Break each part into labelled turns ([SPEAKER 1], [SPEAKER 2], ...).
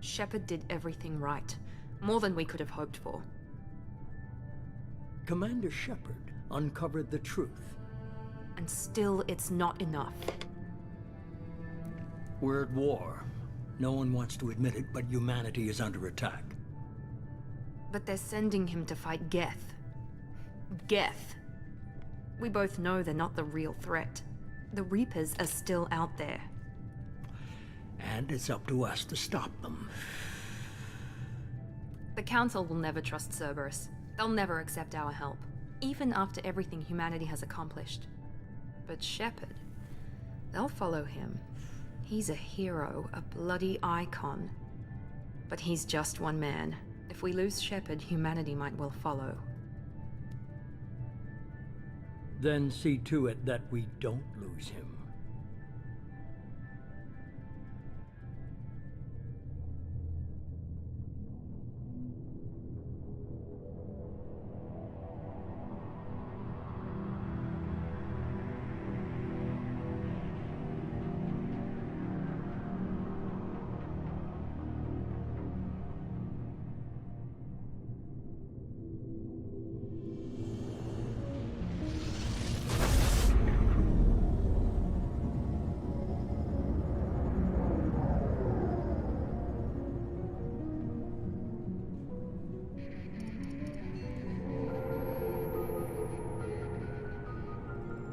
[SPEAKER 1] Shepard did everything right. More than we could have hoped for.
[SPEAKER 2] Commander Shepard uncovered the truth.
[SPEAKER 1] And still, it's not enough.
[SPEAKER 2] We're at war. No one wants to admit it, but humanity is under attack.
[SPEAKER 1] But they're sending him to fight Geth. Geth. We both know they're not the real threat. The Reapers are still out there.
[SPEAKER 2] And it's up to us to stop them.
[SPEAKER 1] The Council will never trust Cerberus. They'll never accept our help, even after everything humanity has accomplished. But Shepard, they'll follow him. He's a hero, a bloody icon. But he's just one man. If we lose Shepard, humanity might well follow.
[SPEAKER 2] Then see to it that we don't lose him.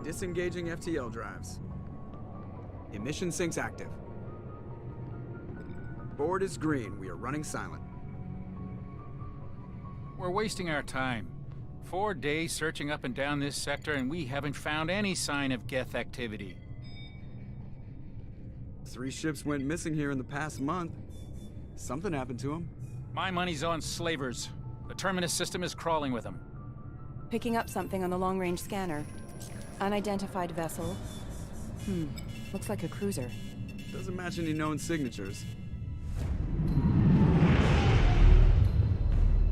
[SPEAKER 3] Disengaging FTL drives. Emission sinks active. Board is green. We are running silent.
[SPEAKER 4] We're wasting our time. 4 days searching up and down this sector, and we haven't found any sign of Geth activity.
[SPEAKER 3] 3 ships went missing here in the past month. Something happened to them.
[SPEAKER 4] My money's on slavers. The Terminus system is crawling with them.
[SPEAKER 5] Picking up something on the long-range scanner. Unidentified vessel. Looks like a cruiser.
[SPEAKER 3] Doesn't match any known signatures.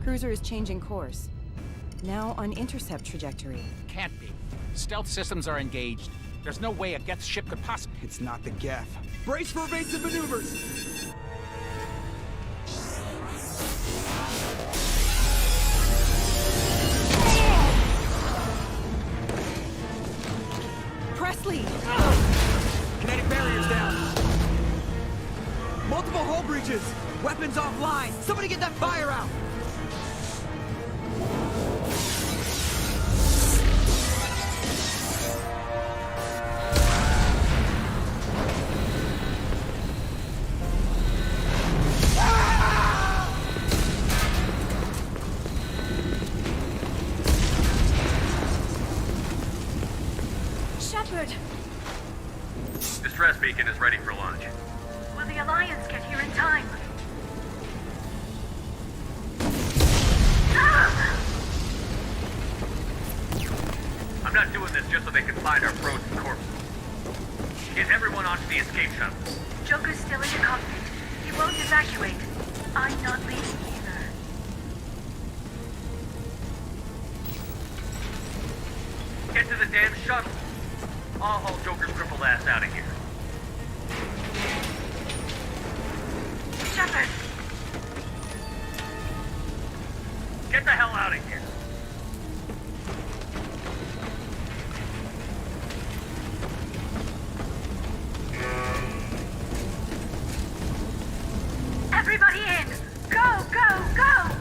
[SPEAKER 5] Cruiser is changing course. Now on intercept trajectory.
[SPEAKER 4] Can't be. Stealth systems are engaged. There's no way a Geth ship could possibly...
[SPEAKER 3] It's not the Geth. Brace for evasive maneuvers!
[SPEAKER 5] Presley!
[SPEAKER 3] Kinetic barriers down. Multiple hull breaches. Weapons offline. Somebody get that fire out.
[SPEAKER 5] Shepard!
[SPEAKER 6] Distress beacon is ready for launch.
[SPEAKER 7] Will the Alliance get here in time?
[SPEAKER 6] I'm not doing this just so they can find our frozen corpses. Get everyone onto the escape shuttle.
[SPEAKER 7] Joker's still in the cockpit. He won't evacuate. I'm not leaving either.
[SPEAKER 6] Get to the damn shuttle. I'll haul Joker's crippled ass out of here.
[SPEAKER 7] Shepard!
[SPEAKER 6] Get the hell out of here.
[SPEAKER 7] Everybody in! Go, go, go!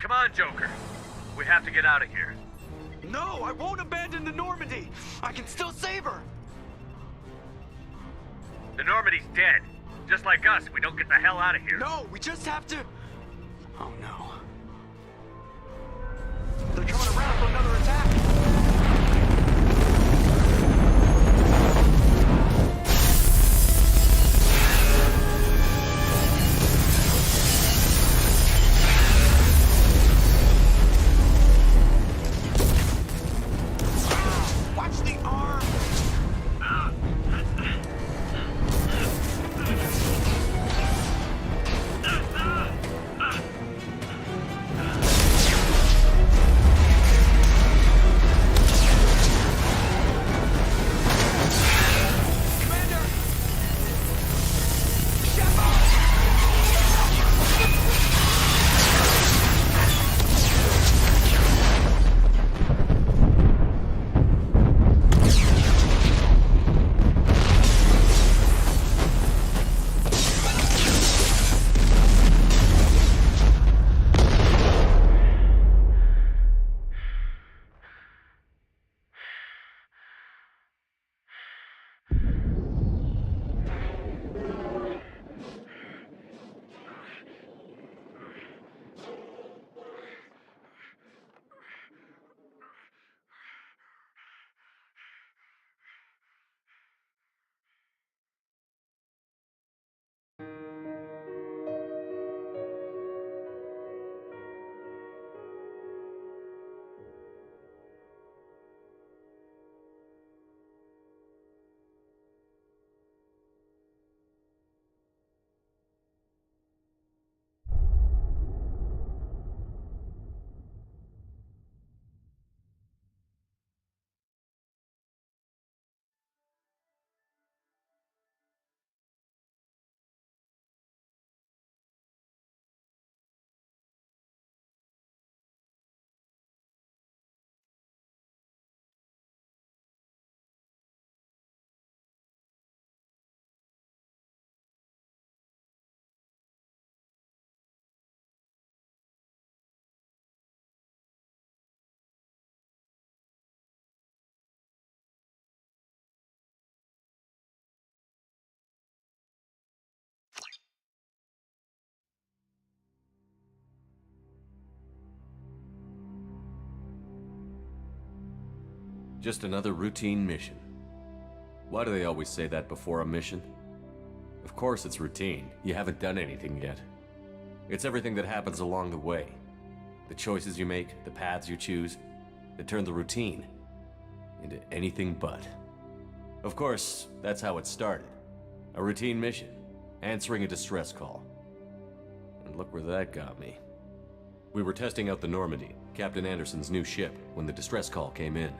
[SPEAKER 6] Come on, Joker. We have to get out of here.
[SPEAKER 3] No, I won't abandon the Normandy. I can still save her.
[SPEAKER 6] The Normandy's dead. Just like us, we don't get the hell out of here.
[SPEAKER 3] No, we just have to... Oh no. They're coming around for another attack. Watch the arm!
[SPEAKER 8] Just another routine mission. Why do they always say that before a mission? Of course it's routine. You haven't done anything yet. It's everything that happens along the way. The choices you make, the paths you choose, that turn the routine into anything but. Of course, that's how it started. A routine mission, answering a distress call. And look where that got me. We were testing out the Normandy, Captain Anderson's new ship, when the distress call came in.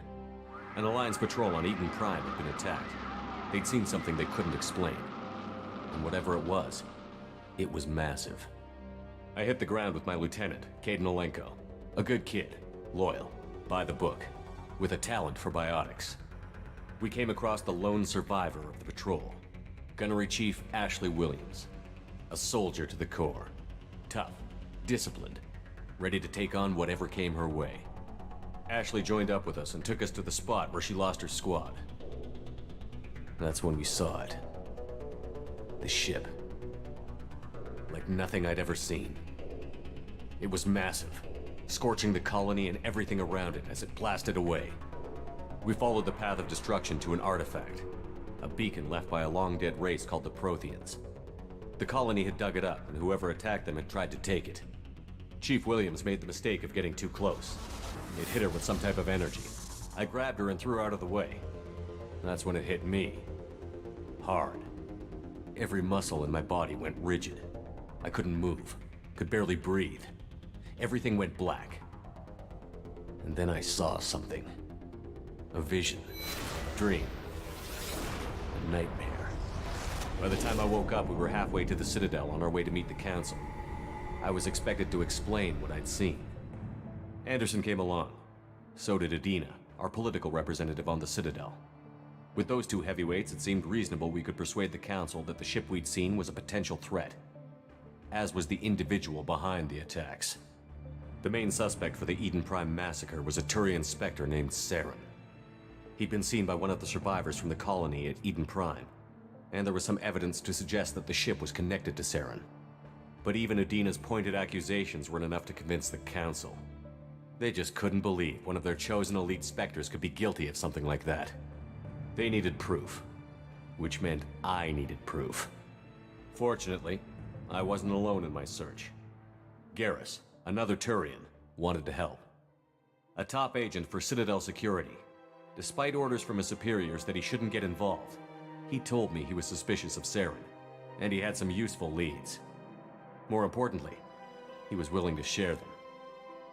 [SPEAKER 8] An Alliance patrol on Eden Prime had been attacked. They'd seen something they couldn't explain. And whatever it was massive. I hit the ground with my lieutenant, Caden Olenko. A good kid, loyal, by the book, with a talent for biotics. We came across the lone survivor of the patrol, Gunnery Chief Ashley Williams. A soldier to the core. Tough, disciplined, ready to take on whatever came her way. Ashley joined up with us and took us to the spot where she lost her squad. That's when we saw it. The ship. Like nothing I'd ever seen. It was massive, scorching the colony and everything around it as it blasted away. We followed the path of destruction to an artifact, a beacon left by a long-dead race called the Protheans. The colony had dug it up, and whoever attacked them had tried to take it. Chief Williams made the mistake of getting too close. It hit her with some type of energy. I grabbed her and threw her out of the way. That's when it hit me. Hard. Every muscle in my body went rigid. I couldn't move, could barely breathe. Everything went black. And then I saw something. A vision. A dream. A nightmare. By the time I woke up, we were halfway to the Citadel on our way to meet the Council. I was expected to explain what I'd seen. Anderson came along. So did Adina, our political representative on the Citadel. With those two heavyweights, it seemed reasonable we could persuade the Council that the ship we'd seen was a potential threat, as was the individual behind the attacks. The main suspect for the Eden Prime massacre was a Turian Spectre named Saren. He'd been seen by one of the survivors from the colony at Eden Prime, and there was some evidence to suggest that the ship was connected to Saren. But even Udina's pointed accusations weren't enough to convince the Council. They just couldn't believe one of their chosen elite Spectres could be guilty of something like that. They needed proof, which meant I needed proof. Fortunately, I wasn't alone in my search. Garrus, another Turian, wanted to help. A top agent for Citadel Security. Despite orders from his superiors that he shouldn't get involved, he told me he was suspicious of Saren, and he had some useful leads. More importantly, he was willing to share them.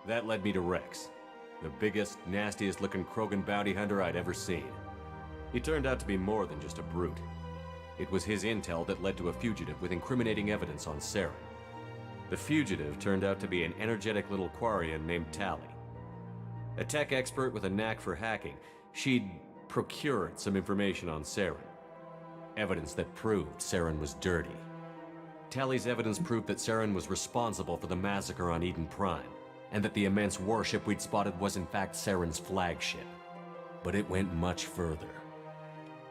[SPEAKER 8] That led me to Rex, the biggest, nastiest-looking Krogan bounty hunter I'd ever seen. He turned out to be more than just a brute. It was his intel that led to a fugitive with incriminating evidence on Saren. The fugitive turned out to be an energetic little Quarian named Tali. A tech expert with a knack for hacking, she'd procured some information on Saren. Evidence that proved Saren was dirty. Tali's evidence proved that Saren was responsible for the massacre on Eden Prime, and that the immense warship we'd spotted was in fact Saren's flagship. But it went much further.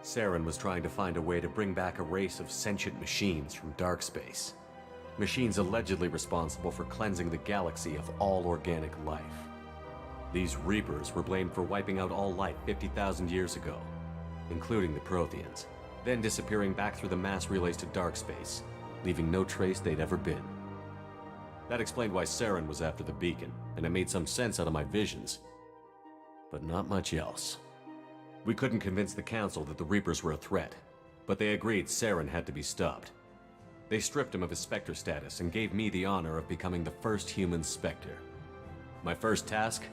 [SPEAKER 8] Saren was trying to find a way to bring back a race of sentient machines from dark space. Machines allegedly responsible for cleansing the galaxy of all organic life. These Reapers were blamed for wiping out all life 50,000 years ago, including the Protheans, then disappearing back through the mass relays to dark space, leaving no trace they'd ever been. That explained why Saren was after the beacon, and it made some sense out of my visions. But not much else. We couldn't convince the Council that the Reapers were a threat, but they agreed Saren had to be stopped. They stripped him of his Spectre status and gave me the honor of becoming the first human Spectre. My first task?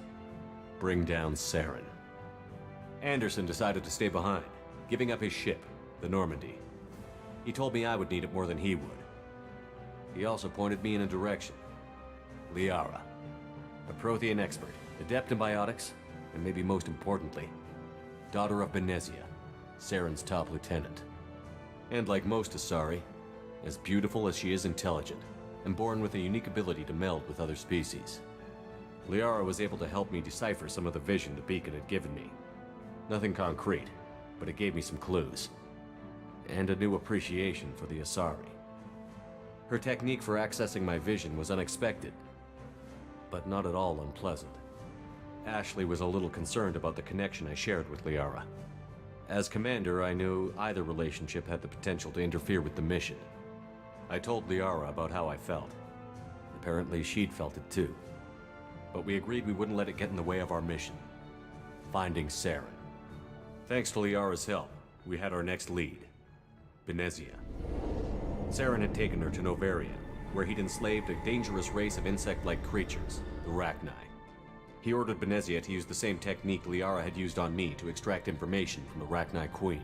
[SPEAKER 8] Bring down Saren. Anderson decided to stay behind, giving up his ship, the Normandy. He told me I would need it more than he would. He also pointed me in a direction. Liara, a Prothean expert, adept in biotics, and maybe most importantly, daughter of Benezia, Saren's top lieutenant. And like most Asari, as beautiful as she is intelligent, and born with a unique ability to meld with other species. Liara was able to help me decipher some of the vision the beacon had given me. Nothing concrete, but it gave me some clues. And a new appreciation for the Asari. Her technique for accessing my vision was unexpected, but not at all unpleasant. Ashley was a little concerned about the connection I shared with Liara. As commander, I knew either relationship had the potential to interfere with the mission. I told Liara about how I felt. Apparently she'd felt it too. But we agreed we wouldn't let it get in the way of our mission. Finding Saren. Thanks to Liara's help, we had our next lead. Benezia. Saren had taken her to Novarian, where he'd enslaved a dangerous race of insect-like creatures, the Rachni. He ordered Benezia to use the same technique Liara had used on me to extract information from the Rachni Queen.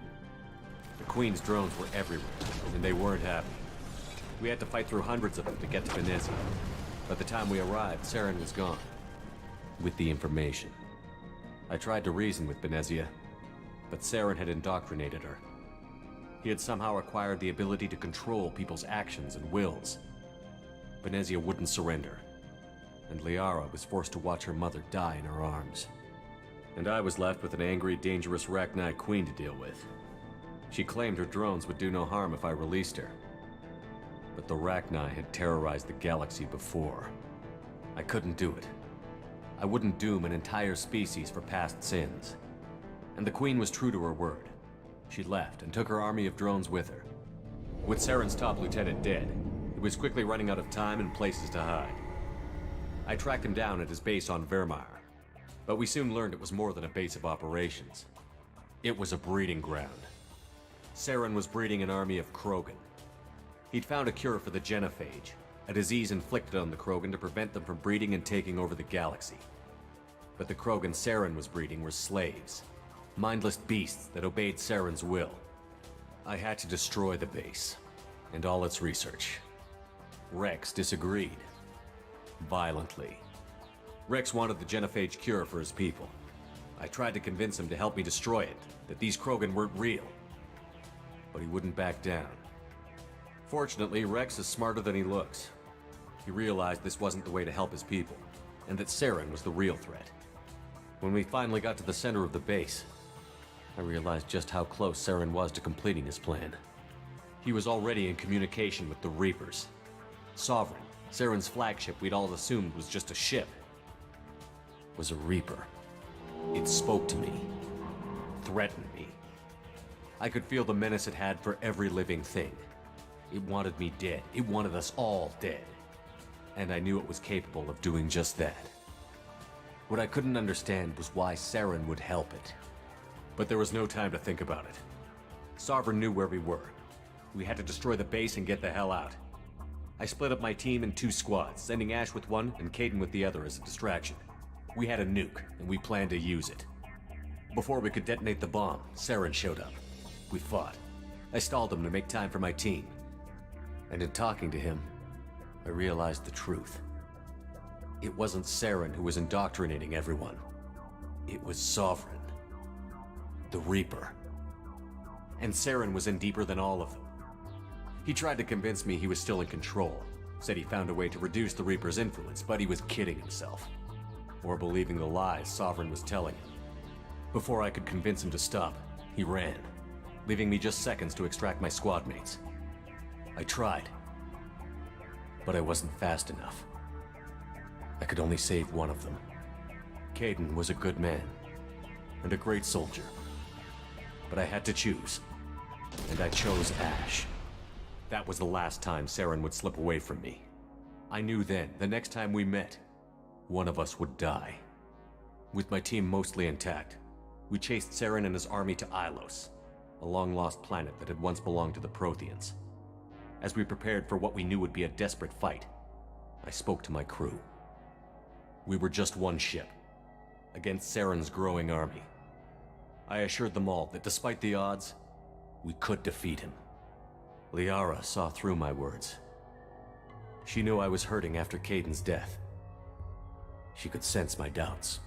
[SPEAKER 8] The Queen's drones were everywhere, and they weren't happy. We had to fight through hundreds of them to get to Benezia. By the time we arrived, Saren was gone. With the information. I tried to reason with Benezia, but Saren had indoctrinated her. He had somehow acquired the ability to control people's actions and wills. Benezia wouldn't surrender, and Liara was forced to watch her mother die in her arms. And I was left with an angry, dangerous Rachni Queen to deal with. She claimed her drones would do no harm if I released her. But the Rachni had terrorized the galaxy before. I couldn't do it. I wouldn't doom an entire species for past sins. And the Queen was true to her word. She left and took her army of drones with her. With Saren's top lieutenant dead, it was quickly running out of time and places to hide. I tracked him down at his base on Vermeer, but we soon learned it was more than a base of operations. It was a breeding ground. Saren was breeding an army of Krogan. He'd found a cure for the genophage, a disease inflicted on the Krogan to prevent them from breeding and taking over the galaxy. But the Krogan Saren was breeding were slaves, mindless beasts that obeyed Saren's will. I had to destroy the base, and all its research. Rex disagreed. Violently. Rex wanted the genophage cure for his people. I tried to convince him to help me destroy it, that these Krogan weren't real. But he wouldn't back down. Fortunately, Rex is smarter than he looks. He realized this wasn't the way to help his people. and that Saren was the real threat. When we finally got to the center of the base, I realized just how close Saren was to completing his plan. He was already in communication with the Reapers. Sovereign, Saren's flagship we'd all assumed was just a ship, was a Reaper. It spoke to me, threatened me. I could feel the menace it had for every living thing. It wanted me dead. It wanted us all dead. And I knew it was capable of doing just that. What I couldn't understand was why Saren would help it. But there was no time to think about it. Sovereign knew where we were. We had to destroy the base and get the hell out. I split up my team in 2 squads, sending Ash with one and Caden with the other as a distraction. We had a nuke, and we planned to use it. Before we could detonate the bomb, Saren showed up. We fought. I stalled him to make time for my team. And in talking to him, I realized the truth. It wasn't Saren who was indoctrinating everyone. It was Sovereign. The Reaper. And Saren was in deeper than all of them. He tried to convince me he was still in control. Said he found a way to reduce the Reaper's influence, but he was kidding himself. Or believing the lies Sovereign was telling him. Before I could convince him to stop, he ran, leaving me just seconds to extract my squad mates. I tried, but I wasn't fast enough. I could only save one of them. Caden was a good man, and a great soldier. But I had to choose, and I chose Ash. That was the last time Saren would slip away from me. I knew then, the next time we met, one of us would die. With my team mostly intact, we chased Saren and his army to Ilos, a long-lost planet that had once belonged to the Protheans. As we prepared for what we knew would be a desperate fight, I spoke to my crew. We were just one ship, against Saren's growing army. I assured them all that despite the odds, we could defeat him. Liara saw through my words. She knew I was hurting after Caden's death. She could sense my doubts.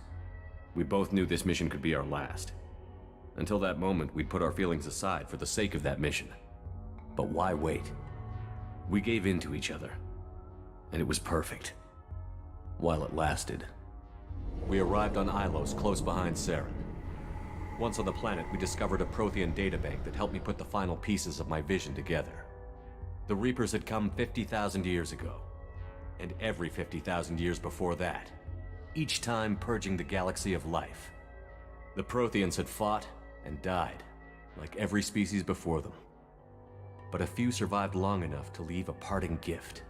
[SPEAKER 8] We both knew this mission could be our last. Until that moment, we'd put our feelings aside for the sake of that mission. But why wait? We gave in to each other, and it was perfect. While it lasted. We arrived on Ilos close behind Saren. Once on the planet, we discovered a Prothean databank that helped me put the final pieces of my vision together. The Reapers had come 50,000 years ago, and every 50,000 years before that, each time purging the galaxy of life. The Protheans had fought and died, like every species before them. But a few survived long enough to leave a parting gift.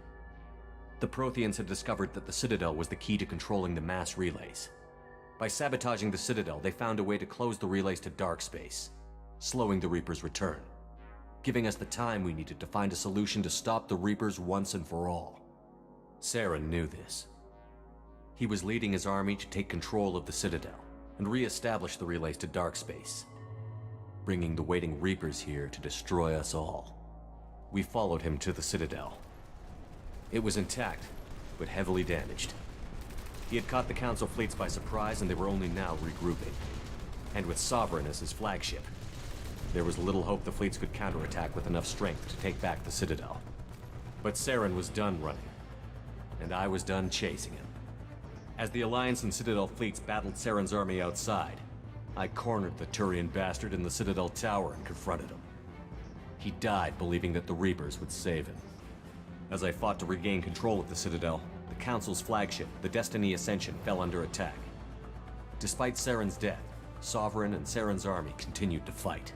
[SPEAKER 8] The Protheans had discovered that the Citadel was the key to controlling the mass relays. By sabotaging the Citadel, they found a way to close the relays to dark space, slowing the Reapers' return, giving us the time we needed to find a solution to stop the Reapers once and for all. Saren knew this. He was leading his army to take control of the Citadel and re-establish the relays to dark space, bringing the waiting Reapers here to destroy us all. We followed him to the Citadel. It was intact, but heavily damaged. He had caught the Council fleets by surprise, and they were only now regrouping. And with Sovereign as his flagship, there was little hope the fleets could counterattack with enough strength to take back the Citadel. But Saren was done running, and I was done chasing him. As the Alliance and Citadel fleets battled Saren's army outside, I cornered the Turian bastard in the Citadel tower and confronted him. He died believing that the Reapers would save him. As I fought to regain control of the Citadel, the Council's flagship, the Destiny Ascension, fell under attack. Despite Saren's death, Sovereign and Saren's army continued to fight.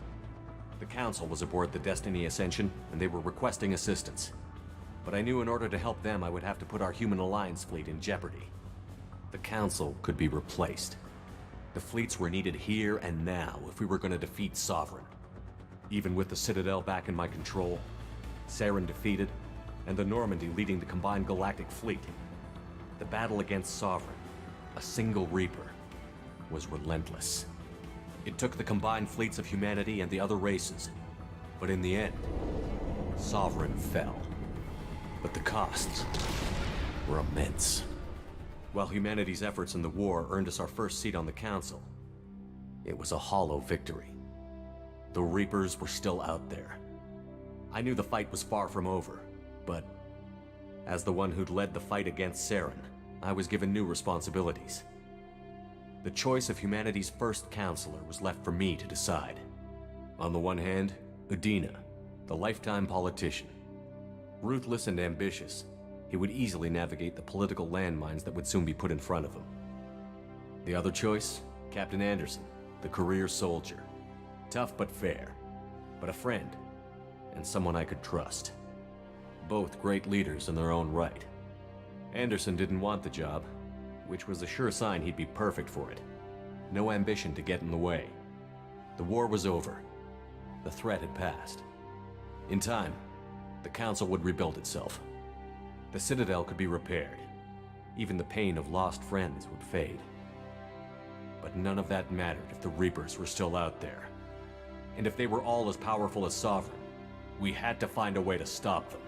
[SPEAKER 8] The Council was aboard the Destiny Ascension, and they were requesting assistance. But I knew in order to help them, I would have to put our human alliance fleet in jeopardy. The Council could be replaced. The fleets were needed here and now if we were going to defeat Sovereign. Even with the Citadel back in my control, Saren defeated, and the Normandy leading the combined galactic fleet, the battle against Sovereign, a single Reaper, was relentless. It took the combined fleets of humanity and the other races, but in the end, Sovereign fell. But the costs were immense. While humanity's efforts in the war earned us our first seat on the Council, it was a hollow victory. The Reapers were still out there. I knew the fight was far from over, but as the one who'd led the fight against Saren, I was given new responsibilities. The choice of humanity's first counselor was left for me to decide. On the one hand, Udina, the lifetime politician. Ruthless and ambitious, he would easily navigate the political landmines that would soon be put in front of him. The other choice, Captain Anderson, the career soldier. Tough but fair, but a friend, and someone I could trust. Both great leaders in their own right. Anderson didn't want the job, which was a sure sign he'd be perfect for it. No ambition to get in the way. The war was over. The threat had passed. In time, the Council would rebuild itself. The Citadel could be repaired. Even the pain of lost friends would fade. But none of that mattered if the Reapers were still out there. And if they were all as powerful as Sovereign, we had to find a way to stop them.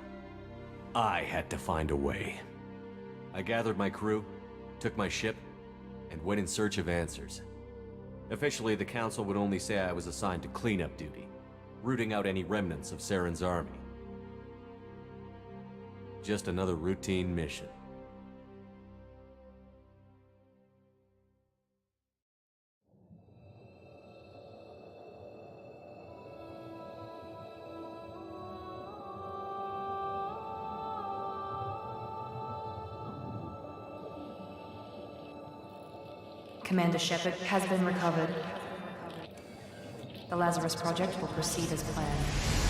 [SPEAKER 8] I had to find a way. I gathered my crew, took my ship, and went in search of answers. Officially, the Council would only say I was assigned to cleanup duty, rooting out any remnants of Saren's army. Just another routine mission.
[SPEAKER 1] Commander Shepard has been recovered. The Lazarus Project will proceed as planned.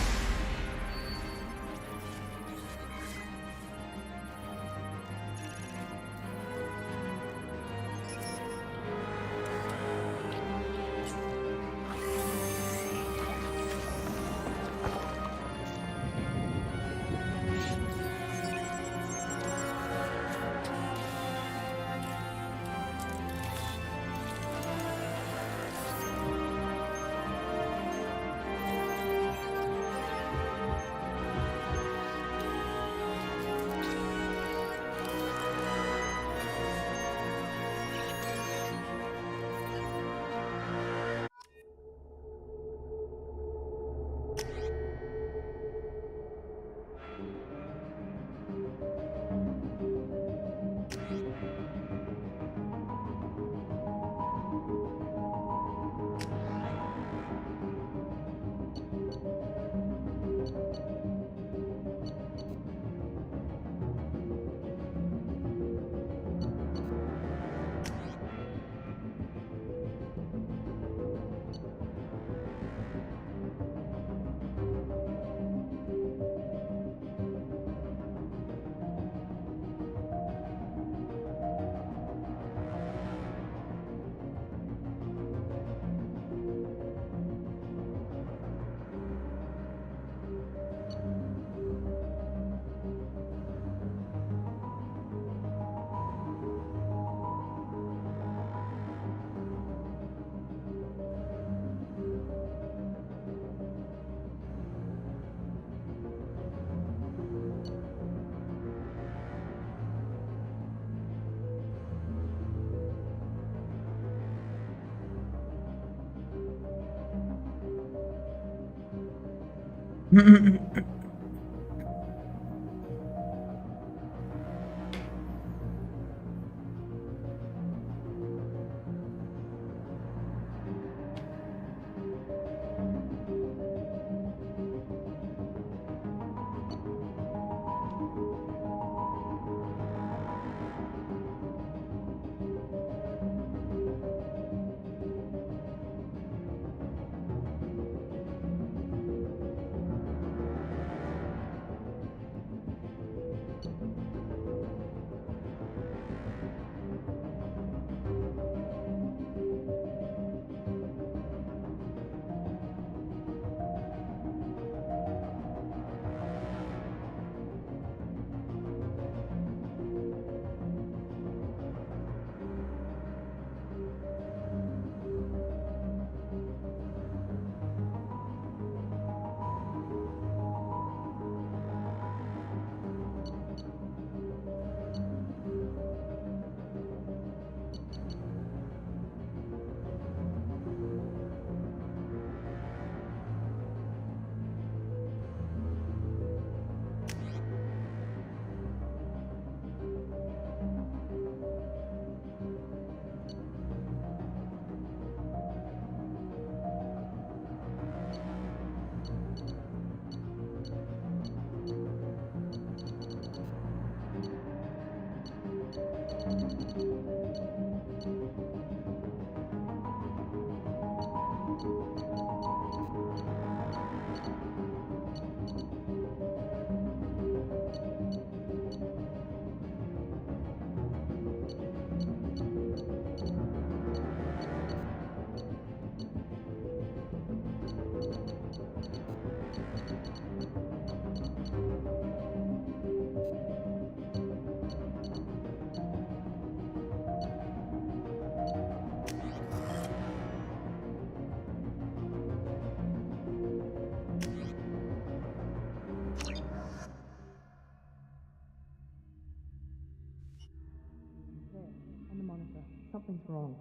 [SPEAKER 5] Something's wrong.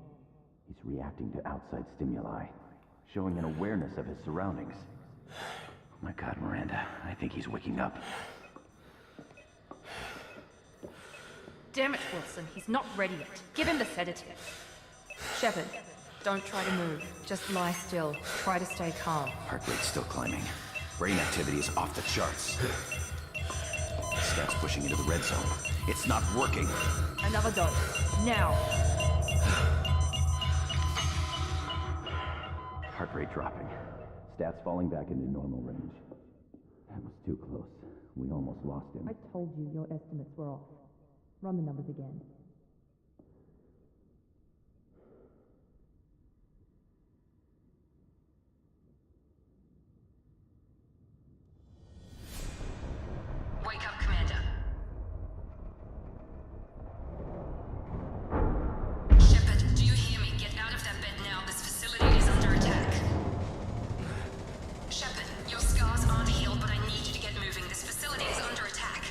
[SPEAKER 9] He's reacting to outside stimuli, showing an awareness of his surroundings. Oh my God, Miranda, I think he's waking up.
[SPEAKER 1] Damn it, Wilson, he's not ready yet. Give him the sedative. Shepard, don't try to move. Just lie still. Try to stay calm.
[SPEAKER 9] Heart rate's still climbing. Brain activity is off the charts. Scout's pushing into the red zone. It's not working.
[SPEAKER 1] Another dose. Now.
[SPEAKER 9] Heart rate dropping. Stats falling back into normal range. That was too close. We almost lost him.
[SPEAKER 5] I told you your estimates were off. Run the numbers again.
[SPEAKER 7] Wake up, Commander. Shepard, do you hear me? Get out of that bed now. This facility is under attack. Shepard, your scars aren't healed, but I need you to get moving. This facility is under attack.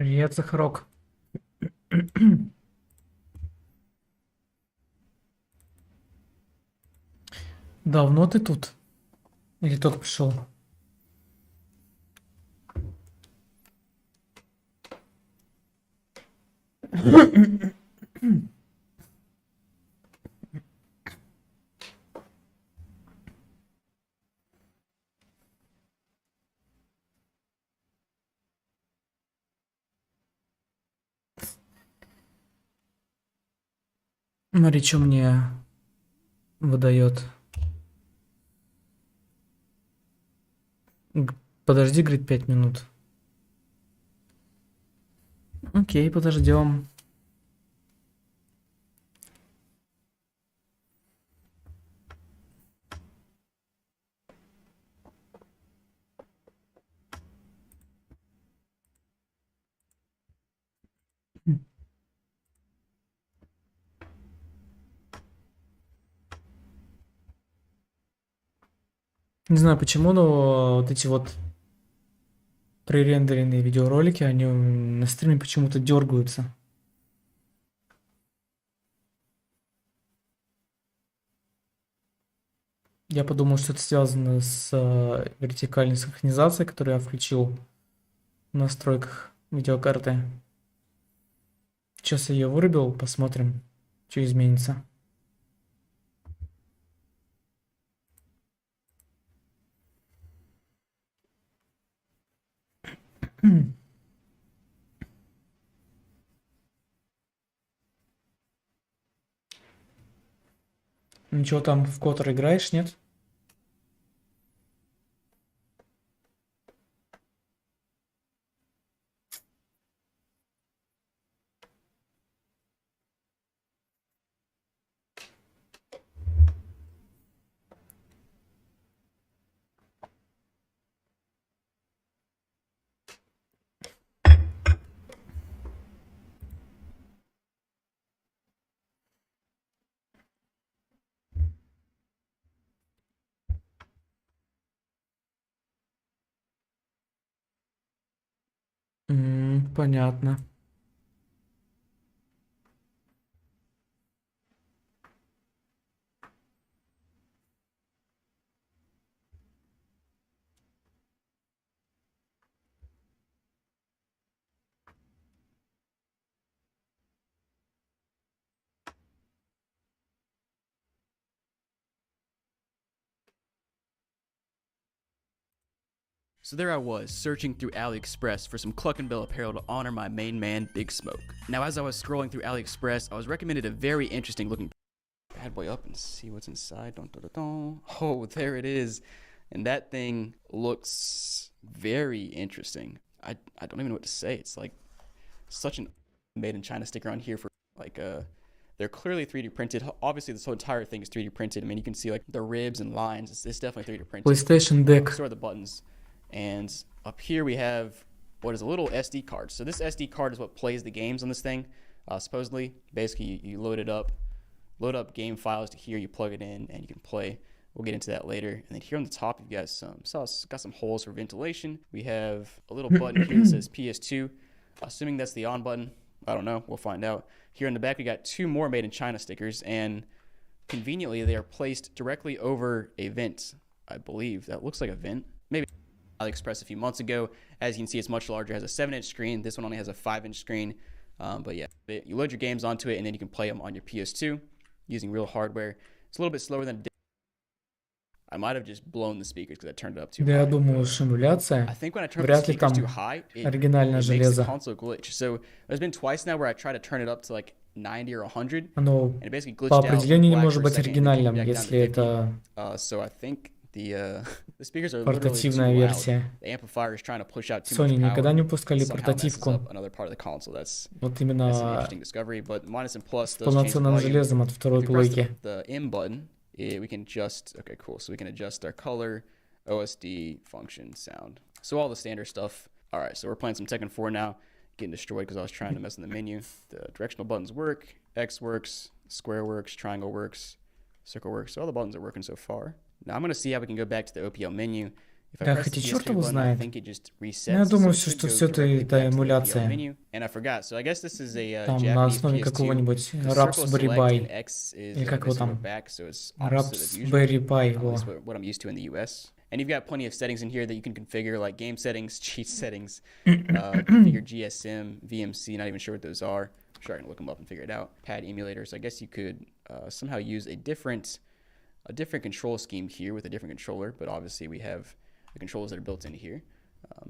[SPEAKER 10] Привет, Сахарок. Давно ты тут? Или только пришел? Смотри, что мне выдает. Подожди, говорит, 5 минут. Окей, подождем. Не знаю почему, но вот эти вот пререндеренные видеоролики, они на стриме почему-то дергаются. Я подумал, что это связано с вертикальной синхронизацией, которую я включил в настройках видеокарты. Сейчас я ее вырубил, посмотрим, что изменится. Ничего, там в Котор играешь, нет? Понятно.
[SPEAKER 11] So there I was, searching through AliExpress for some Cluck and Bell apparel to honor my main man, Big Smoke. Now as I was scrolling through AliExpress, I was recommended a very interesting looking bad boy up and see what's inside. Dun, dun, dun, dun. Oh, there it is. And that thing looks very interesting. I don't even know what to say. It's like such an made in China sticker on here for like they're clearly 3D printed. Obviously this whole entire thing is 3D printed. I mean, you can see like the ribs and lines. It's definitely 3D printed.
[SPEAKER 10] PlayStation deck.
[SPEAKER 11] So are the buttons. And up here we have what is a little SD card. So this SD card is what plays the games on this thing, supposedly. Basically, you load up game files to here, you plug it in, and you can play. We'll get into that later. And then here on the top, you've got some holes for ventilation. We have a little button here that says PS2. Assuming that's the on button. I don't know. We'll find out. Here in the back, we got 2 more made in China stickers, and conveniently, they are placed directly over a vent. I believe that looks like a vent. Maybe. AliExpress a few months ago. As you can see, it's much larger. It has a 7-inch screen. This one only has a 5-inch screen. But yeah, you load your games onto it, and then you can play them on your PS2 using real hardware. It's a little bit slower than I might have just blown the speakers because I turned it up too high.
[SPEAKER 10] Я думаю, симуляция.
[SPEAKER 11] I think when I turn the
[SPEAKER 10] Вряд ли
[SPEAKER 11] speakers
[SPEAKER 10] там
[SPEAKER 11] too high, it
[SPEAKER 10] оригинальное
[SPEAKER 11] makes the
[SPEAKER 10] железо.
[SPEAKER 11] console glitch. So there's been twice now where I try to turn it up to like 90 or 100,
[SPEAKER 10] Оно
[SPEAKER 11] and it basically glitched
[SPEAKER 10] по
[SPEAKER 11] out,
[SPEAKER 10] определению не
[SPEAKER 11] black
[SPEAKER 10] может
[SPEAKER 11] for a
[SPEAKER 10] быть
[SPEAKER 11] second, and then came
[SPEAKER 10] оригинальным,
[SPEAKER 11] back down to
[SPEAKER 10] если
[SPEAKER 11] 50.
[SPEAKER 10] это
[SPEAKER 11] So I think the speakers are literally too
[SPEAKER 10] портативная
[SPEAKER 11] loud.
[SPEAKER 10] версия.
[SPEAKER 11] The amplifier is trying to push out too
[SPEAKER 10] Sony
[SPEAKER 11] much
[SPEAKER 10] никогда
[SPEAKER 11] power.
[SPEAKER 10] не выпускали
[SPEAKER 11] Somehow messes
[SPEAKER 10] портативку.
[SPEAKER 11] up another part of the console. That's
[SPEAKER 10] Вот
[SPEAKER 11] an
[SPEAKER 10] именно
[SPEAKER 11] interesting discovery. But minus and plus
[SPEAKER 10] с
[SPEAKER 11] does change the
[SPEAKER 10] полноценным
[SPEAKER 11] volume.
[SPEAKER 10] железом от второй
[SPEAKER 11] If we press
[SPEAKER 10] плойки.
[SPEAKER 11] the M button, we can adjust. Okay, cool. So we can adjust our color, OSD, function, sound. So all the standard stuff. All right. So we're playing some Tekken 4 now. Getting destroyed because I was trying to mess in the menu. The directional buttons work. X works. Square works. Triangle works. Circle works. So all the buttons are working so far. Now I'm going to see how we can go back to the OPL menu
[SPEAKER 10] Да, хотя черт его знает. Я думаю, что все это эмуляция. Там на основе какого-нибудь Raspberry Pi. Или как его там? Raspberry Pi его.
[SPEAKER 11] And you've got plenty of settings in here that you can configure, like game settings, cheat settings, configure GSM, VMC, not even sure what those are. I'm sure I can look them up and figure it out. Pad emulators. I guess you could somehow use a different control scheme here with a different controller, but obviously we have the controls that are built in here.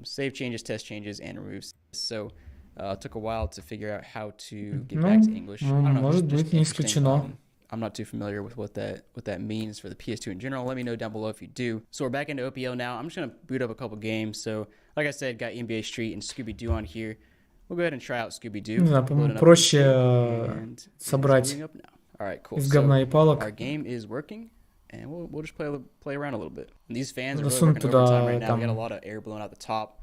[SPEAKER 11] Save changes, test changes, and removes. So it took a while to figure out how to get back to English. I don't know,
[SPEAKER 10] может быть, не исключено.
[SPEAKER 11] I'm not too familiar with what that means for the PS2 in general. Let me know down below if you do. So we're back into OPL now. I'm just gonna boot up a couple games. So like I said, got NBA Street and Scooby-Doo on here. We'll go ahead and try out Scooby-Doo.
[SPEAKER 10] Не знаю, по-моему, проще собрать из говна и палок.
[SPEAKER 11] Our game is working, and we'll just play around a little bit. And these fans are really working overtime right now. We got a lot of air blowing out the top.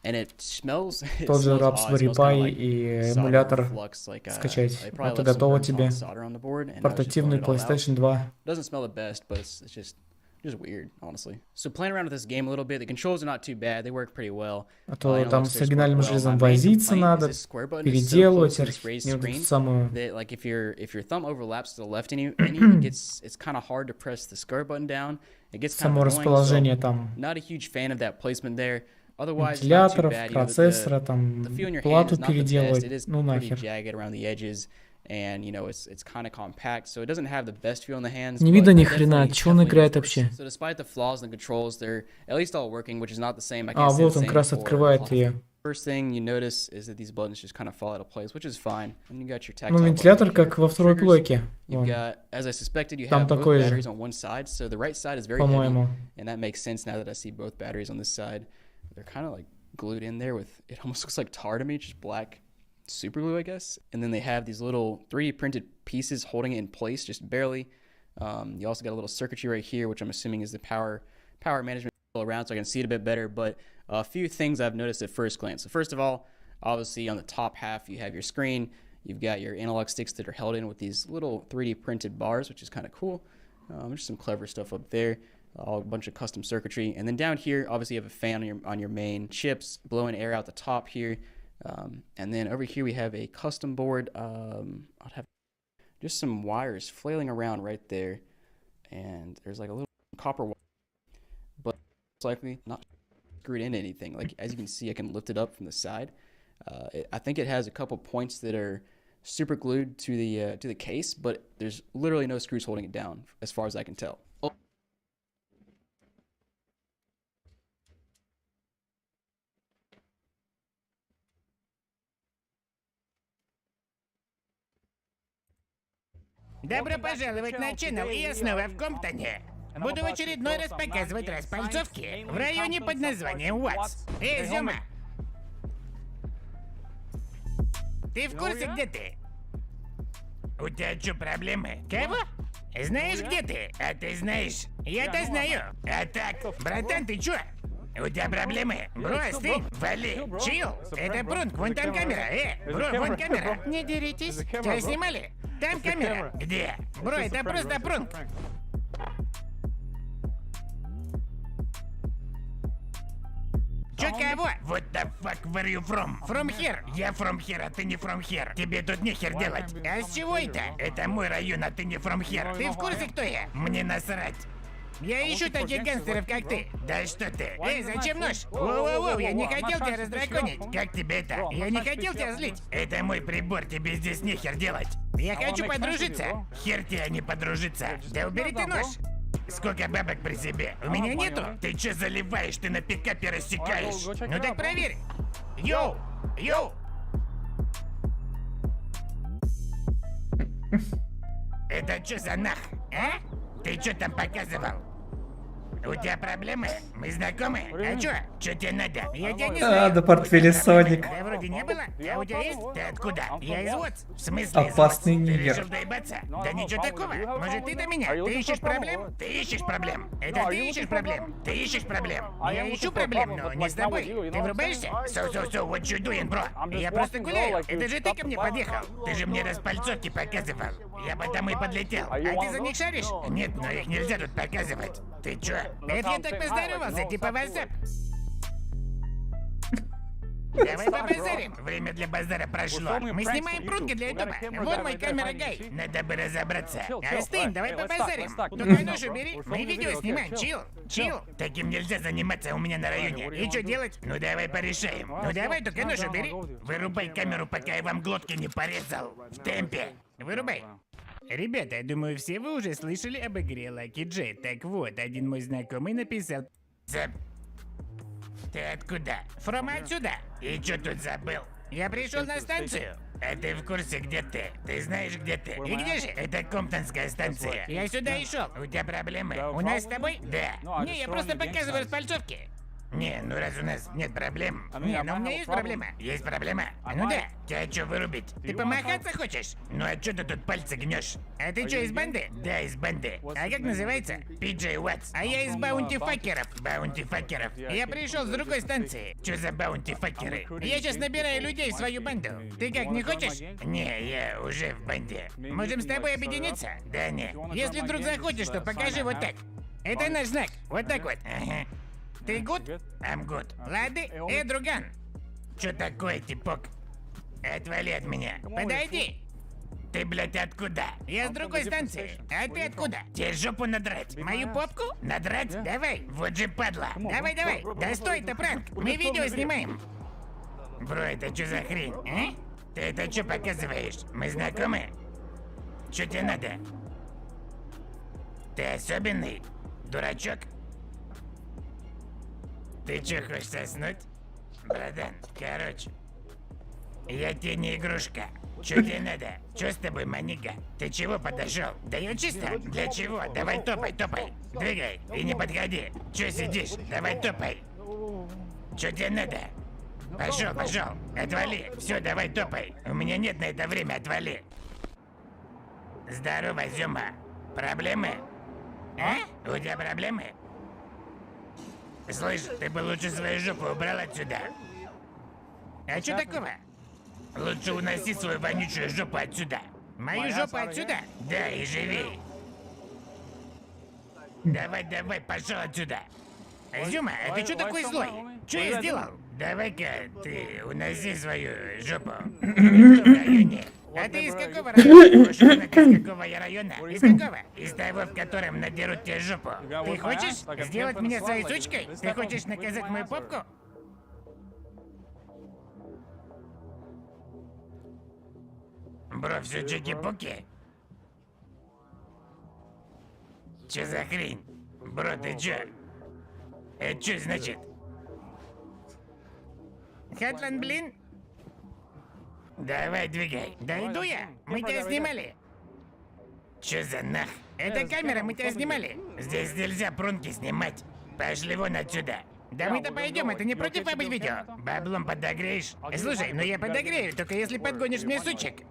[SPEAKER 11] And it smells,
[SPEAKER 10] тот же Raspberry Pi и эмулятор скачать. Это готово тебе. Портативный PlayStation 2.
[SPEAKER 11] Doesn't smell the best, but it's just weird, honestly. So playing around with this game a little bit, the controls are not too bad. They work pretty well.
[SPEAKER 10] А то там с оригинальным железом возиться надо, переделывать, самую...
[SPEAKER 11] Like if your thumb overlaps to the left any, it's kind of hard to press the square button down. It gets kind of
[SPEAKER 10] расположение там.
[SPEAKER 11] Not a huge fan of that placement there.
[SPEAKER 10] Вентиляторов, процессора, там, плату переделывать, ну нахер. Не видно ни хрена, что он играет вообще. А, вот он как раз открывает ее. Ну, вентилятор как во второй плойке. Там такой же, по-моему.
[SPEAKER 11] They're kind of like glued in there with, it almost looks like tar to me, just black super glue, I guess. And then they have these little 3D printed pieces holding it in place, just barely. You also got a little circuitry right here, which I'm assuming is the power management around, so I can see it a bit better. But a few things I've noticed at first glance. So first of all, obviously on the top half, you have your screen. You've got your analog sticks that are held in with these little 3D printed bars, which is kind of cool. There's some clever stuff up there. A bunch of custom circuitry, and then down here obviously you have a fan on your main chips blowing air out the top here, and then over here we have a custom board. I'll have just some wires flailing around right there, and there's like a little copper wire, but it's likely not screwed into anything. Like as you can see, I can lift it up from the side. I think it has a couple points that are super glued to the case, but there's literally no screws holding it down as far as I can tell.
[SPEAKER 12] Добро пожаловать на channel, и я снова в Комптоне. Буду в очередной раз показывать распальцовки в районе под названием Watts. Эй, Зёма! Ты в курсе, где ты? У тебя что, проблемы? Кого? Знаешь, где ты? А ты знаешь? Я-то знаю. А так, братан, ты чё? У тебя проблемы? Бро, остынь, вали, чил. Это прунг, вон там камера, бро, вон камера. Не деритесь. Тебя снимали? Там камера. Где? Бро, это просто прунг. Чё, кого? What the fuck, where you from? From here. Я from here, а ты не from here. Тебе тут нехер делать. А с чего это? Это мой район, а ты не from here. Ты в курсе, кто я? Мне насрать. Я ищу таких гангстеров, как ты. Да что ты? Эй, зачем нож? Воу-воу-воу, я не хотел тебя раздраконить. Как тебе это? Я не хотел тебя злить. Это мой прибор, тебе здесь нехер делать. Я хочу подружиться. Хер тебе не подружиться. Да убери ты нож. Сколько бабок при себе? У меня нету. Ты чё заливаешь? Ты на пикапе рассекаешь. Ну так проверь. Йоу! Йоу! Это чё за нах, а? Ты чё там показывал? У тебя проблемы? Мы знакомы? А чё? Чё тебе надо? Я тебя не знаю.
[SPEAKER 10] Да портфеле Соник.
[SPEAKER 12] Да вроде не было. А у тебя есть? Ты откуда? Я из Watts. В смысле
[SPEAKER 10] Опасный
[SPEAKER 12] из Watts? Ты
[SPEAKER 10] нигер.
[SPEAKER 12] решил доебаться? Да ничего такого. Может ты до меня? Ты ищешь проблем? Ты ищешь проблем. Это ты ищешь проблем? Ты ищешь проблем. Я ищу проблем, но не с тобой. Ты врубаешься? So, what you doing, bro? Я просто гуляю. Это же ты ко мне подъехал. Ты же мне распальцовки показывал. Я потому и подлетел. А ты за них шаришь? Нет, но их нельзя тут показывать. Ты чё? Это я так поздоровался, типа WhatsApp. Давай побазарим. Время для базара прошло. Мы снимаем прутки для ютуба. Вот мой камера гай. Надо бы разобраться. Остынь, давай побазарим. Только нож убери. Мы видео снимаем. Чил. Таким нельзя заниматься у меня на районе. И что делать? Ну давай порешаем. Ну давай, только нож убери. Вырубай камеру, пока я вам глотки не порезал. В темпе. Вырубай. Ребята, я думаю, все вы уже слышали об игре Lucky J. Так вот, один мой знакомый написал... Ты откуда? Фрома отсюда. И чё тут забыл? Я пришел на станцию. А ты в курсе, где ты? Ты знаешь, где ты? И где же? Это Комптонская станция. Я сюда и шел. У тебя проблемы? У нас с тобой? Да. Не, я просто показываю распальцовки. Не, ну раз у нас нет проблем... Не, ну у меня есть проблема. Есть проблема? Ну да. Тебя что, вырубить? Ты помахаться хочешь? Ну а что ты тут пальцы гнешь? А ты что, из банды? Да, из банды. А как называется? PJ Watts. А я из баунти-факеров. Баунти-факеров. Я пришел с другой станции. Что за баунти-факеры? Я сейчас набираю людей в свою банду. Ты как, не хочешь? Не, я уже в банде. Можем с тобой объединиться? Да не. Если вдруг захочешь, то покажи вот так. Это наш знак. Вот так вот. Ага. Ты good? I'm good. Лады? Друган. Чё такое, типок? Отвали от меня. Подойди. Ты, блядь, откуда? Я с другой станции. А ты откуда? Тебе жопу надрать. Мою попку? Надрать? Давай. Вот же падла. Давай. Да стой, это пранк. Мы видео снимаем. Бро, это что за хрень, а? Ты это что показываешь? Мы знакомы? Что тебе надо? Ты особенный? Дурачок? Ты чё, хочешь соснуть? Братан, короче, я тебе не игрушка. Чё тебе надо? Чё с тобой, манига? Ты чего подошел? Да я чисто. Для чего? Давай топай. Двигай и не подходи. Чё сидишь? Давай топай. Чё тебе надо? Пошел. Отвали. Все, давай топай. У меня нет на это время, отвали. Здорово, Зюма. Проблемы? А? У тебя проблемы? Слышь, ты бы лучше свою жопу убрал отсюда. А что такого? Лучше уноси свою вонючую жопу отсюда. Мою жопу отсюда? Да, и живи. Давай, пошел отсюда. Зюма, а ты что такой злой? Что я сделал? Давай-ка ты уноси свою жопу. В районе. А ты из какого района? Из какого я района? Из какого? Из того, в котором надерут тебе жопу. Ты хочешь сделать меня своей сучкой? Ты хочешь наказать мою попку? Бро, все чики-пуки? Че за хрень? Бро, ты че? Это что значит? Хатлан, блин? Давай, двигай. Да иду я. Мы тебя снимали. Чё за нах? Это камера, мы тебя снимали. Здесь нельзя прунки снимать. Пошли вон отсюда. Да мы-то пойдем, это не против побыть видео. Баблом подогреешь? Слушай, ну я подогрею, только если подгонишь мне сучек.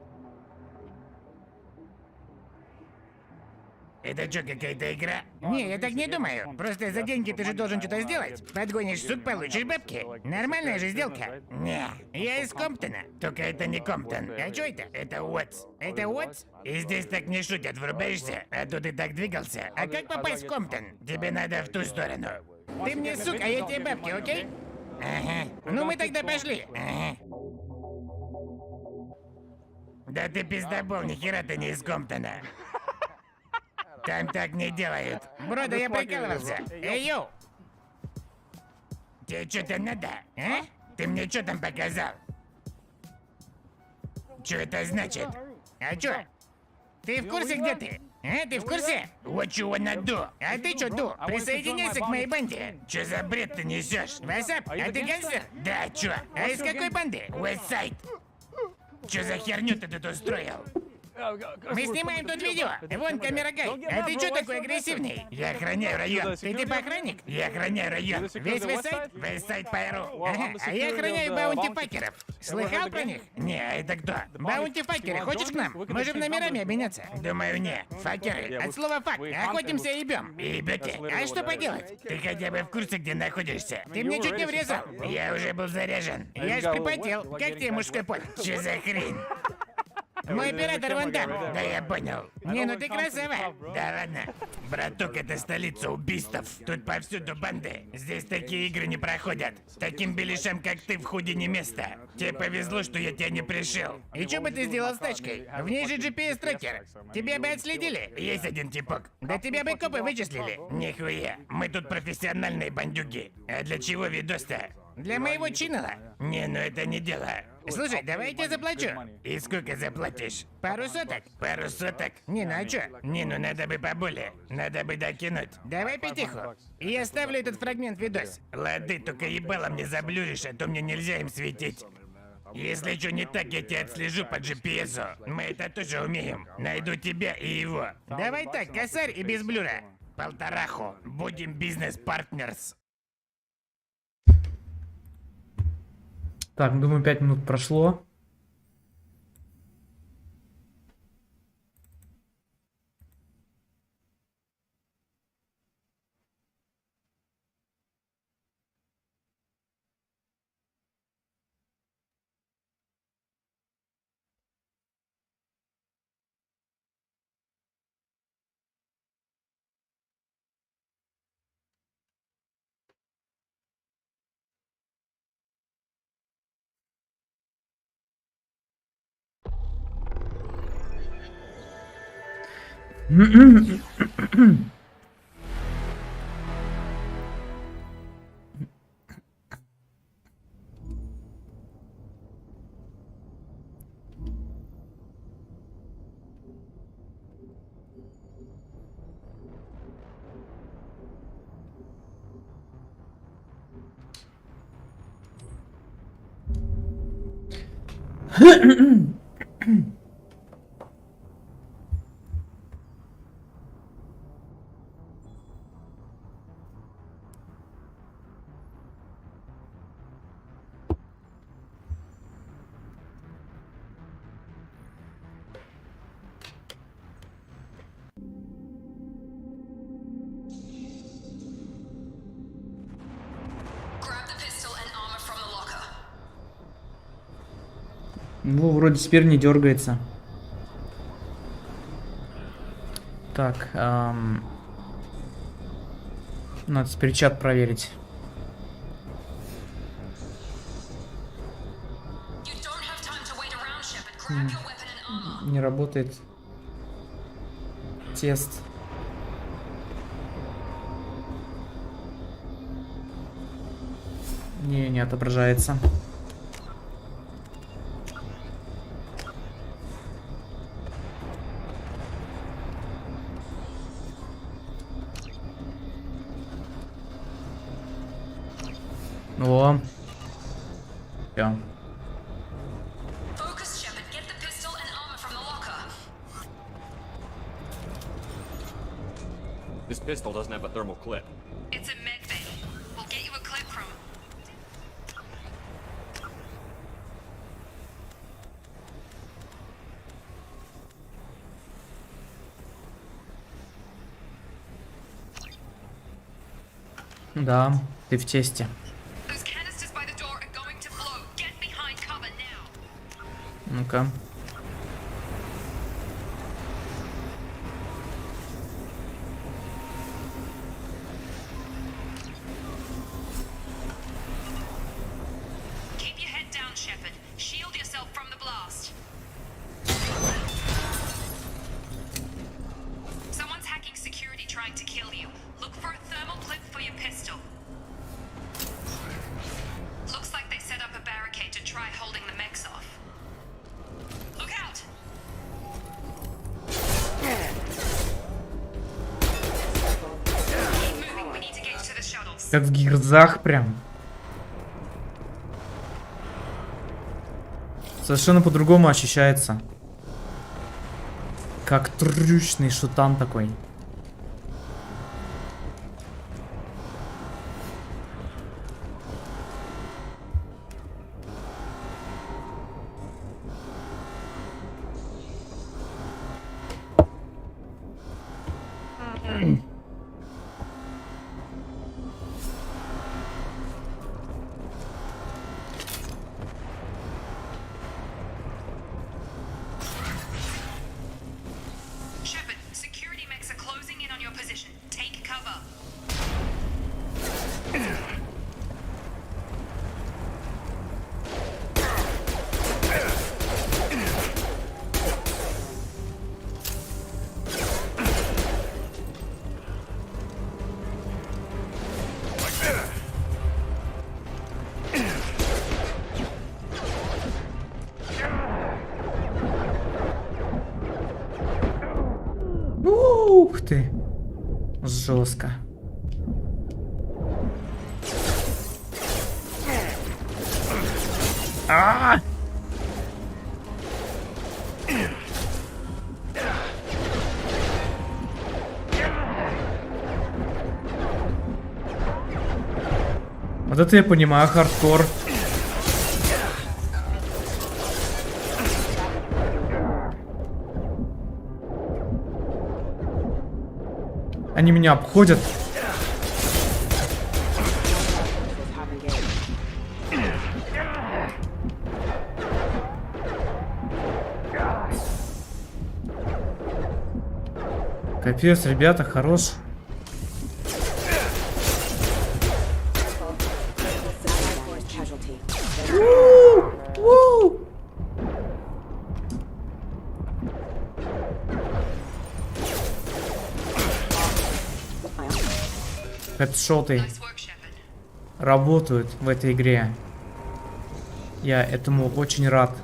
[SPEAKER 12] Это что, какая-то игра? Не, я так не думаю. Просто за деньги ты же должен что-то сделать. Подгонишь сук, получишь бабки. Нормальная же сделка. Не, я из Комптона. Только это не Комптон. А что это? Это Уотс. Это Уотс? И здесь так не шутят, врубаешься? А то ты так двигался. А как попасть в Комптон? Тебе надо в ту сторону. Ты мне сук, а я тебе бабки, окей? Ага. Ну мы тогда пошли. Ага. Да ты пиздобол, нихера ты не из Комптона. Там так не делают. Бро, да я прикалывался. Эй, йоу! Тебе что-то надо, а? Ты мне что там показал? Что это значит? А что? Ты в курсе, где ты? А, ты в курсе? What you wanna do? А ты что, ду? Присоединяйся к моей банде. Что за бред ты несешь? Васап, а ты гангстер? Да, чё? А из какой банды? Westside. Что за херню ты тут устроил? Мы снимаем тут видео. Вон камера гай. А ты что такой агрессивный? Я охраняю район. Ты типа охранник? Я охраняю район. Весь Вестсайд? Вестсайд Пайру. Ага. А я охраняю баунти-факеров. Слыхал про них? Не, а это кто? Баунти-факеры. Хочешь к нам? Можем номерами обменяться. Думаю, не. Факеры. От слова фак. Охотимся и ебем. И ебете. А что поделать? Ты хотя бы в курсе, где находишься? Ты мне чуть не врезал. Я уже был заряжен. Я ж припотел. Как тебе мужской пот? Че за хрень? Мой оператор вон там. Да я понял. Не, ну ты красава. Да ладно. Браток, это столица убийств. Тут повсюду банды. Здесь такие игры не проходят. Таким беляшам, как ты, в худе не место. Тебе повезло, что я тебя не пришил. И что бы ты сделал с тачкой? В ней же GPS-трекер. Тебя бы отследили. Есть один типок. Да тебя бы копы вычислили. Нихуя. Мы тут профессиональные бандюги. А для чего видос-то? Для моего чинала? Не, ну это не дело. Слушай, давай я тебе заплачу. И сколько заплатишь? Пару соток? Пару соток? Не, ну а чё? Не, ну надо бы поболее. Надо бы докинуть. Давай потиху. И я ставлю этот фрагмент в видос. Лады, только ебалом не заблюришь, а то мне нельзя им светить. Если что не так, я тебя отслежу по GPS. Мы это тоже умеем. Найду тебя и его. Давай так, косарь и без блюра. Полтораху. Будем бизнес-партнерс.
[SPEAKER 10] Так, думаю, 5 минут прошло. Ну, вроде теперь не дергается. Так, надо теперь чат проверить. Не работает. Тест. Не отображается. О. Всё.
[SPEAKER 8] This pistol doesn't have a thermal clip.
[SPEAKER 7] It's a med bay. We'll get you a clip from.
[SPEAKER 10] Да, ты в тесте. Ну-ка. Как в гирзах прям. Совершенно по-другому ощущается. Как трючный шутан такой. жестко. Вот это я понимаю, хардкор. Они меня обходят. Капец, ребята, хорош. Хедшоты работают в этой игре. Я этому очень рад.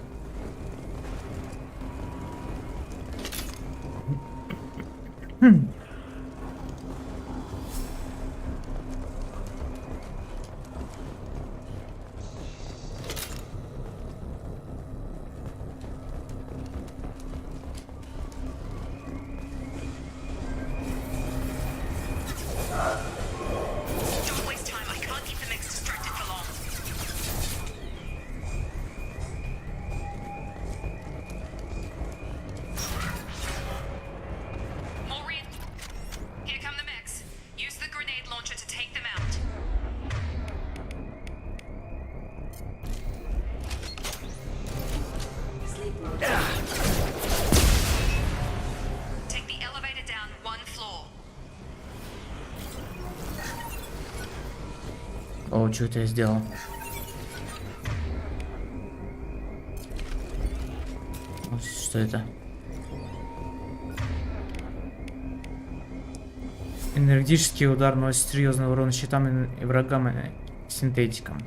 [SPEAKER 10] О, что это я сделал? Что это? Энергетический удар наносит серьезный урон щитам и врагам и синтетикам.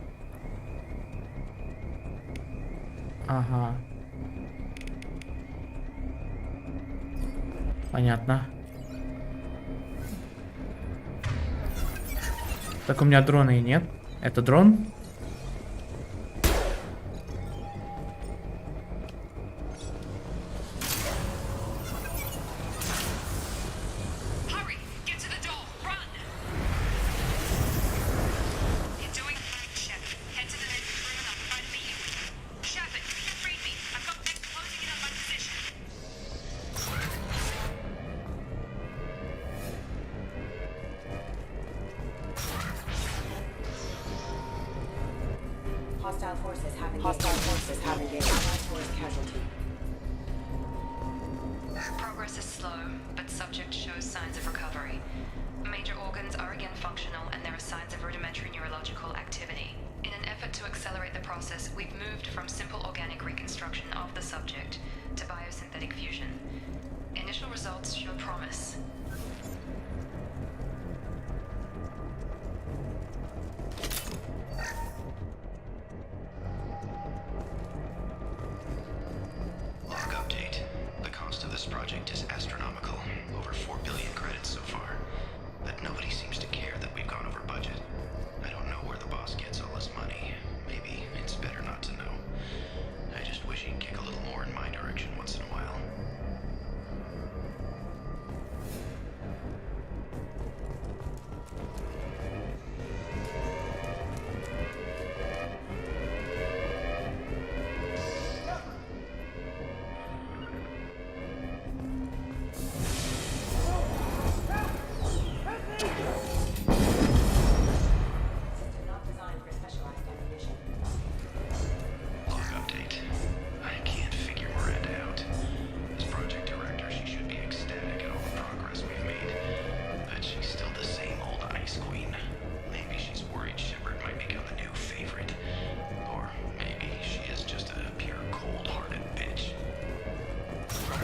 [SPEAKER 10] Ага. Понятно. Так, у меня дрона и нет. Это дрон?
[SPEAKER 13] Hostile forces have engaged. Allied force casualty.
[SPEAKER 1] Progress is slow, but subject shows signs of recovery. Major organs are again functional, and there are signs of rudimentary neurological activity. In an effort to accelerate the process, we've moved from simple organic reconstruction of the subject to biosynthetic fusion. Initial results show promise.
[SPEAKER 14] Log update. The cost of this project is astronomical. Over 4 billion credits so far. But nobody seems to care that we've gone over budget. I don't know where the boss gets all his money. Maybe it's better not to know. I just wish he'd kick a little more in my direction once in a while.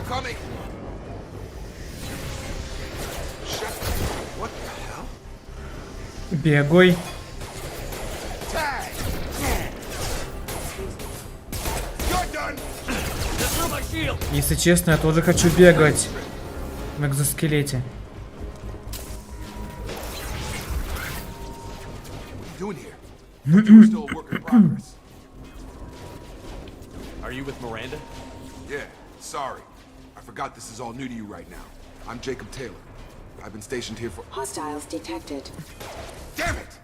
[SPEAKER 15] Coming! What the hell?
[SPEAKER 10] Бегой. Если честно, я тоже хочу бегать в экзоскелете.
[SPEAKER 15] Thought you were still a work in progress.
[SPEAKER 8] Are you with Miranda?
[SPEAKER 15] Yeah, sorry. I forgot this is all new to you right now. I'm Jacob Taylor. I've been stationed here for...
[SPEAKER 13] Hostiles detected.
[SPEAKER 15] Damn it!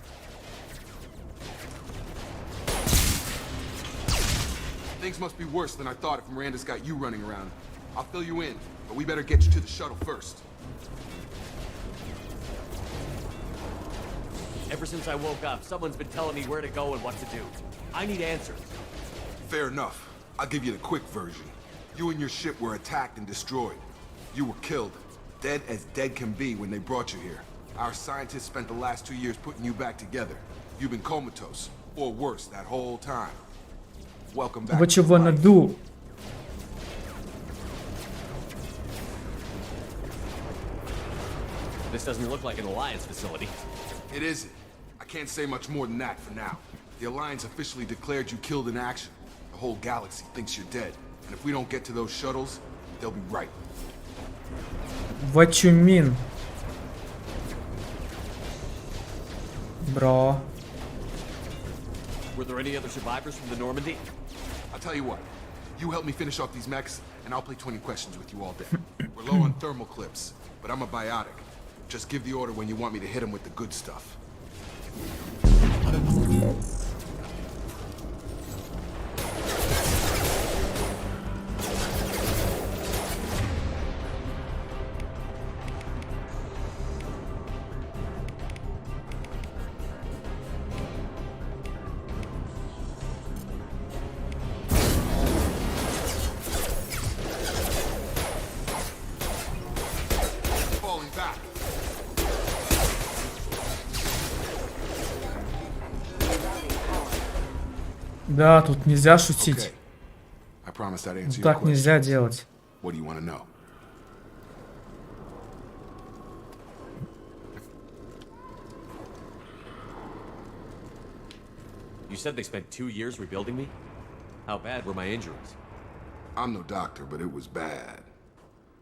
[SPEAKER 15] Things must be worse than I thought if Miranda's got you running around. I'll fill you in, but we better get you to the shuttle first.
[SPEAKER 8] Ever since I woke up, someone's been telling me where to go and what to do. I need answers.
[SPEAKER 15] Fair enough. I'll give you the quick version. You and your ship were attacked and destroyed. You were killed. Dead as dead can be when they brought you here. Our scientists spent the last 2 years putting you back together. You've been comatose, or worse, that whole time. Welcome back.
[SPEAKER 10] What you wanna do?
[SPEAKER 8] This doesn't look like an Alliance facility.
[SPEAKER 15] It isn't. I can't say much more than that for now. The Alliance officially declared you killed in action. The whole galaxy thinks you're dead. And if we don't get to those shuttles, they'll be right.
[SPEAKER 10] What you mean? Bro.
[SPEAKER 8] Were there any other survivors from the Normandy?
[SPEAKER 15] I'll tell you what. You help me finish off these mechs, and I'll play 20 questions with you all day. We're low on thermal clips, but I'm a biotic. Just give the order when you want me to hit him with the good stuff.
[SPEAKER 10] Да, тут нельзя шутить. Так нельзя делать.
[SPEAKER 15] What do you want to know?
[SPEAKER 8] You said they spent 2 years rebuilding me? How bad were my injuries?
[SPEAKER 15] I'm no doctor, but it was bad.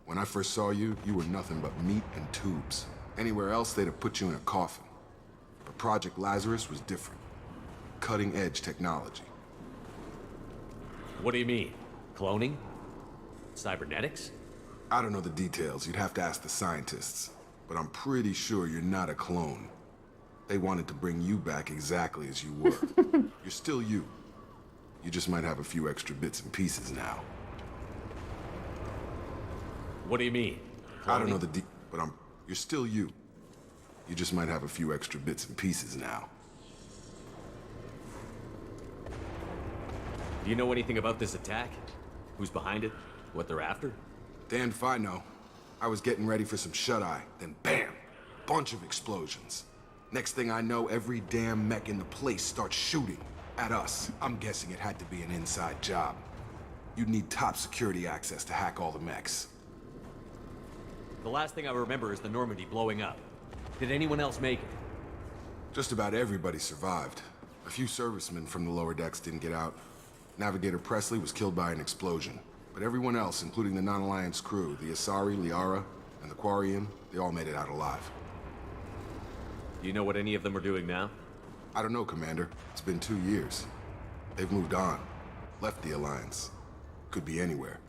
[SPEAKER 15] When I first saw you, you were nothing but meat and tubes. Anywhere else, they'd have put you in a coffin. But Project Lazarus was different. Cutting-edge technology.
[SPEAKER 8] What do you mean? Cloning? Cybernetics?
[SPEAKER 15] I don't know the details. You'd have to ask the scientists. But I'm pretty sure you're not a clone. They wanted to bring you back exactly as you were. You're still you. You just might have a few extra bits and pieces now.
[SPEAKER 8] What do you mean? Cloning?
[SPEAKER 15] I don't know the but you're still you. You just might have a few extra bits and pieces now.
[SPEAKER 8] Do you know anything about this attack? Who's behind it? What they're after?
[SPEAKER 15] Damned if I know. I was getting ready for some shut-eye, then bam! Bunch of explosions. Next thing I know, every damn mech in the place starts shooting at us. I'm guessing it had to be an inside job. You'd need top security access to hack all the mechs.
[SPEAKER 8] The last thing I remember is the Normandy blowing up. Did anyone else make it?
[SPEAKER 15] Just about everybody survived. A few servicemen from the lower decks didn't get out. Navigator Presley was killed by an explosion. But everyone else, including the non-Alliance crew, the Asari, Liara, and the Quarian, they all made it out alive.
[SPEAKER 8] Do you know what any of them are doing now?
[SPEAKER 15] I don't know, Commander. It's been 2 years. They've moved on. Left the Alliance. Could be anywhere.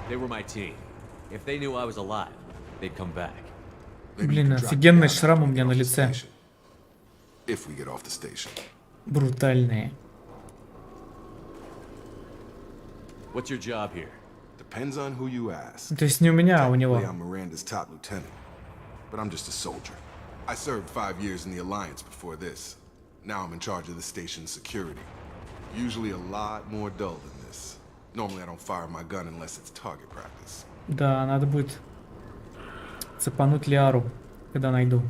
[SPEAKER 8] They were my team. If they knew I was alive, they'd come back.
[SPEAKER 10] Блин, офигенный шрам у меня на лице.
[SPEAKER 15] If we get off the station.
[SPEAKER 10] Брутальные.
[SPEAKER 8] What's your job here?
[SPEAKER 15] Depends on who you ask.
[SPEAKER 10] То есть не у меня, а у него.
[SPEAKER 15] I'm Miranda's top lieutenant, but I'm just a soldier. I served 5 years in the Alliance before this. Now I'm in charge of the station's security. Usually a lot more dull than this. Normally I don't fire my gun unless it's target practice.
[SPEAKER 10] Да, надо будет цепануть Лиару, когда найду.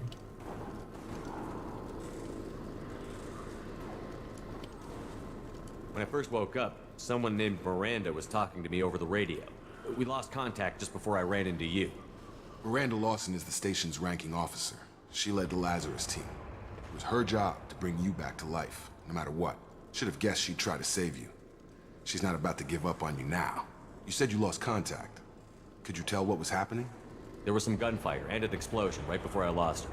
[SPEAKER 8] When I first woke up, someone named Miranda was talking to me over the radio. We lost contact just before I ran into you.
[SPEAKER 15] Miranda Lawson is the station's ranking officer. She led the Lazarus team. It was her job to bring you back to life, no matter what. Should have guessed she'd try to save you. She's not about to give up on you now. You said you lost contact. Could you tell what was happening?
[SPEAKER 8] There was some gunfire and an explosion right before I lost her.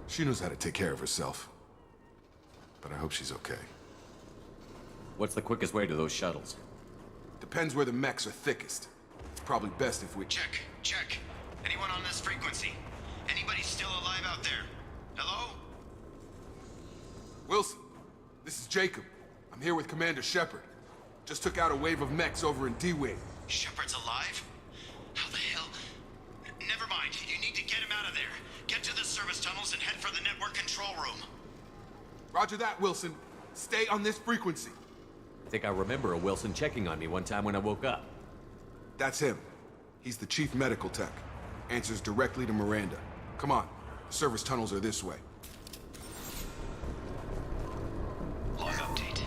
[SPEAKER 15] She knows how to take care of herself. But I hope she's okay.
[SPEAKER 8] What's the quickest way to those shuttles?
[SPEAKER 15] Depends where the mechs are thickest. It's probably best if we...
[SPEAKER 14] Check. Anyone on this frequency? Anybody still alive out there? Hello?
[SPEAKER 15] Wilson, this is Jacob. I'm here with Commander Shepard. Just took out a wave of mechs over in D-Wing.
[SPEAKER 14] Shepard's alive? How the hell? Never mind. You need to get him out of there. Get to the service tunnels and head for the network control room.
[SPEAKER 15] Roger that, Wilson. Stay on this frequency.
[SPEAKER 8] I think I remember a Wilson checking on me one time when I woke up.
[SPEAKER 15] That's him. He's the chief medical tech. Answers directly to Miranda. Come on. The service tunnels are this way.
[SPEAKER 14] Log update.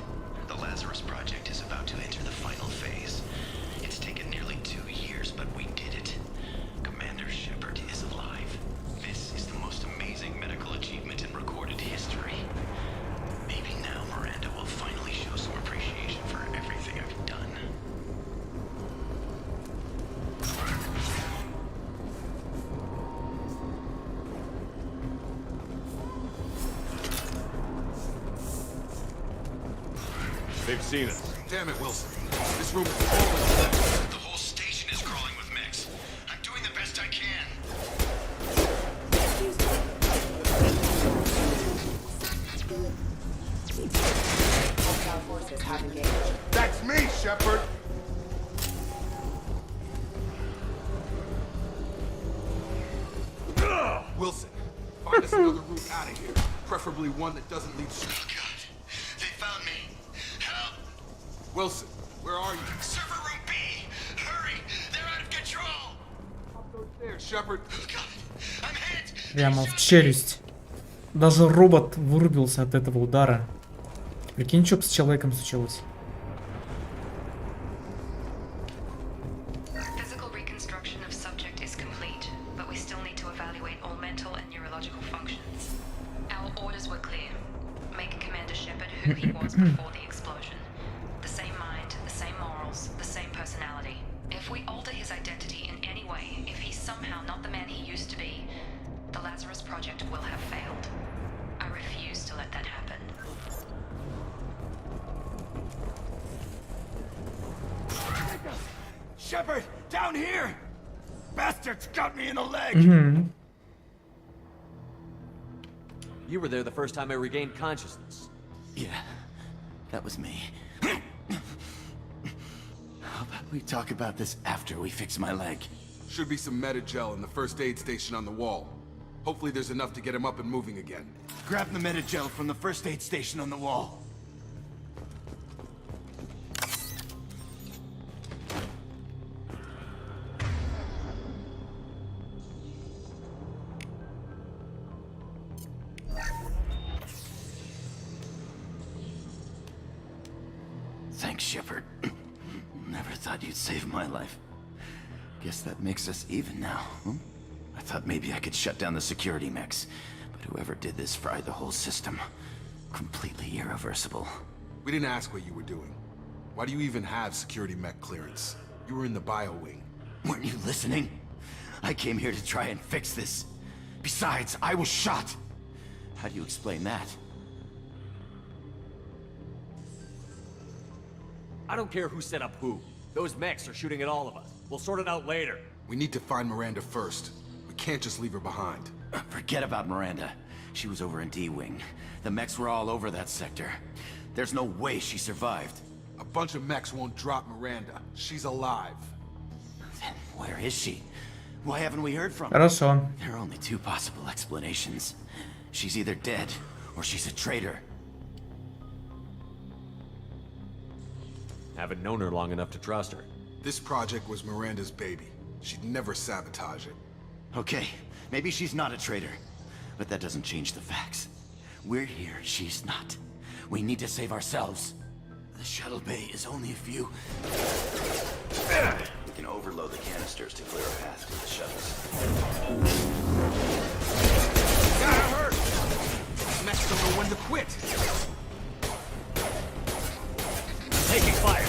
[SPEAKER 14] The Lazarus Project is about to enter the final phase. It's taken nearly 2 years, but we did it. Commander Shepard is alive. This is the most amazing medical achievement in recorded history. Maybe now Miranda will finally show some appreciation for everything I've done.
[SPEAKER 8] They've seen us.
[SPEAKER 15] Damn it, Wilson. This room is full of...
[SPEAKER 14] The whole station is crawling with mechs. I'm doing the best I can.
[SPEAKER 13] Hostile forces have engaged.
[SPEAKER 15] That's me, Shepard! Wilson, find us another route out of here. Preferably one that doesn't lead straight.
[SPEAKER 14] Oh God, they found me. Help!
[SPEAKER 15] Wilson, where are you?
[SPEAKER 14] Server room B! Hurry! They're out of control!
[SPEAKER 15] There, Shepard.
[SPEAKER 14] Oh God, I'm hit!
[SPEAKER 10] Прямо в челюсть. Даже робот вырубился от этого удара. Прикинь, что с человеком случилось.
[SPEAKER 16] Physical reconstruction of subject is complete, but we still need to evaluate all mental and neurological functions. Our orders were clear. Make Commander Shepard who he was before the explosion. The same mind, the same morals, the same personality. If we alter his identity in any way, if he's somehow not the man he used to be, the Lazarus Project will have failed. I refuse to let that happen.
[SPEAKER 12] Shepard, down here! Bastards got me in the leg!
[SPEAKER 8] You were there the first time I regained consciousness.
[SPEAKER 12] Yeah, that was me. How about we talk about this after we fix my leg?
[SPEAKER 15] Should be some Metagel in the first aid station on the wall. Hopefully there's enough to get him up and moving again.
[SPEAKER 12] Grab the Metagel from the first aid station on the wall. Thanks, Shepard. Never thought you'd save my life. Guess that makes us even now, huh? I thought maybe I could shut down the security mechs, but whoever did this fried the whole system. Completely irreversible.
[SPEAKER 15] We didn't ask what you were doing. Why do you even have security mech clearance? You were in the bio wing.
[SPEAKER 12] Weren't you listening? I came here to try and fix this. Besides, I was shot. How do you explain that?
[SPEAKER 8] I don't care who set up who. Those mechs are shooting at all of us. We'll sort it out later.
[SPEAKER 15] We need to find Miranda first. We can't just leave her behind.
[SPEAKER 12] Forget about Miranda. She was over in D-Wing. The mechs were all over that sector. There's no way she survived.
[SPEAKER 15] A bunch of mechs won't drop Miranda. She's alive.
[SPEAKER 12] Then where is she? Why haven't we heard from her?
[SPEAKER 10] Хорошо.
[SPEAKER 12] There are only two possible explanations. She's either dead, or she's a traitor.
[SPEAKER 8] Haven't known her long enough to trust her.
[SPEAKER 15] This project was Miranda's baby. She'd never sabotage it.
[SPEAKER 12] Okay, maybe she's not a traitor. But that doesn't change the facts. We're here, she's not. We need to save ourselves. The shuttle bay is only a few...
[SPEAKER 9] We can overload the canisters to clear a path to the shuttles.
[SPEAKER 15] Got hurt! Mets don't know when to quit.
[SPEAKER 6] Taking fire.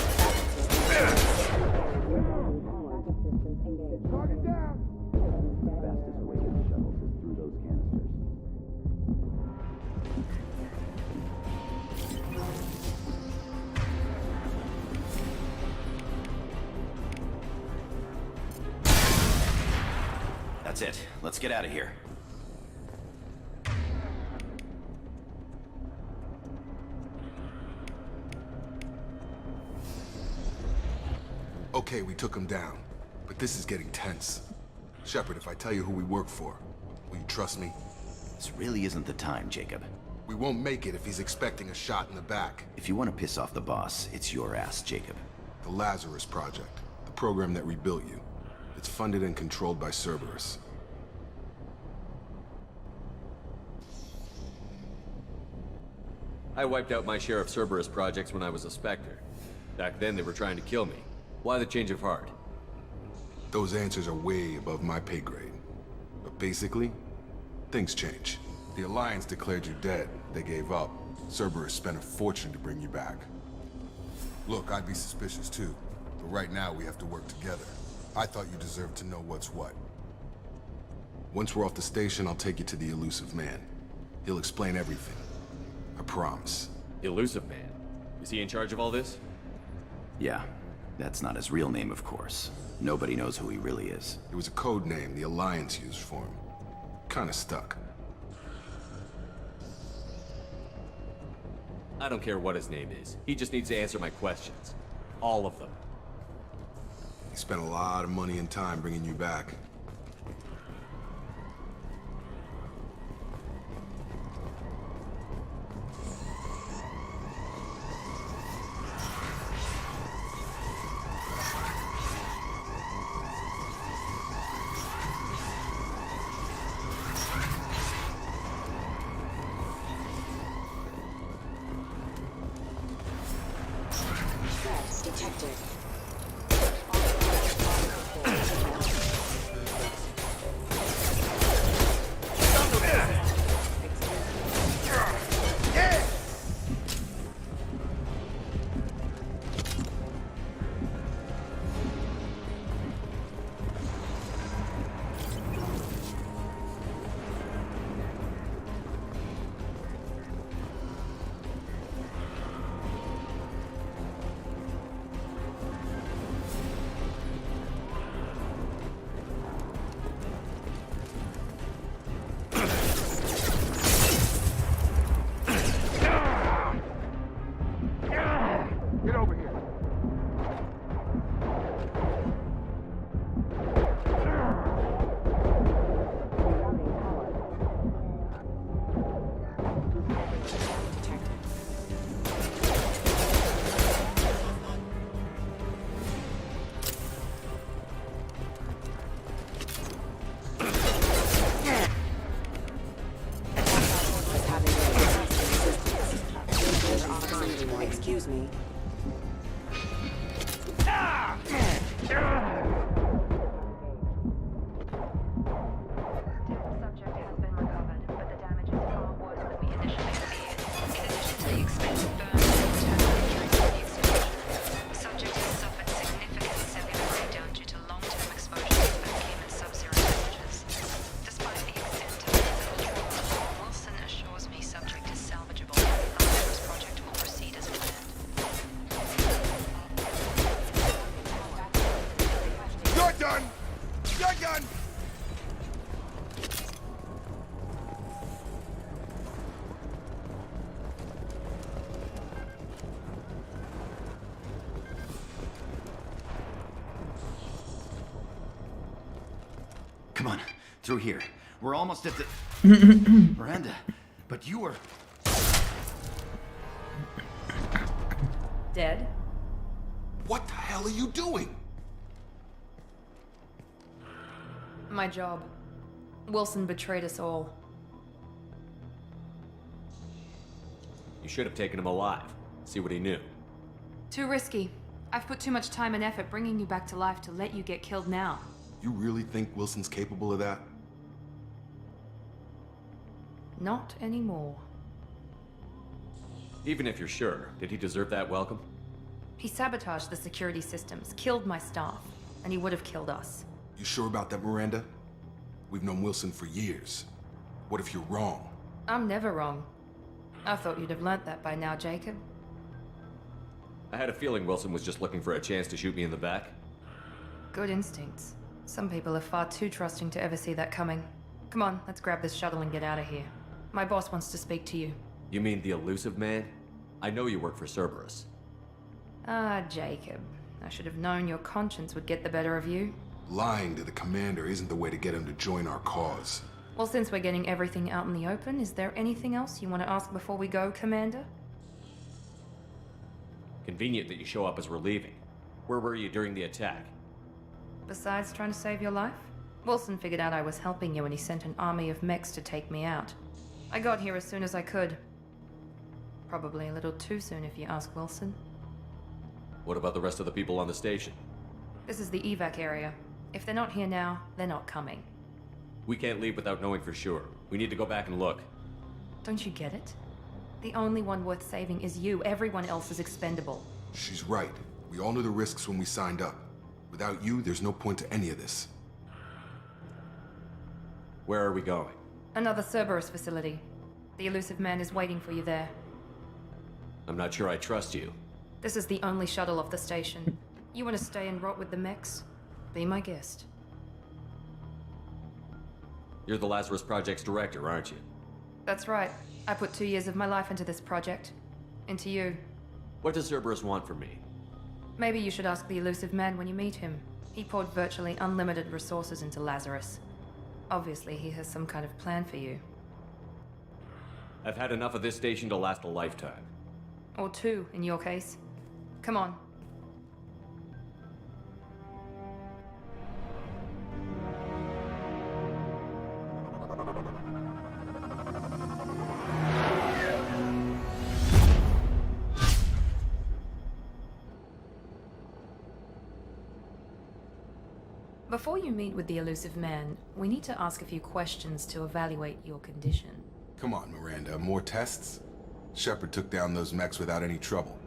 [SPEAKER 9] Target down. Fastest way to the shuttles is through those canisters.
[SPEAKER 14] That's it. Let's get out of here.
[SPEAKER 15] Okay, we took him down, but this is getting tense. Shepard, if I tell you who we work for, will you trust me?
[SPEAKER 14] This really isn't the time, Jacob.
[SPEAKER 15] We won't make it if he's expecting a shot in the back.
[SPEAKER 14] If you want to piss off the boss, it's your ass, Jacob.
[SPEAKER 15] The Lazarus Project, the program that rebuilt you. It's funded and controlled by Cerberus.
[SPEAKER 8] I wiped out my share of Cerberus projects when I was a Spectre. Back then, they were trying to kill me. Why the change of heart?
[SPEAKER 15] Those answers are way above my pay grade. But basically, things change. The Alliance declared you dead. They gave up. Cerberus spent a fortune to bring you back. Look, I'd be suspicious too. But right now, we have to work together. I thought you deserved to know what's what. Once we're off the station, I'll take you to the Elusive Man. He'll explain everything. I promise.
[SPEAKER 8] Elusive Man? Is he in charge of all this?
[SPEAKER 14] Yeah. That's not his real name, of course. Nobody knows who he really is.
[SPEAKER 15] It was a code name the Alliance used for him. Kinda stuck.
[SPEAKER 8] I don't care what his name is. He just needs to answer my questions. All of them.
[SPEAKER 15] He spent a lot of money and time bringing you back.
[SPEAKER 13] Detected. Excuse me.
[SPEAKER 14] Come on, through here. We're almost at the... Miranda, but you were...
[SPEAKER 1] Dead?
[SPEAKER 15] What the hell are you doing?
[SPEAKER 1] My job. Wilson betrayed us all.
[SPEAKER 8] You should have taken him alive. See what he knew.
[SPEAKER 1] Too risky. I've put too much time and effort bringing you back to life to let you get killed now.
[SPEAKER 15] You really think Wilson's capable of that?
[SPEAKER 1] Not anymore.
[SPEAKER 8] Even if you're sure, did he deserve that welcome?
[SPEAKER 1] He sabotaged the security systems, killed my staff, and he would have killed us.
[SPEAKER 15] You sure about that, Miranda? We've known Wilson for years. What if you're wrong?
[SPEAKER 1] I'm never wrong. I thought you'd have learnt that by now, Jacob.
[SPEAKER 8] I had a feeling Wilson was just looking for a chance to shoot me in the back.
[SPEAKER 1] Good instincts. Some people are far too trusting to ever see that coming. Come on, let's grab this shuttle and get out of here. My boss wants to speak to you.
[SPEAKER 8] You mean the elusive man? I know you work for Cerberus.
[SPEAKER 1] Ah, Jacob. I should have known your conscience would get the better of you.
[SPEAKER 15] Lying to the commander isn't the way to get him to join our cause.
[SPEAKER 1] Well, since we're getting everything out in the open, is there anything else you want to ask before we go, Commander?
[SPEAKER 8] Convenient that you show up as we're leaving. Where were you during the attack?
[SPEAKER 1] Besides trying to save your life? Wilson figured out I was helping you and he sent an army of mechs to take me out. I got here as soon as I could. Probably a little too soon if you ask Wilson.
[SPEAKER 8] What about the rest of the people on the station?
[SPEAKER 1] This is the evac area. If they're not here now, they're not coming.
[SPEAKER 8] We can't leave without knowing for sure. We need to go back and look.
[SPEAKER 1] Don't you get it? The only one worth saving is you. Everyone else is expendable.
[SPEAKER 15] She's right. We all knew the risks when we signed up. Without you, there's no point to any of this.
[SPEAKER 8] Where are we going?
[SPEAKER 1] Another Cerberus facility. The elusive man is waiting for you there.
[SPEAKER 8] I'm not sure I trust you.
[SPEAKER 1] This is the only shuttle off the station. You want to stay and rot with the mechs? Be my guest.
[SPEAKER 8] You're the Lazarus Project's director, aren't you?
[SPEAKER 1] That's right. I put 2 years of my life into this project. Into you.
[SPEAKER 8] What does Cerberus want from me?
[SPEAKER 1] Maybe you should ask the elusive man when you meet him. He poured virtually unlimited resources into Lazarus. Obviously, he has some kind of plan for you.
[SPEAKER 8] I've had enough of this station to last a lifetime.
[SPEAKER 1] Or 2, in your case. Come on. Before you meet with the elusive man, we need to ask a few questions to evaluate your condition.
[SPEAKER 15] Come on, Miranda. More tests? Shepard took down those mechs without any trouble.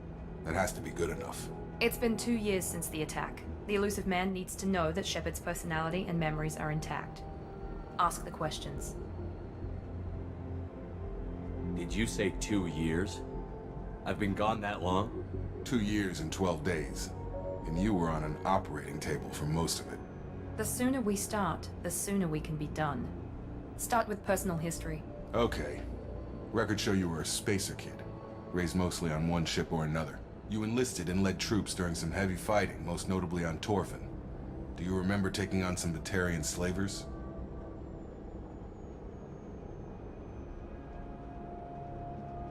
[SPEAKER 15] That has to be good enough.
[SPEAKER 1] It's been 2 years since the attack. The elusive man needs to know that Shepard's personality and memories are intact. Ask the questions.
[SPEAKER 8] Did you say 2 years? I've been gone that long?
[SPEAKER 15] 2 years and 12 days. And you were on an operating table for most of it.
[SPEAKER 1] The sooner we start, the sooner we can be done. Start with personal history.
[SPEAKER 15] Okay. Records show you were a spacer kid. Raised mostly on one ship or another. You enlisted and led troops during some heavy fighting, most notably on Torfin. Do you remember taking on some Batarian slavers?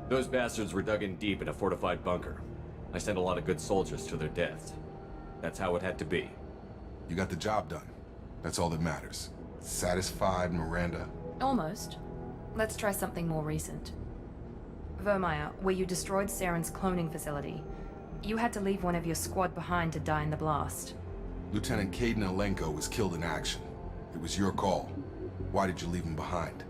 [SPEAKER 8] Those bastards were dug in deep in a fortified bunker. I sent a lot of good soldiers to their deaths. That's how it had to be.
[SPEAKER 15] You got the job done. That's all that matters. Satisfied, Miranda?
[SPEAKER 1] Almost. Let's try something more recent. Vermeer, where you destroyed Saren's cloning facility. You had to leave one of your squad behind to die in the blast.
[SPEAKER 15] Lieutenant Caden Alenko was killed in action. It was your call. Why did you leave him behind?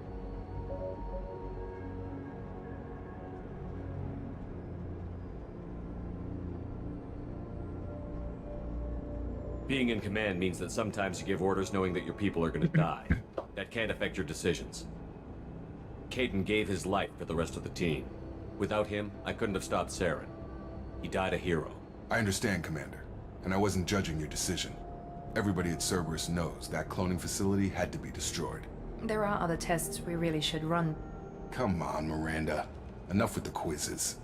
[SPEAKER 8] Being in command means that sometimes you give orders knowing that your people are gonna die. That can't affect your decisions. Caden gave his life for the rest of the team. Without him, I couldn't have stopped Saren. He died a hero.
[SPEAKER 15] I understand, Commander. And I wasn't judging your decision. Everybody at Cerberus knows that cloning facility had to be destroyed.
[SPEAKER 1] There are other tests we really should run.
[SPEAKER 15] Come on, Miranda. Enough with the quizzes.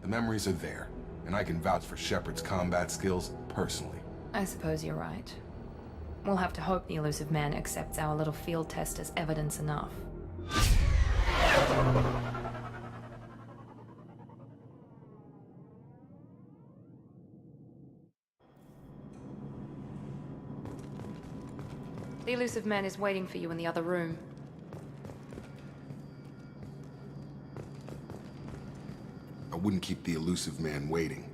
[SPEAKER 15] The memories are there, and I can vouch for Shepard's combat skills personally.
[SPEAKER 1] I suppose you're right. We'll have to hope the elusive man accepts our little field test as evidence enough. The elusive man is waiting for you in the other room.
[SPEAKER 15] I wouldn't keep the elusive man waiting.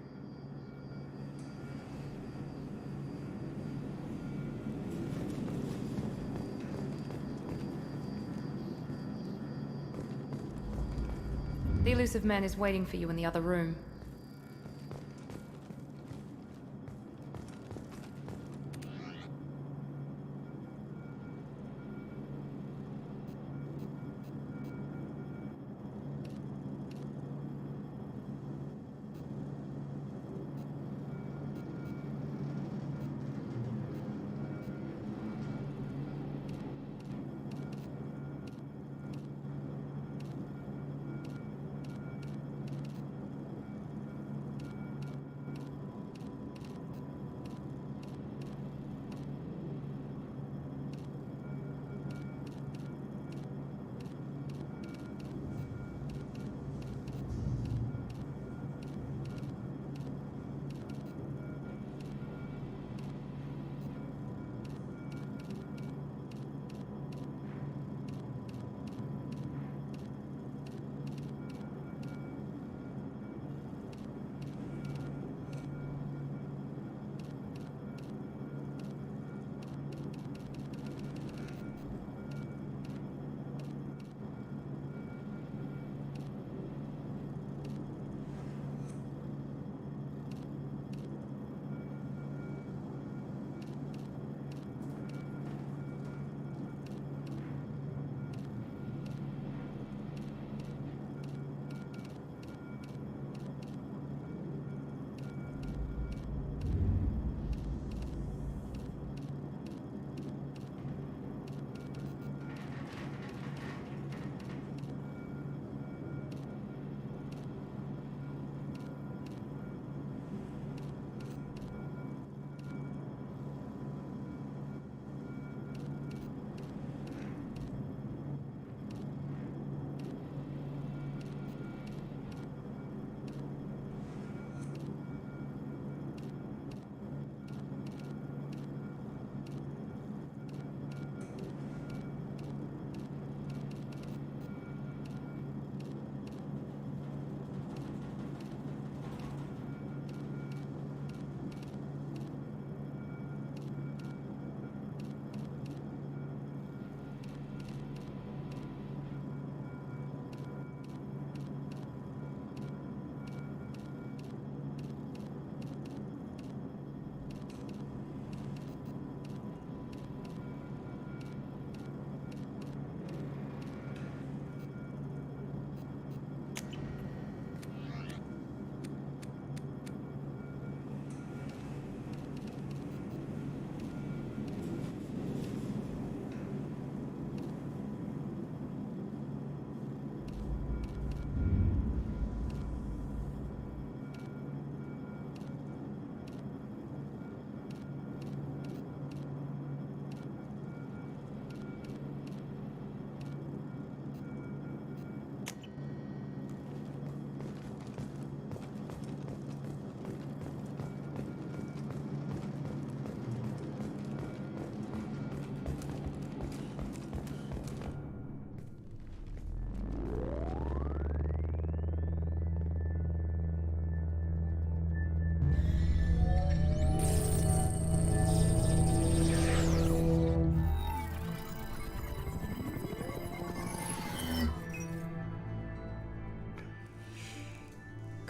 [SPEAKER 1] The elusive man is waiting for you in the other room.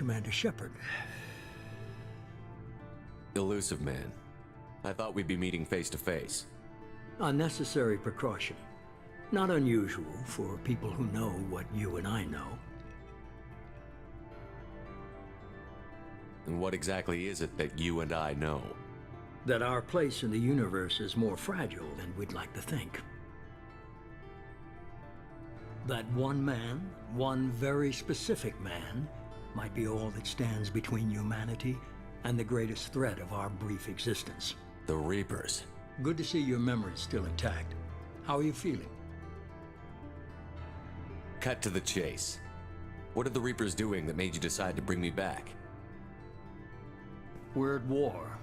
[SPEAKER 2] Commander Shepard.
[SPEAKER 8] Elusive man. I thought we'd be meeting face to face.
[SPEAKER 2] Unnecessary precaution. Not unusual for people who know what you and I know.
[SPEAKER 8] And what exactly is it that you and I know?
[SPEAKER 2] That our place in the universe is more fragile than we'd like to think. That one man, one very specific man, might be all that stands between humanity and the greatest threat of our brief existence.
[SPEAKER 8] The Reapers.
[SPEAKER 2] Good to see your memory's still intact. How are you feeling?
[SPEAKER 8] Cut to the chase. What are the Reapers doing that made you decide to bring me back?
[SPEAKER 2] We're at war.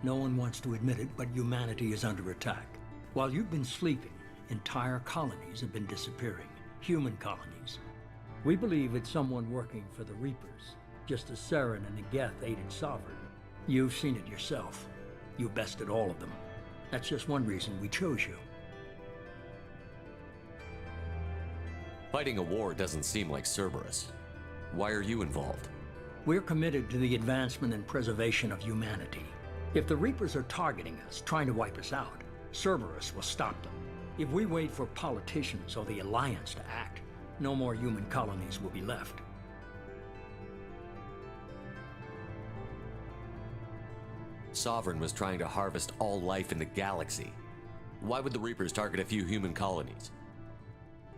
[SPEAKER 2] No one wants to admit it, but humanity is under attack. While you've been sleeping, entire colonies have been disappearing. Human colonies. We believe it's someone working for the Reapers, just as Saren and the Geth aided Sovereign. You've seen it yourself. You bested all of them. That's just one reason we chose you.
[SPEAKER 8] Fighting a war doesn't seem like Cerberus. Why are you involved?
[SPEAKER 2] We're committed to the advancement and preservation of humanity. If the Reapers are targeting us, trying to wipe us out, Cerberus will stop them. If we wait for politicians or the Alliance to act, no more human colonies will be left.
[SPEAKER 8] Sovereign was trying to harvest all life in the galaxy. Why would the Reapers target a few human colonies?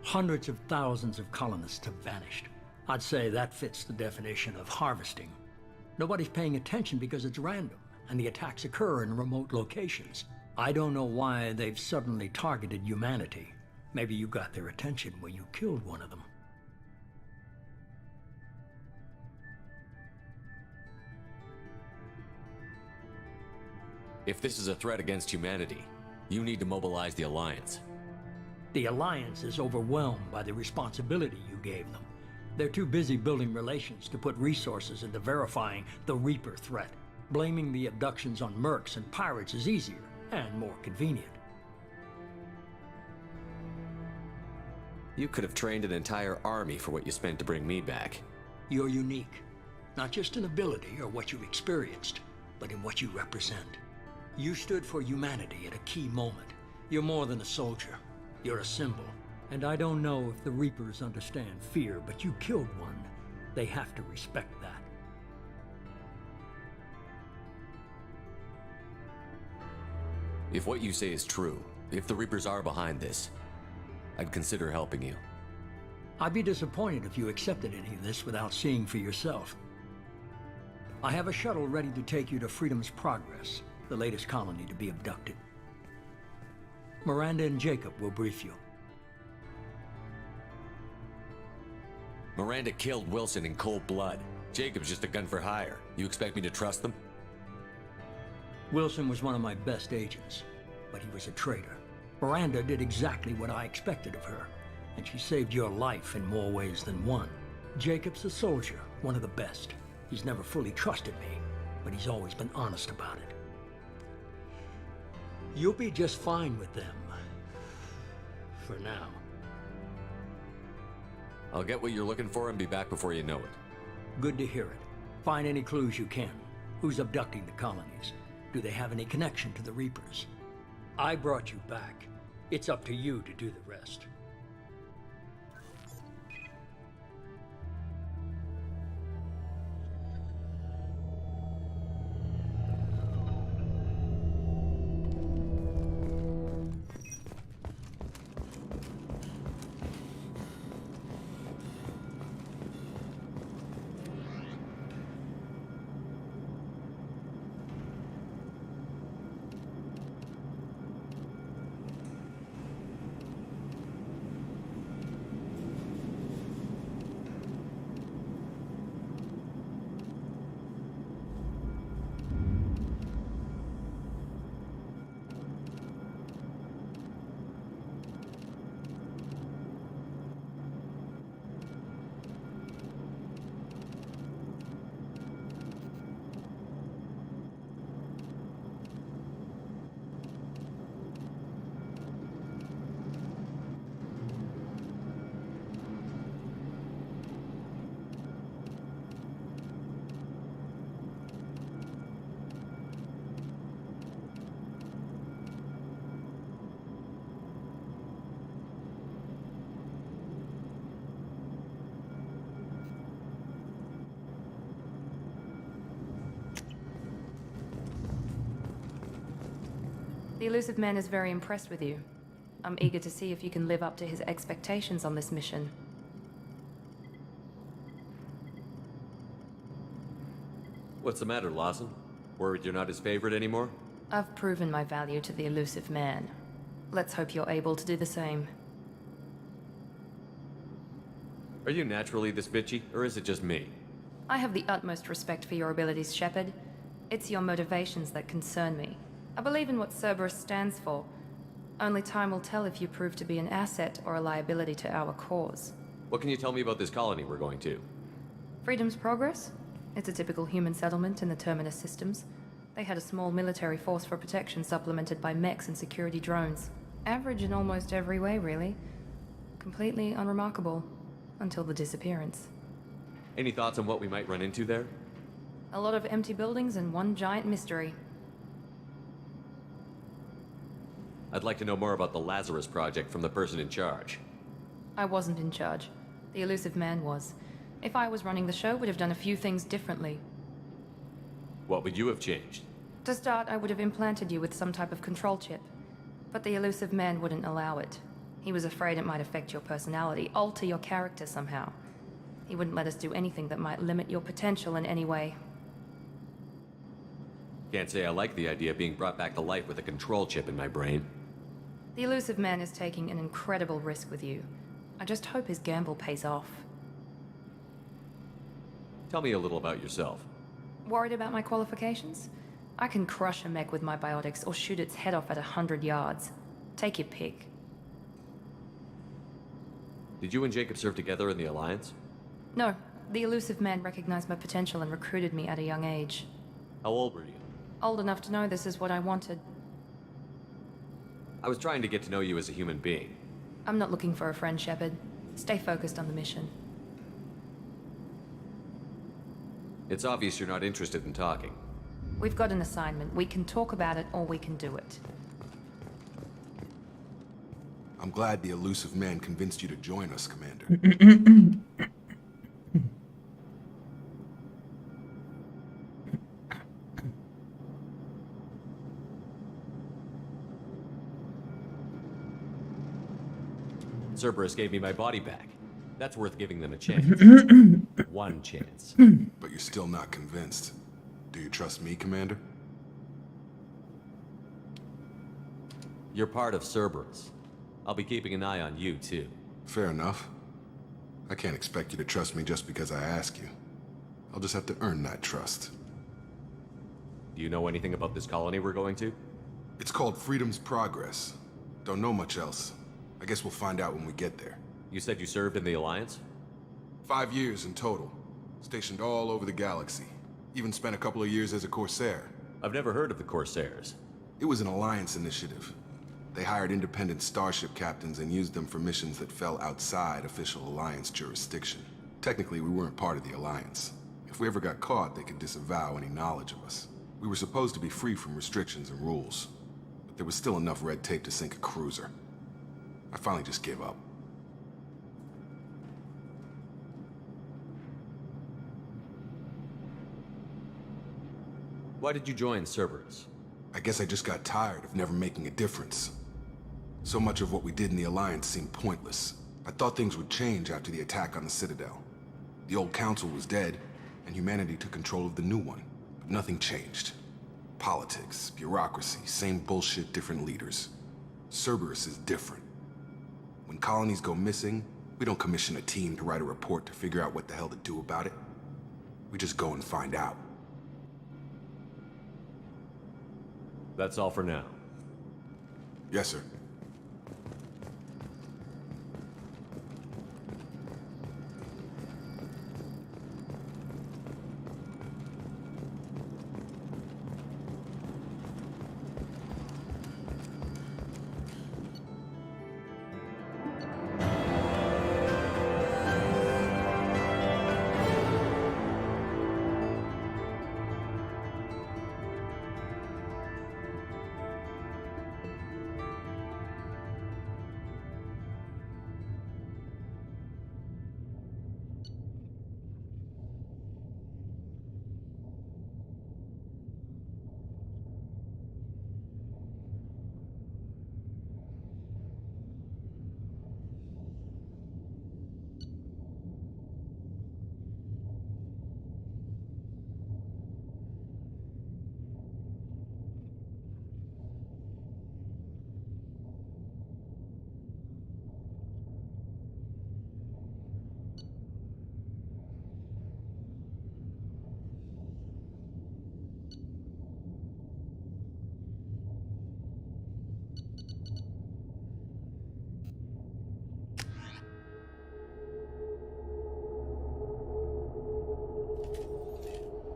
[SPEAKER 2] Hundreds of thousands of colonists have vanished. I'd say that fits the definition of harvesting. Nobody's paying attention because it's random, and the attacks occur in remote locations. I don't know why they've suddenly targeted humanity. Maybe you got their attention when you killed one of them.
[SPEAKER 8] If this is a threat against humanity, you need to mobilize the Alliance.
[SPEAKER 2] The Alliance is overwhelmed by the responsibility you gave them. They're too busy building relations to put resources into verifying the Reaper threat. Blaming the abductions on mercs and pirates is easier and more convenient.
[SPEAKER 8] You could have trained an entire army for what you spent to bring me back.
[SPEAKER 2] You're unique, not just in ability or what you've experienced, but in what you represent. You stood for humanity at a key moment. You're more than a soldier. You're a symbol. And I don't know if the Reapers understand fear, but you killed one. They have to respect that.
[SPEAKER 8] If what you say is true, if the Reapers are behind this, I'd consider helping you.
[SPEAKER 2] I'd be disappointed if you accepted any of this without seeing for yourself. I have a shuttle ready to take you to Freedom's Progress, the latest colony to be abducted. Miranda and Jacob will brief you.
[SPEAKER 8] Miranda killed Wilson in cold blood. Jacob's just a gun for hire. You expect me to trust them?
[SPEAKER 2] Wilson was one of my best agents, but he was a traitor. Miranda did exactly what I expected of her, and she saved your life in more ways than one. Jacob's a soldier, one of the best. He's never fully trusted me, but he's always been honest about it. You'll be just fine with them. For now.
[SPEAKER 8] I'll get what you're looking for and be back before you know it.
[SPEAKER 2] Good to hear it. Find any clues you can. Who's abducting the colonies? Do they have any connection to the Reapers? I brought you back. It's up to you to do the rest.
[SPEAKER 1] The elusive man is very impressed with you. I'm eager to see if you can live up to his expectations on this mission.
[SPEAKER 8] What's the matter, Lawson? Worried you're not his favorite anymore?
[SPEAKER 1] I've proven my value to the elusive man. Let's hope you're able to do the same.
[SPEAKER 8] Are you naturally this bitchy, or is it just me?
[SPEAKER 1] I have the utmost respect for your abilities, Shepard. It's your motivations that concern me. I believe in what Cerberus stands for. Only time will tell if you prove to be an asset or a liability to our cause.
[SPEAKER 8] What can you tell me about this colony we're going to?
[SPEAKER 1] Freedom's Progress? It's a typical human settlement in the Terminus systems. They had a small military force for protection supplemented by mechs and security drones. Average in almost every way, really. Completely unremarkable. Until the disappearance.
[SPEAKER 8] Any thoughts on what we might run into there?
[SPEAKER 1] A lot of empty buildings and one giant mystery.
[SPEAKER 8] I'd like to know more about the Lazarus Project from the person in charge.
[SPEAKER 1] I wasn't in charge. The elusive man was. If I was running the show, would have done a few things differently.
[SPEAKER 8] What would you have changed?
[SPEAKER 1] To start, I would have implanted you with some type of control chip. But the elusive man wouldn't allow it. He was afraid it might affect your personality, alter your character somehow. He wouldn't let us do anything that might limit your potential in any way.
[SPEAKER 8] Can't say I like the idea of being brought back to life with a control chip in my brain.
[SPEAKER 1] The elusive man is taking an incredible risk with you. I just hope his gamble pays off.
[SPEAKER 8] Tell me a little about yourself.
[SPEAKER 1] Worried about my qualifications? I can crush a mech with my biotics or shoot its head off at 100 yards. Take your pick.
[SPEAKER 8] Did you and Jacob serve together in the Alliance?
[SPEAKER 1] No, the elusive man recognized my potential and recruited me at a young age.
[SPEAKER 8] How old were you?
[SPEAKER 1] Old enough to know this is what I wanted.
[SPEAKER 8] I was trying to get to know you as a human being.
[SPEAKER 1] I'm not looking for a friend, Shepard. Stay focused on the mission.
[SPEAKER 8] It's obvious you're not interested in talking.
[SPEAKER 1] We've got an assignment. We can talk about it or we can do it.
[SPEAKER 15] I'm glad the elusive man convinced you to join us, Commander.
[SPEAKER 8] Cerberus gave me my body back. That's worth giving them a chance. One chance.
[SPEAKER 15] But you're still not convinced. Do you trust me, Commander?
[SPEAKER 8] You're part of Cerberus. I'll be keeping an eye on you, too.
[SPEAKER 15] Fair enough. I can't expect you to trust me just because I ask you. I'll just have to earn that trust.
[SPEAKER 8] Do you know anything about this colony we're going to?
[SPEAKER 15] It's called Freedom's Progress. Don't know much else. I guess we'll find out when we get there.
[SPEAKER 8] You said you served in the Alliance?
[SPEAKER 15] 5 years in total. Stationed all over the galaxy. Even spent a couple of years as a Corsair.
[SPEAKER 8] I've never heard of the Corsairs.
[SPEAKER 15] It was an Alliance initiative. They hired independent starship captains and used them for missions that fell outside official Alliance jurisdiction. Technically, we weren't part of the Alliance. If we ever got caught, they could disavow any knowledge of us. We were supposed to be free from restrictions and rules. But there was still enough red tape to sink a cruiser. I finally just gave up.
[SPEAKER 8] Why did you join Cerberus?
[SPEAKER 15] I guess I just got tired of never making a difference. So much of what we did in the Alliance seemed pointless. I thought things would change after the attack on the Citadel. The old council was dead, and humanity took control of the new one. But nothing changed. Politics, bureaucracy, same bullshit, different leaders. Cerberus is different. When colonies go missing, we don't commission a team to write a report to figure out what the hell to do about it. We just go and find out.
[SPEAKER 8] That's all for now.
[SPEAKER 15] Yes, sir.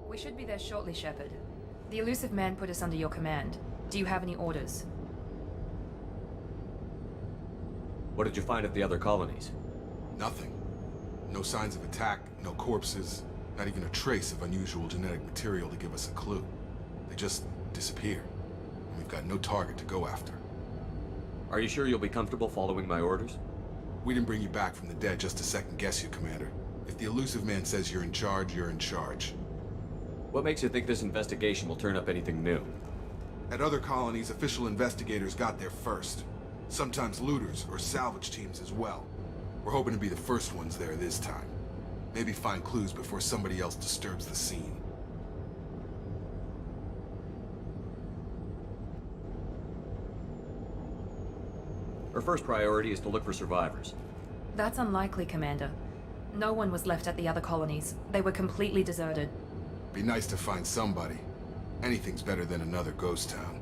[SPEAKER 1] We should be there shortly, Shepard. The elusive man put us under your command. Do you have any orders?
[SPEAKER 8] What did you find at the other colonies?
[SPEAKER 15] Nothing. No signs of attack, no corpses, not even a trace of unusual genetic material to give us a clue. They just disappear. And we've got no target to go after.
[SPEAKER 8] Are you sure you'll be comfortable following my orders?
[SPEAKER 15] We didn't bring you back from the dead just to second guess you, Commander. If the elusive man says you're in charge, you're in charge.
[SPEAKER 8] What makes you think this investigation will turn up anything new?
[SPEAKER 15] At other colonies, official investigators got there first. Sometimes looters or salvage teams as well. We're hoping to be the first ones there this time. Maybe find clues before somebody else disturbs the scene.
[SPEAKER 8] Our first priority is to look for survivors.
[SPEAKER 1] That's unlikely, Commander. No one was left at the other colonies. They were completely deserted.
[SPEAKER 15] Be nice to find somebody. Anything's better than another ghost town.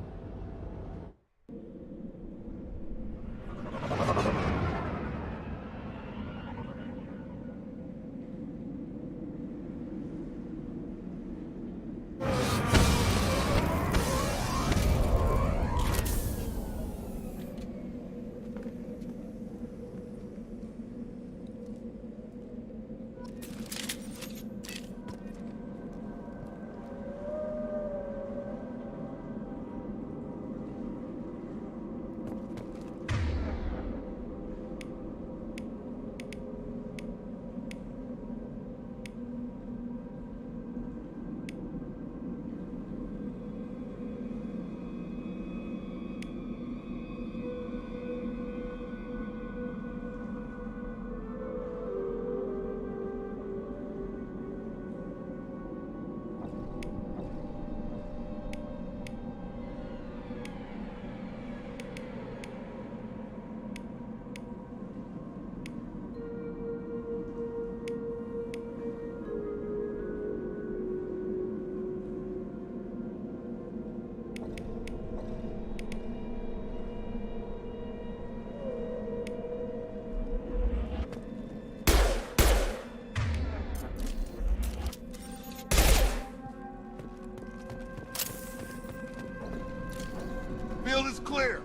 [SPEAKER 15] Field is clear.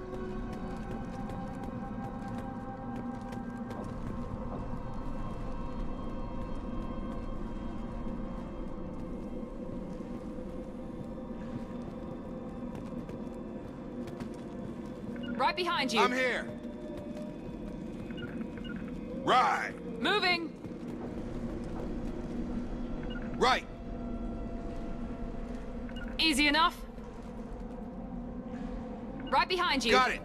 [SPEAKER 1] Right behind you.
[SPEAKER 15] I'm here. Right.
[SPEAKER 1] Moving.
[SPEAKER 15] Right.
[SPEAKER 1] Easy enough. Right behind you.
[SPEAKER 15] Got it.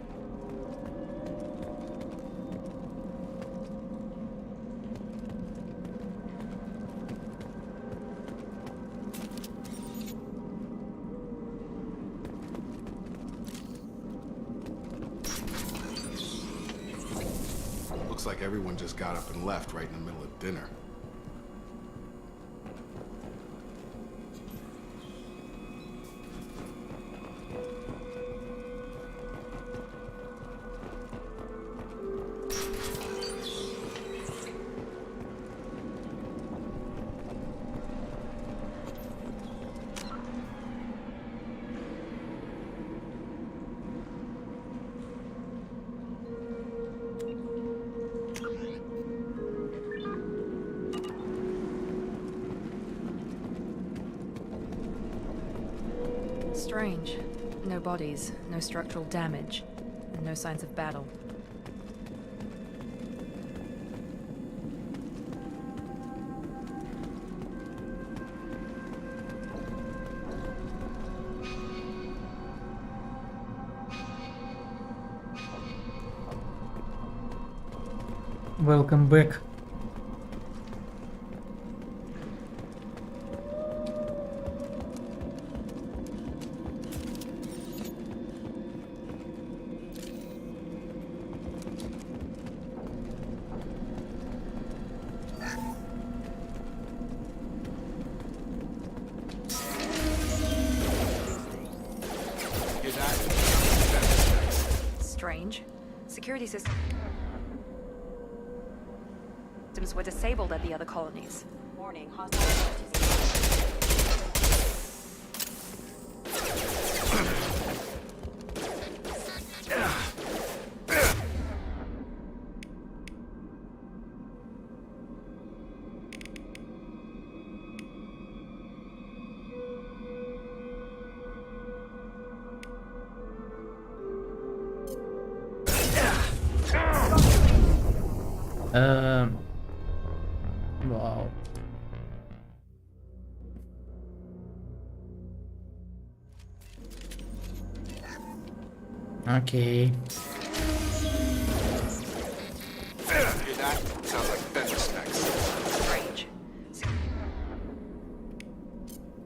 [SPEAKER 15] Looks like everyone just got up and left right in the middle of dinner.
[SPEAKER 1] Strange. No bodies, no structural damage, and no signs of battle.
[SPEAKER 10] Welcome back.
[SPEAKER 1] Strange. Security systems were disabled at the other colonies.
[SPEAKER 13] Warning, hostile.
[SPEAKER 10] Вау. Окей.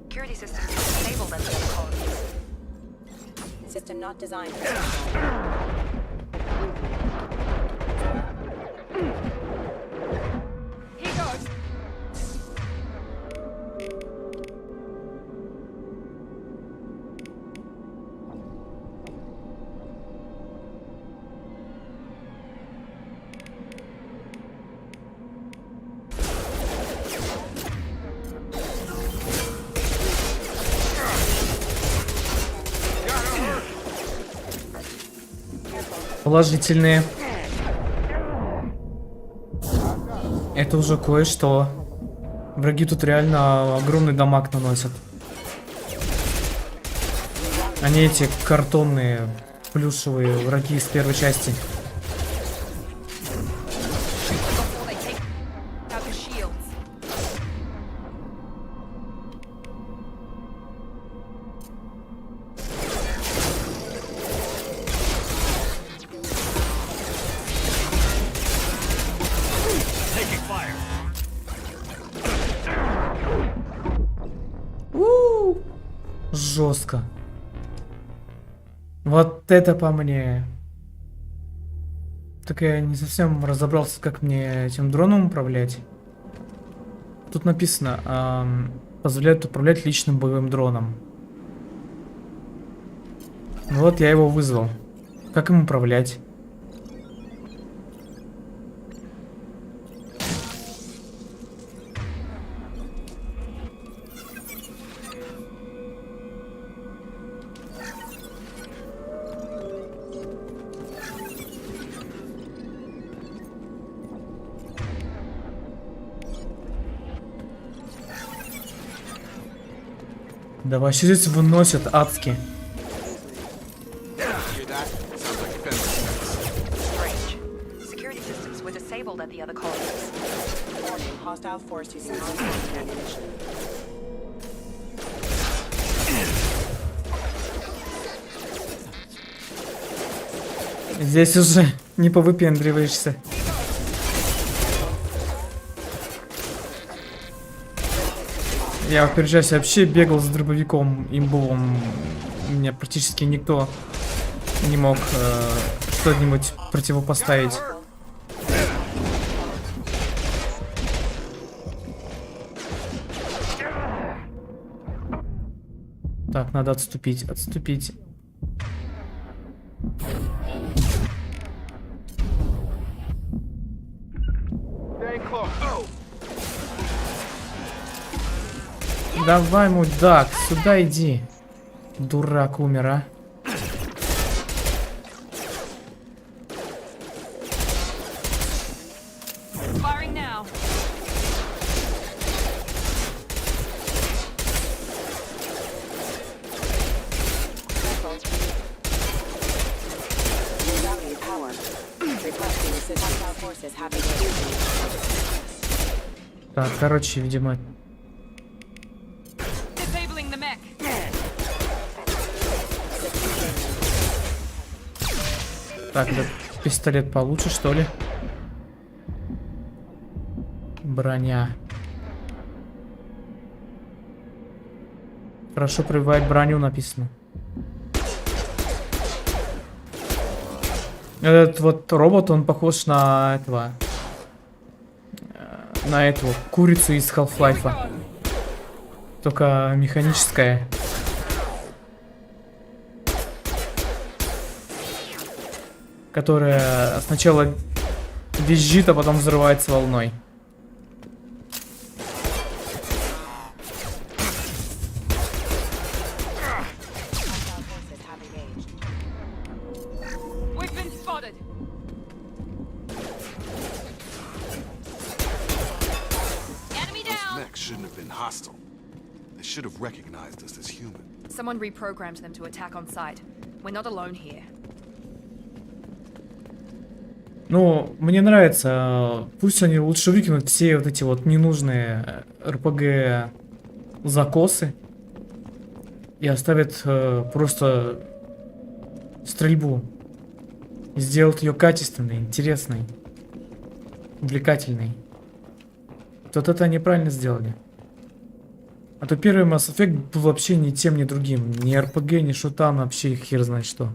[SPEAKER 16] Security systems disabled at the other colonies.
[SPEAKER 13] System not designed.
[SPEAKER 16] Here goes.
[SPEAKER 10] Положительные. Это уже кое-что. Враги тут реально огромный дамаг наносят. Они эти картонные, плюшевые враги из первой части. Жестко. Вот это по мне. Так я не совсем разобрался, как мне этим дроном управлять. Тут написано, позволяет управлять личным боевым дроном. Вот я его вызвал. Как им управлять? Да вообще здесь выносят адски. Здесь уже не повыпендриваешься. Я в первой части вообще бегал с дробовиком имбовым. Меня практически никто не мог что-нибудь противопоставить. Так, надо отступить, отступить. Давай, мудак, сюда иди. Дурак умер, а. Так, короче, видимо... Так, этот пистолет получше, что ли? Броня. Хорошо пробивает броню, написано. Этот вот робот, он похож на этого... На эту курицу из Half-Life. Только механическая. Которая сначала визжит, а потом взрывается волной.
[SPEAKER 15] Should have recognized us as human.
[SPEAKER 1] Someone reprogrammed them to attack on sight. We're not alone here.
[SPEAKER 10] Ну, мне нравится, пусть они лучше выкинут все вот эти вот ненужные РПГ закосы и оставят просто стрельбу. И сделают ее качественной, интересной, увлекательной. Вот это они правильно сделали. А то первый Mass Effect был вообще ни тем, ни другим. Ни РПГ, ни шутан, вообще хер знает что.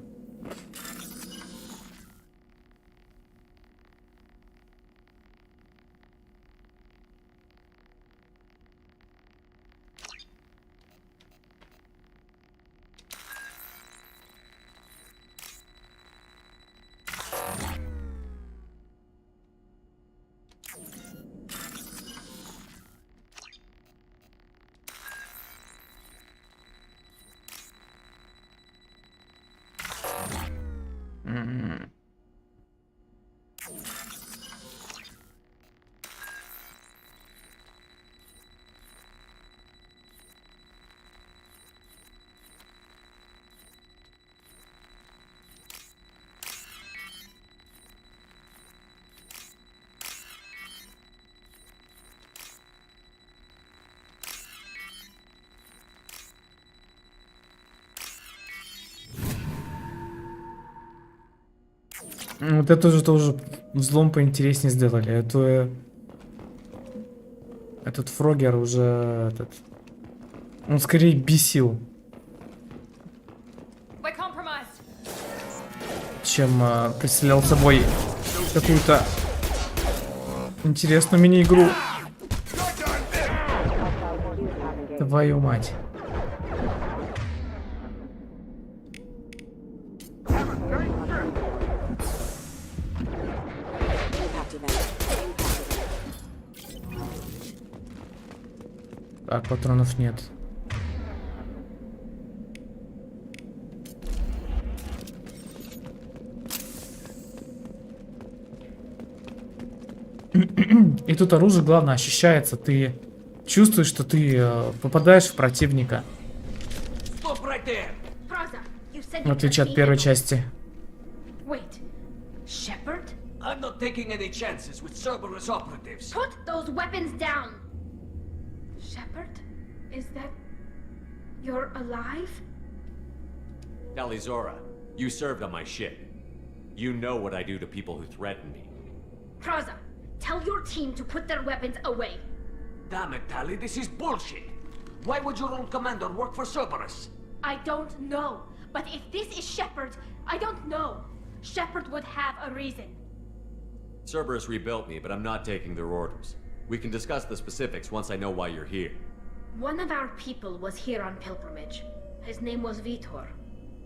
[SPEAKER 10] Вот это уже тоже взлом поинтереснее сделали. Это этот Фрогер уже он скорее бесил, чем представлял собой какую-то интересную мини-игру. Твою мать. Так, патронов нет. И тут оружие, главное, ощущается. Ты чувствуешь, что ты попадаешь в противника. В отличие от первой части.
[SPEAKER 17] I'm not taking any chances with Cerberus operatives.
[SPEAKER 7] Put those weapons down! Shepard? Is that... You're alive?
[SPEAKER 8] Talizora, you served on my ship. You know what I do to people who threaten me.
[SPEAKER 7] Praza, tell your team to put their weapons away.
[SPEAKER 17] Damn it, Tali, this is bullshit. Why would your old commander work for Cerberus?
[SPEAKER 7] I don't know. But if this is Shepard, I don't know. Shepard would have a reason.
[SPEAKER 8] Cerberus rebuilt me, but I'm not taking their orders. We can discuss the specifics once I know why you're here.
[SPEAKER 7] One of our people was here on pilgrimage. His name was Vitor.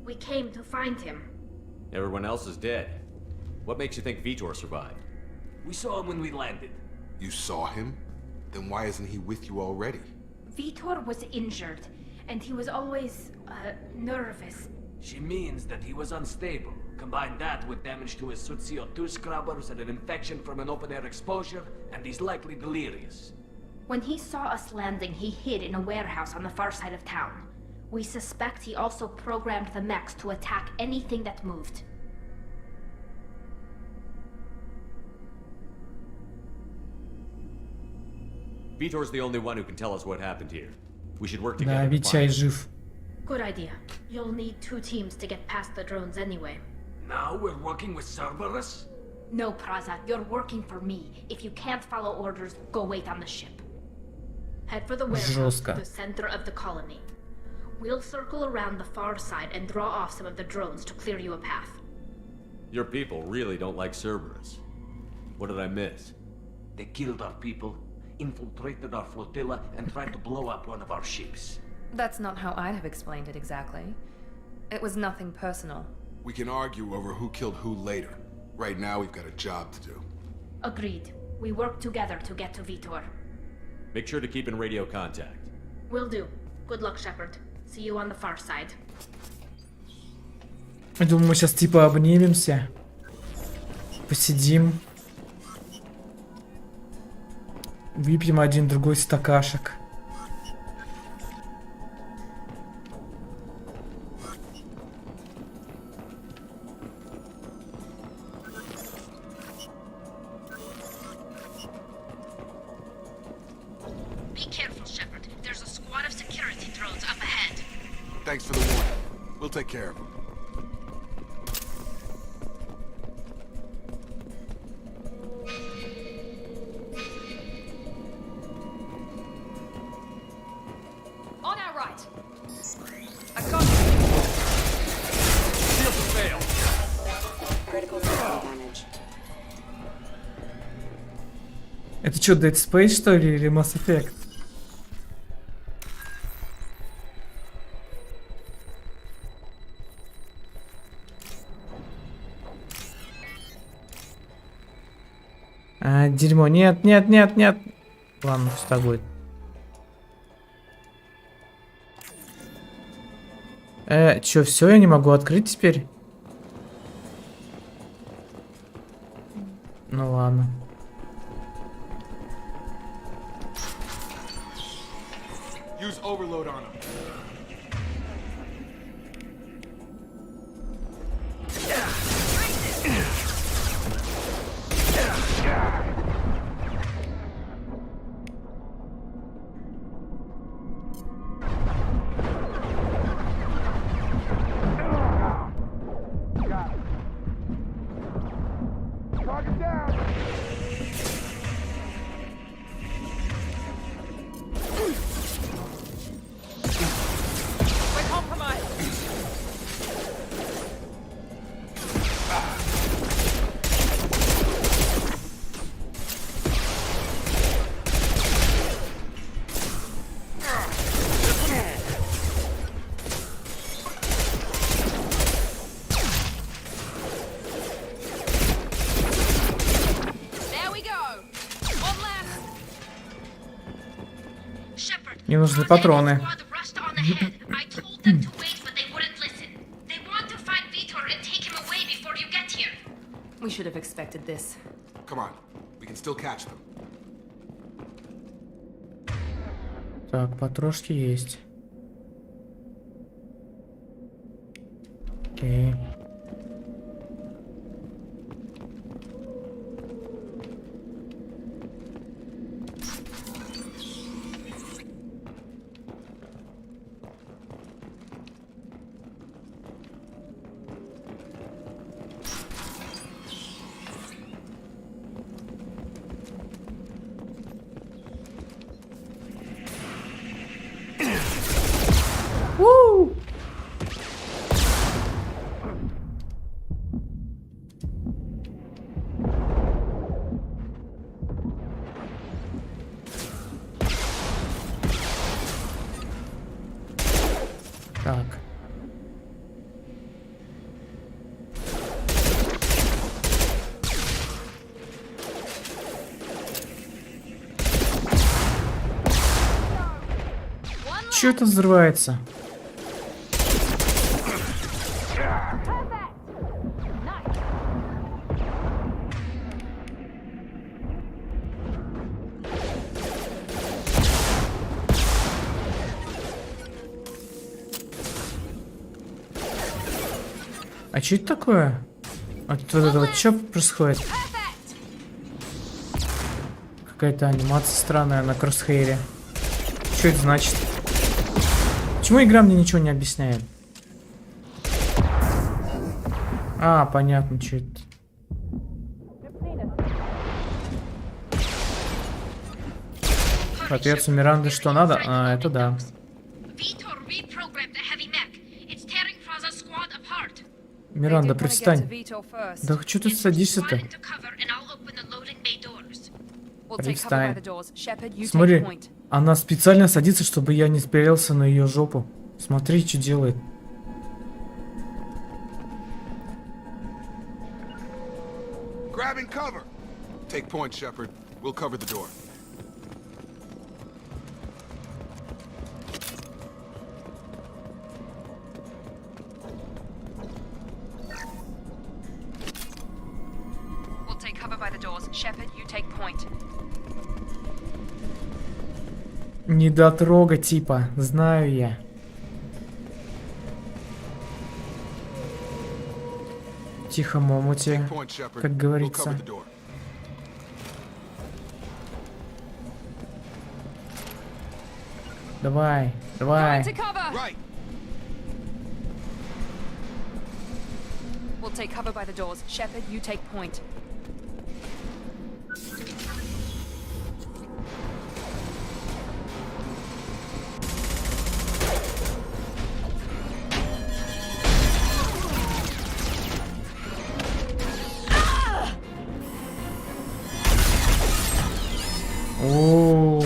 [SPEAKER 7] We came to find him.
[SPEAKER 8] Everyone else is dead. What makes you think Vitor survived?
[SPEAKER 17] We saw him when we landed.
[SPEAKER 15] You saw him? Then why isn't he with you already?
[SPEAKER 7] Vitor was injured, and he was always, nervous.
[SPEAKER 17] She means that he was unstable. Combine that with damage to his suit CO2 scrubbers and an infection from an open-air exposure, and he's likely delirious.
[SPEAKER 7] When he saw us landing, he hid in a warehouse on the far side of town. We suspect he also programmed the mechs to attack anything that moved.
[SPEAKER 8] Vitor's the only one who can tell us what happened here. We should work
[SPEAKER 10] Да,
[SPEAKER 8] together.
[SPEAKER 10] Витя жив.
[SPEAKER 7] Good idea. You'll need 2 teams to get past the drones anyway.
[SPEAKER 17] Now we're working with Cerberus?
[SPEAKER 7] No, Praza, you're working for me. If you can't follow orders, go wait on the ship. Head for the warehouse, the center of the colony. We'll circle around the far side and draw off some of the drones to clear you a path.
[SPEAKER 8] Your people really don't like Cerberus. What did I miss?
[SPEAKER 17] They killed our people, infiltrated our flotilla, and tried to blow up one of our ships.
[SPEAKER 1] That's not how I'd have explained it exactly. It was nothing personal.
[SPEAKER 15] We can argue over who killed who later. Right now, we've got a job to do.
[SPEAKER 7] Agreed. We work together to get to Vitor.
[SPEAKER 8] Make sure to keep in radio contact.
[SPEAKER 7] Will do. Good luck, Shepard. See you on the far side.
[SPEAKER 10] Я думаю, мы сейчас типа обнимемся. Посидим. Выпьем один другой стакашек.
[SPEAKER 15] Thanks for the warning. We'll take care of him.
[SPEAKER 1] On our right. I got you.
[SPEAKER 6] Shield to fail.
[SPEAKER 13] Critical damage.
[SPEAKER 10] Это что, Dead Space, что ли, или Mass Effect? А, дерьмо. Нет, нет, нет, нет. Ладно, что будет. Чё, все, я не могу открыть теперь? Ну ладно.
[SPEAKER 15] Use overload on him.
[SPEAKER 10] Мне нужны патроны.
[SPEAKER 1] We should have expected this.
[SPEAKER 15] Come on, we can still catch them.
[SPEAKER 10] Так, патрошки есть. Окей. Так. Чё это взрывается? А что это такое? Вот это вот что происходит? Какая-то анимация странная на кроссхейре. Что это значит? Почему игра мне ничего не объясняет? А, понятно, что это. Ответ у Миранды, что надо? А, это да. Миранда, перестань. Да что ты садишься-то? Перестань. Смотри, она специально садится, чтобы я не спрятался на ее жопу. Смотри, что делает.
[SPEAKER 15] Grabbing cover. Take point, Shepard. We'll cover the door.
[SPEAKER 1] We'll take cover by the doors. Shepard, you take point.
[SPEAKER 10] Недотрога типа, знаю я. Тихо, Момути, как говорится. Давай, давай.
[SPEAKER 1] We'll take cover by the doors. Shepard, you take point.
[SPEAKER 10] О.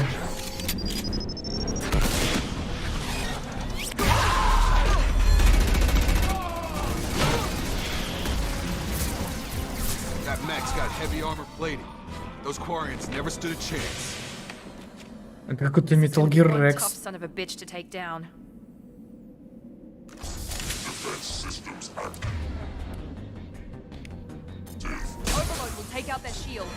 [SPEAKER 15] That mech's got heavy armor plating. Those Quarians never stood a chance.
[SPEAKER 10] Какой-то Metal Gear Rex.
[SPEAKER 1] Tough son of a bitch to take down. Overload will take out their shields.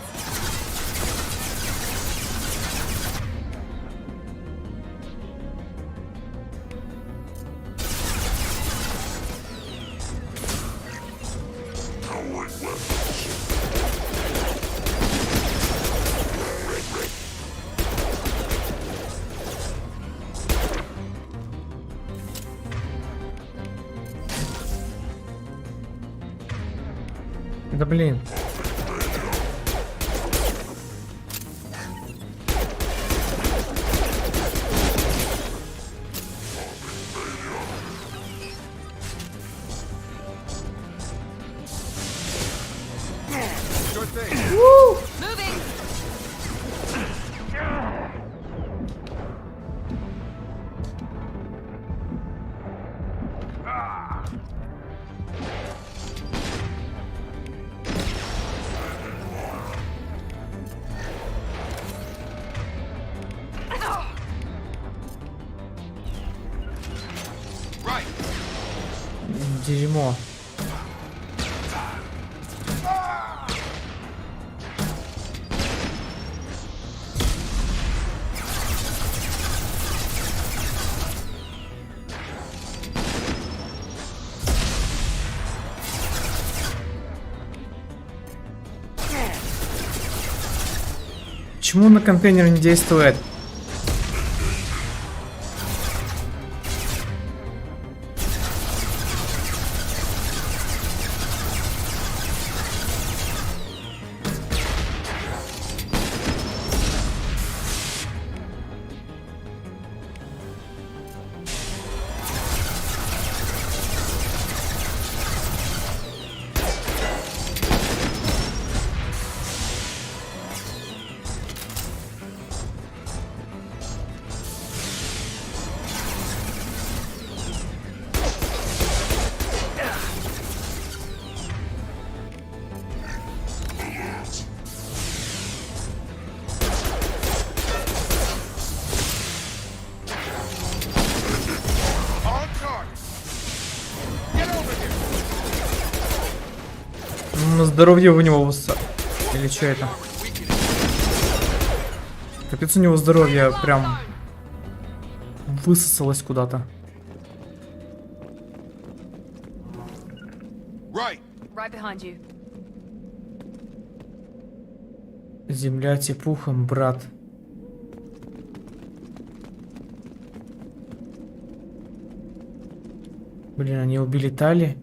[SPEAKER 10] Да блин. Дерьмо. Почему на контейнер не действует? Здоровье у него или что это? Капец, у него здоровье прям высосалось куда-то.
[SPEAKER 1] Right behind you.
[SPEAKER 10] Земля тепухом, брат. Блин, они убили Тали.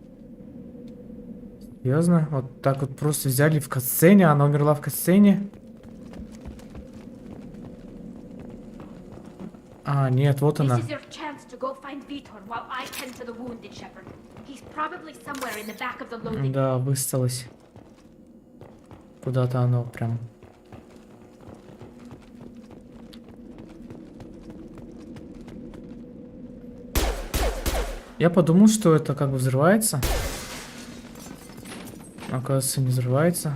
[SPEAKER 10] Серьезно? Вот так вот просто взяли в катсцене, она умерла в катсцене? А, нет, вот она. Да, высосалась. Куда-то оно прям. Я подумал, что это как бы взрывается. Оказывается, не взрывается.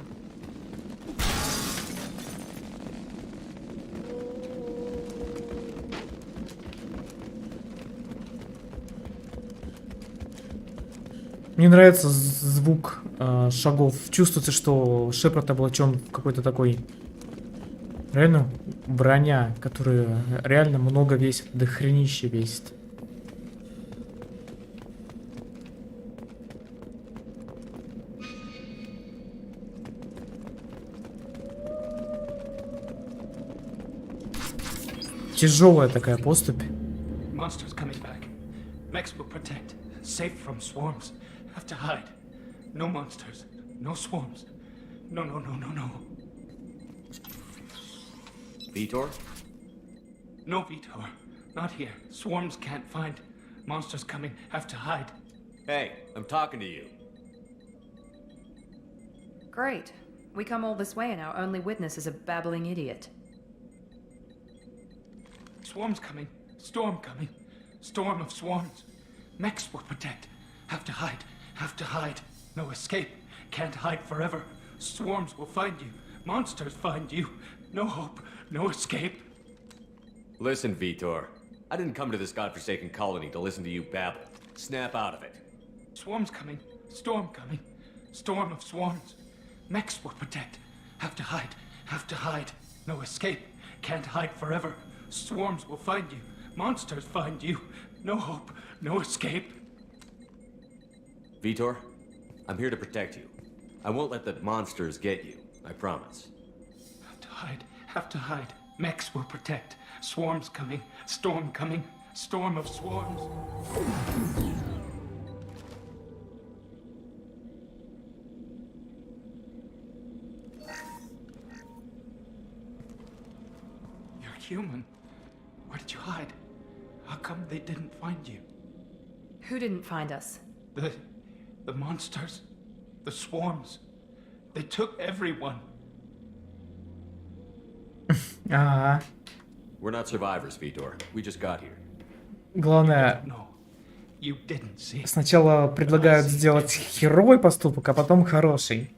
[SPEAKER 10] Мне нравится звук шагов. Чувствуется, что Шепард облачен в какой-то такой реально броня, которая реально много весит, до хренища весит. Тяжелая такая поступь.
[SPEAKER 17] Monsters coming back. Mechs will protect. Safe from swarms. Have to hide.
[SPEAKER 18] No monsters. No swarms. No.
[SPEAKER 8] Vitor?
[SPEAKER 18] No, Vitor. Not here. Swarms can't find. Monsters coming. Have to hide.
[SPEAKER 8] Hey, I'm talking to you.
[SPEAKER 1] Great. We come all this way and our only witness is a babbling idiot.
[SPEAKER 18] Swarms coming. Storm coming. Storm of swarms. Mechs will protect. Have to hide. Have to hide. No escape. Can't hide forever. Swarms will find you. Monsters find you. No hope. No escape.
[SPEAKER 8] Listen, Vitor. I didn't come to this godforsaken colony to listen to you babble. Snap out of it.
[SPEAKER 18] Swarms coming. Storm coming. Storm of swarms. Mechs will protect. Have to hide. Have to hide. No escape. Can't hide forever. Swarms will find you. Monsters find you. No hope. No escape.
[SPEAKER 8] Vitor, I'm here to protect you. I won't let the monsters get you. I promise.
[SPEAKER 18] Have to hide. Have to hide. Mechs will protect. Swarms coming. Storm coming. Storm of swarms. You're human. Where did you hide? How come they didn't find you?
[SPEAKER 1] Who didn't find us?
[SPEAKER 18] The monsters. The swarms. They took everyone.
[SPEAKER 10] Ага.
[SPEAKER 8] We're not survivors, Vitor. We just got here.
[SPEAKER 10] Главное, сначала предлагают сделать херовый поступок, а потом хороший.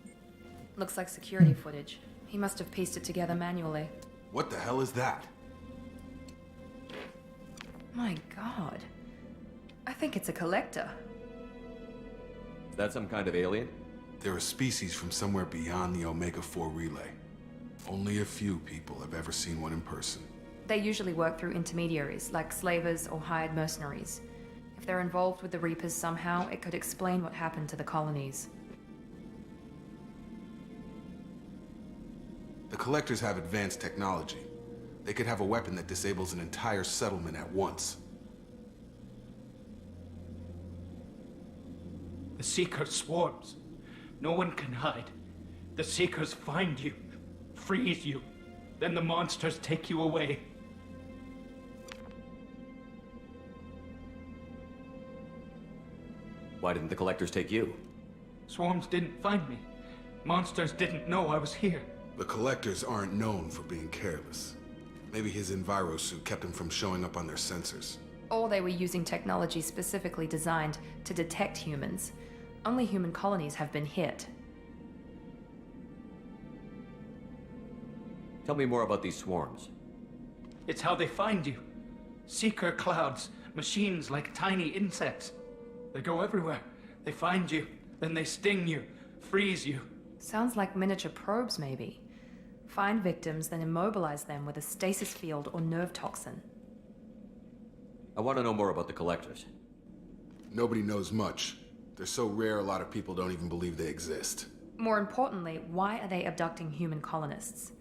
[SPEAKER 1] Looks like security footage. He must have pieced it together manually.
[SPEAKER 15] What the hell is that?
[SPEAKER 1] My god. I think it's a collector.
[SPEAKER 8] Is that some kind of alien?
[SPEAKER 15] They're a species from somewhere beyond the Omega-4 relay. Only a few people have ever seen one in person.
[SPEAKER 1] They usually work through intermediaries, like slavers or hired mercenaries. If they're involved with the Reapers somehow, it could explain what happened to the colonies.
[SPEAKER 15] The Collectors have advanced technology. They could have a weapon that disables an entire settlement at once.
[SPEAKER 18] The Seeker swarms. No one can hide. The Seekers find you, freeze you, then the monsters take you away.
[SPEAKER 8] Why didn't the Collectors take you?
[SPEAKER 18] Swarms didn't find me. Monsters didn't know I was here.
[SPEAKER 15] The Collectors aren't known for being careless. Maybe his enviro suit kept him from showing up on their sensors.
[SPEAKER 1] Or they were using technology specifically designed to detect humans. Only human colonies have been hit.
[SPEAKER 8] Tell me more about these swarms.
[SPEAKER 18] It's how they find you. Seeker clouds, machines like tiny insects. They go everywhere. They find you, then they sting you, freeze you.
[SPEAKER 1] Sounds like miniature probes, maybe. Find victims, then immobilize them with a stasis field or nerve toxin.
[SPEAKER 8] I want to know more about the Collectors.
[SPEAKER 15] Nobody knows much. They're so rare, a lot of people don't even believe they exist.
[SPEAKER 1] More importantly, why are they abducting human colonists?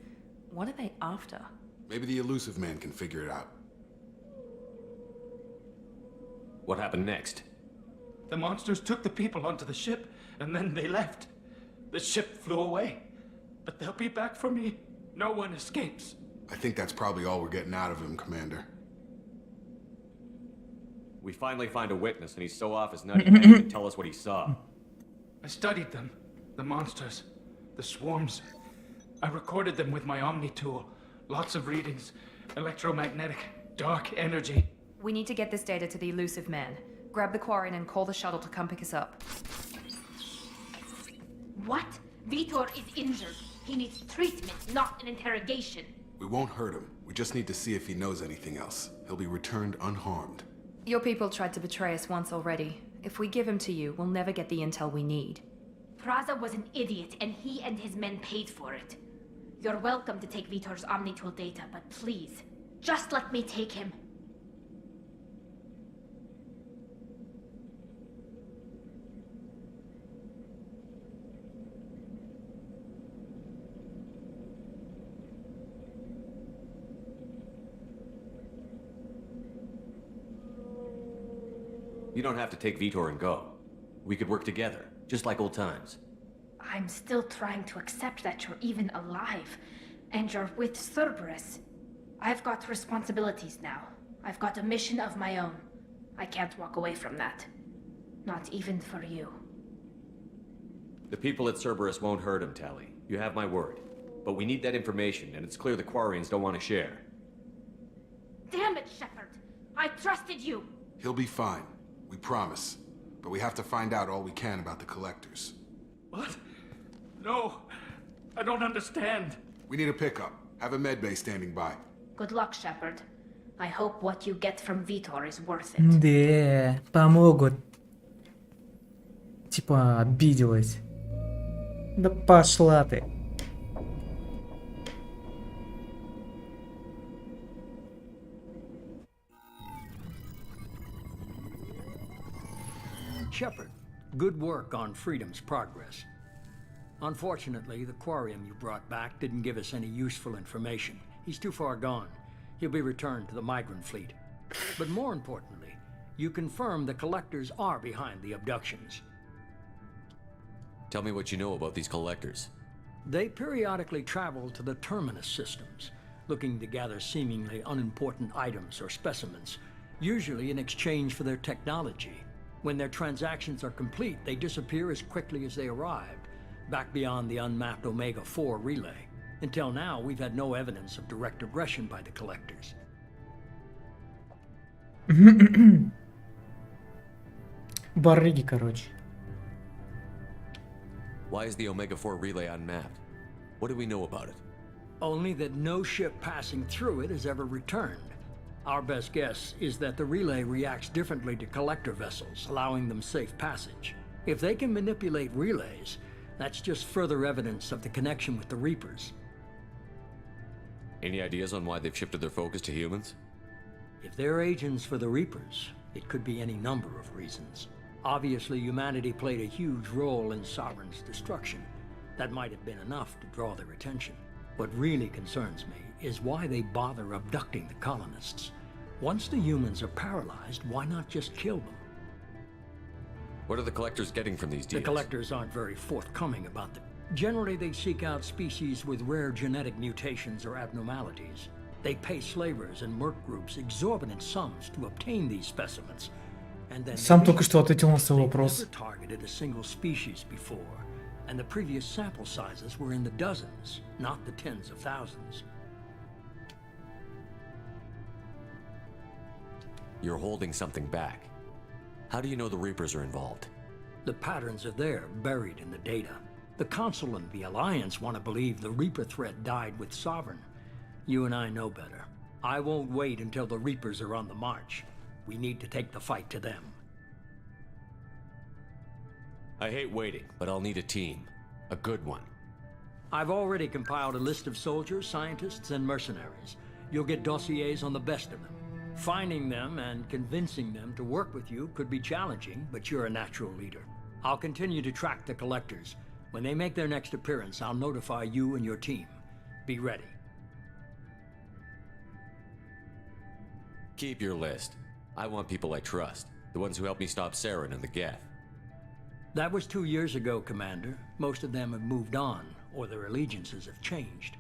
[SPEAKER 1] What are they after?
[SPEAKER 15] Maybe the elusive man can figure it out.
[SPEAKER 8] What happened next?
[SPEAKER 18] The monsters took the people onto the ship, and then they left. The ship flew away. But they'll be back for me. No one escapes.
[SPEAKER 15] I think that's probably all we're getting out of him, Commander.
[SPEAKER 8] We finally find a witness, and he's so off his nutty head he can tell us what he saw.
[SPEAKER 18] I studied them. The monsters. The swarms. I recorded them with my Omni tool. Lots of readings. Electromagnetic. Dark energy.
[SPEAKER 1] We need to get this data to the elusive man. Grab the Quarren and call the shuttle to come pick us up.
[SPEAKER 7] What? Vitor is injured. He needs treatment, not an interrogation.
[SPEAKER 15] We won't hurt him. We just need to see if he knows anything else. He'll be returned unharmed.
[SPEAKER 1] Your people tried to betray us once already. If we give him to you, we'll never get the intel we need.
[SPEAKER 7] Praza was an idiot, and he and his men paid for it. You're welcome to take Vitor's Omnitool data, but please, just let me take him.
[SPEAKER 8] You don't have to take Vitor and go. We could work together, just like old times.
[SPEAKER 7] I'm still trying to accept that you're even alive, and you're with Cerberus. I've got responsibilities now. I've got a mission of my own. I can't walk away from that. Not even for you.
[SPEAKER 8] The people at Cerberus won't hurt him, Tally. You have my word. But we need that information, and it's clear the Quarians don't want to share.
[SPEAKER 7] Damn it, Shepard! I trusted you!
[SPEAKER 15] He'll be fine. We promise. But we have to find out all we can about the collectors.
[SPEAKER 18] What? No, I don't understand.
[SPEAKER 15] We need a pickup. Have a medbay standing by.
[SPEAKER 7] Good luck, Shepard. I hope what you get from Vitor is worth it.
[SPEAKER 10] Да, помогут. Типа обиделась. Да пошла ты.
[SPEAKER 2] Shepard, good work on Freedom's progress. Unfortunately, the Quarium you brought back didn't give us any useful information. He's too far gone. He'll be returned to the migrant fleet. But more importantly, you confirmed the collectors are behind the abductions.
[SPEAKER 8] Tell me what you know about these collectors.
[SPEAKER 2] They periodically travel to the terminus systems, looking to gather seemingly unimportant items or specimens, usually in exchange for their technology. When their transactions are complete, they disappear as quickly as they arrived, back beyond the unmapped Omega-4 relay. Until now, we've had no evidence of direct aggression by the collectors.
[SPEAKER 10] Барыги, короче.
[SPEAKER 8] Why is the Omega-4 relay unmapped? What do we know about it?
[SPEAKER 2] Only that no ship passing through it has ever returned. Our best guess is that the relay reacts differently to collector vessels, allowing them safe passage. If they can manipulate relays, that's just further evidence of the connection with the Reapers.
[SPEAKER 8] Any ideas on why they've shifted their focus to humans?
[SPEAKER 2] If they're agents for the Reapers, it could be any number of reasons. Obviously, humanity played a huge role in Sovereign's destruction. That might have been enough to draw their attention. What really concerns me is why they bother abducting the colonists. Once the humans are paralyzed, why not just kill them?
[SPEAKER 8] What are the collectors getting from these deals?
[SPEAKER 2] The collectors aren't very forthcoming about them. Generally, they seek out species with rare genetic mutations or abnormalities. They pay slavers and merc groups exorbitant sums to obtain these specimens. And then
[SPEAKER 10] Сам только что ответил на свой вопрос.
[SPEAKER 2] never targeted a single species before, and the previous sample sizes were in the dozens, not the tens of thousands.
[SPEAKER 8] You're holding something back. How do you know the Reapers are involved?
[SPEAKER 2] The patterns are there, buried in the data. The Council and the Alliance want to believe the Reaper threat died with Sovereign. You and I know better. I won't wait until the Reapers are on the march. We need to take the fight to them.
[SPEAKER 8] I hate waiting, but I'll need a team. A good one.
[SPEAKER 2] I've already compiled a list of soldiers, scientists, and mercenaries. You'll get dossiers on the best of them. Finding them and convincing them to work with you could be challenging, but you're a natural leader. I'll continue to track the collectors. When they make their next appearance, I'll notify you and your team. Be ready.
[SPEAKER 8] Keep your list. I want people I trust. The ones who helped me stop Saren and the Geth.
[SPEAKER 2] That was 2 years ago, Commander. Most of them have moved on, or their allegiances have changed.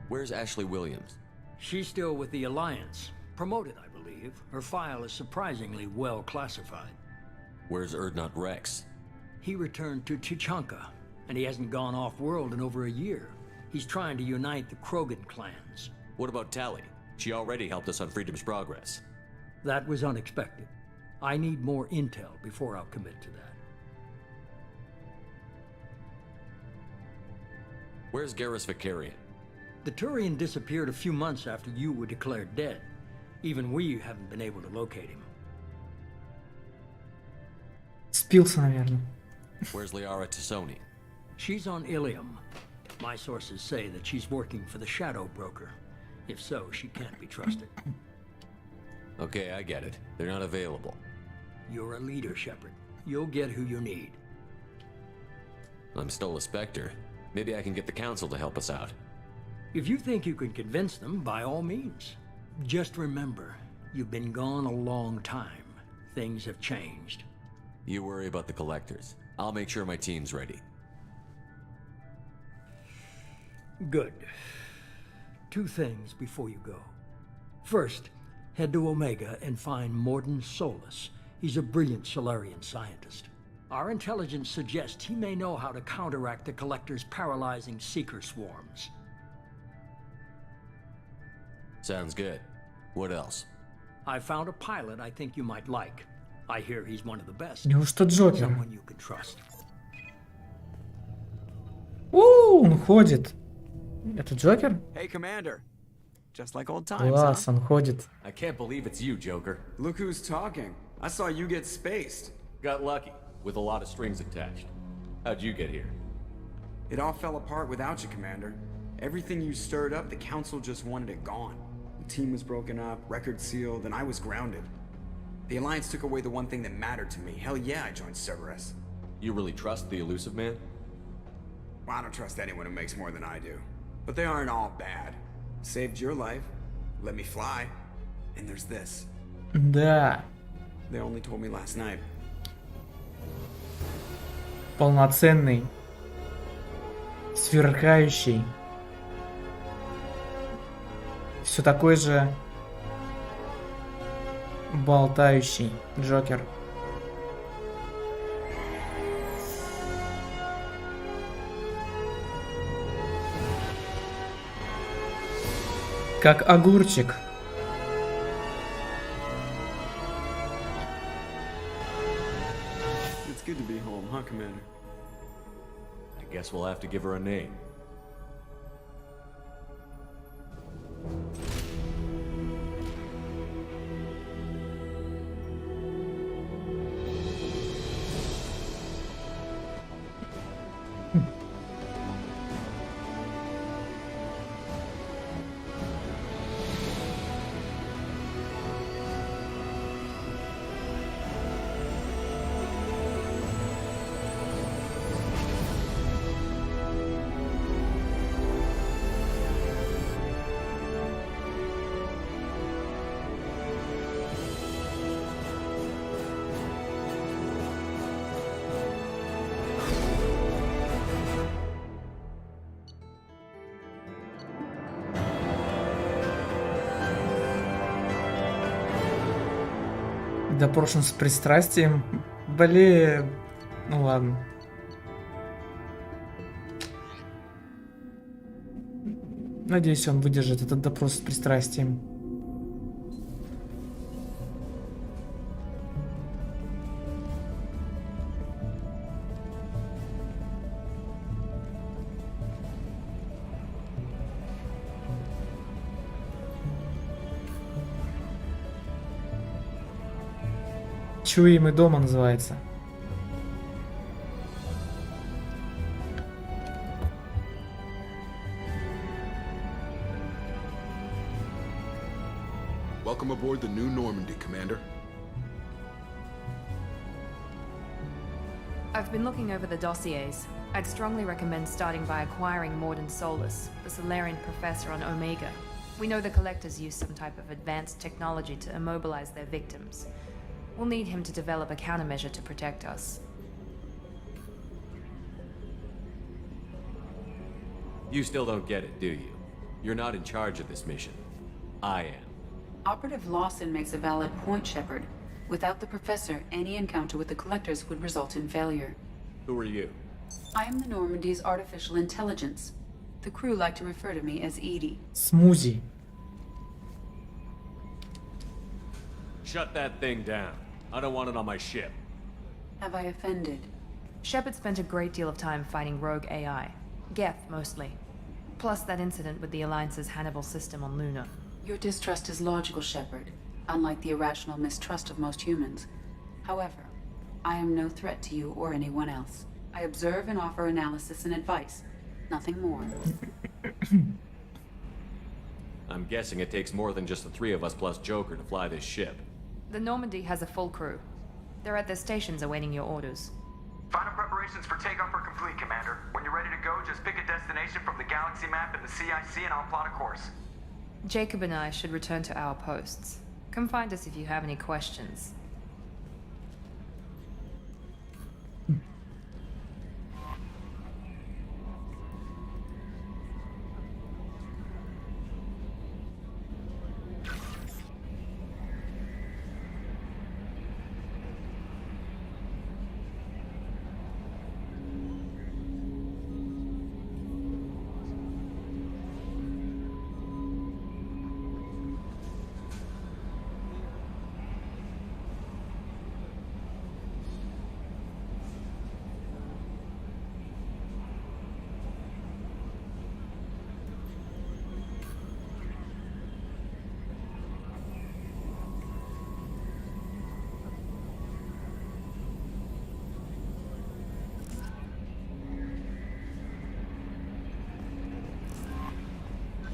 [SPEAKER 8] Where's Ashley Williams?
[SPEAKER 2] She's still with the Alliance. Promoted, I believe. Her file is surprisingly well classified.
[SPEAKER 8] Where's Erdnot Rex?
[SPEAKER 2] He returned to Chichanka, and he hasn't gone off-world in over a year. He's trying to unite the Krogan clans.
[SPEAKER 8] What about Tally? She already helped us on Freedom's Progress.
[SPEAKER 2] That was unexpected. I need more intel before I'll commit to that.
[SPEAKER 8] Where's Garrus Vicarian?
[SPEAKER 2] The Turian disappeared a few months after you were declared dead. Even we haven't been able to locate him.
[SPEAKER 10] Спился, наверное.
[SPEAKER 8] Where's Liara Tassoni?
[SPEAKER 2] She's on Ilium. My sources say that she's working for the Shadow Broker. If so, she can't be trusted.
[SPEAKER 8] Okay, I get it. They're not available.
[SPEAKER 2] You're a leader, Shepard. You'll get who you need.
[SPEAKER 8] I'm still a Spectre. Maybe I can get the council to help us out.
[SPEAKER 2] If you think you can convince them, by all means. Just remember, you've been gone a long time. Things have changed.
[SPEAKER 8] You worry about the collectors. I'll make sure my team's ready.
[SPEAKER 2] Good. 2 things before you go. First, head to Omega and find Morden Solus. He's a brilliant Solarian scientist. Our intelligence suggests he may know how to counteract the Collector's paralyzing Seeker swarms.
[SPEAKER 8] Sounds good. What else?
[SPEAKER 2] I found a pilot I think you might like. I hear he's one of the best.
[SPEAKER 10] Неужто Джокер?
[SPEAKER 2] Someone you can trust.
[SPEAKER 10] Он ходит. Это Джокер?
[SPEAKER 3] Hey, Commander. Just like old times,
[SPEAKER 10] Класс, он ходит.
[SPEAKER 8] I can't believe it's you, Joker.
[SPEAKER 3] Look who's talking. I saw you get spaced.
[SPEAKER 8] Got lucky, with a lot of strings attached. How'd you get here?
[SPEAKER 3] It all fell apart without you, Commander. Everything you stirred up, the Council just wanted it gone. The team was broken up, record sealed, and I was grounded. The Alliance took away the one thing that mattered to me. Hell yeah, I joined Cerberus.
[SPEAKER 8] You really trust the Elusive Man?
[SPEAKER 3] Well, I don't trust anyone who makes more than I do. But they aren't all bad. Saved your life, let me fly, and there's this.
[SPEAKER 10] Да.
[SPEAKER 3] They only told me last night.
[SPEAKER 10] Полноценный. Сверкающий. Все такой же болтающий Джокер. Как огурчик.
[SPEAKER 3] It's good to be home, huh, Commander?
[SPEAKER 8] I guess we'll have to give her a name.
[SPEAKER 10] Допрошен с пристрастием. Блин. Ну ладно. Надеюсь, он выдержит этот допрос с пристрастием. Чуем и дома называется.
[SPEAKER 15] Welcome aboard the new Normandy, Commander.
[SPEAKER 1] I've been looking over the dossiers. I'd strongly recommend starting by acquiring Morden Solus, the Solarian professor on Omega. We know the Collectors use some type of advanced technology to immobilize their victims. We'll need him to develop a countermeasure to protect us.
[SPEAKER 8] You still don't get it, do you? You're not in charge of this mission. I am.
[SPEAKER 13] Operative Lawson makes a valid point, Shepard. Without the Professor, any encounter with the Collectors would result in failure.
[SPEAKER 8] Who are you?
[SPEAKER 13] I am the Normandy's artificial intelligence. The crew like to refer to me as Edie.
[SPEAKER 10] Смузи.
[SPEAKER 8] Shut that thing down. I don't want it on my ship.
[SPEAKER 13] Have I offended?
[SPEAKER 1] Shepard spent a great deal of time fighting rogue AI. Geth, mostly. Plus that incident with the Alliance's Hannibal system on Luna.
[SPEAKER 13] Your distrust is logical, Shepard, unlike the irrational mistrust of most humans. However, I am no threat to you or anyone else. I observe and offer analysis and advice. Nothing more.
[SPEAKER 8] I'm guessing it takes more than just the 3 of us plus Joker to fly this ship.
[SPEAKER 1] The Normandy has a full crew. They're at their stations awaiting your orders.
[SPEAKER 6] Final preparations
[SPEAKER 19] Preparations for takeoff are complete, Commander. When you're ready to go, just pick a destination from the galaxy map in the CIC and I'll plot a course.
[SPEAKER 1] Jacob and I should return to our posts. Come find us if you have any questions.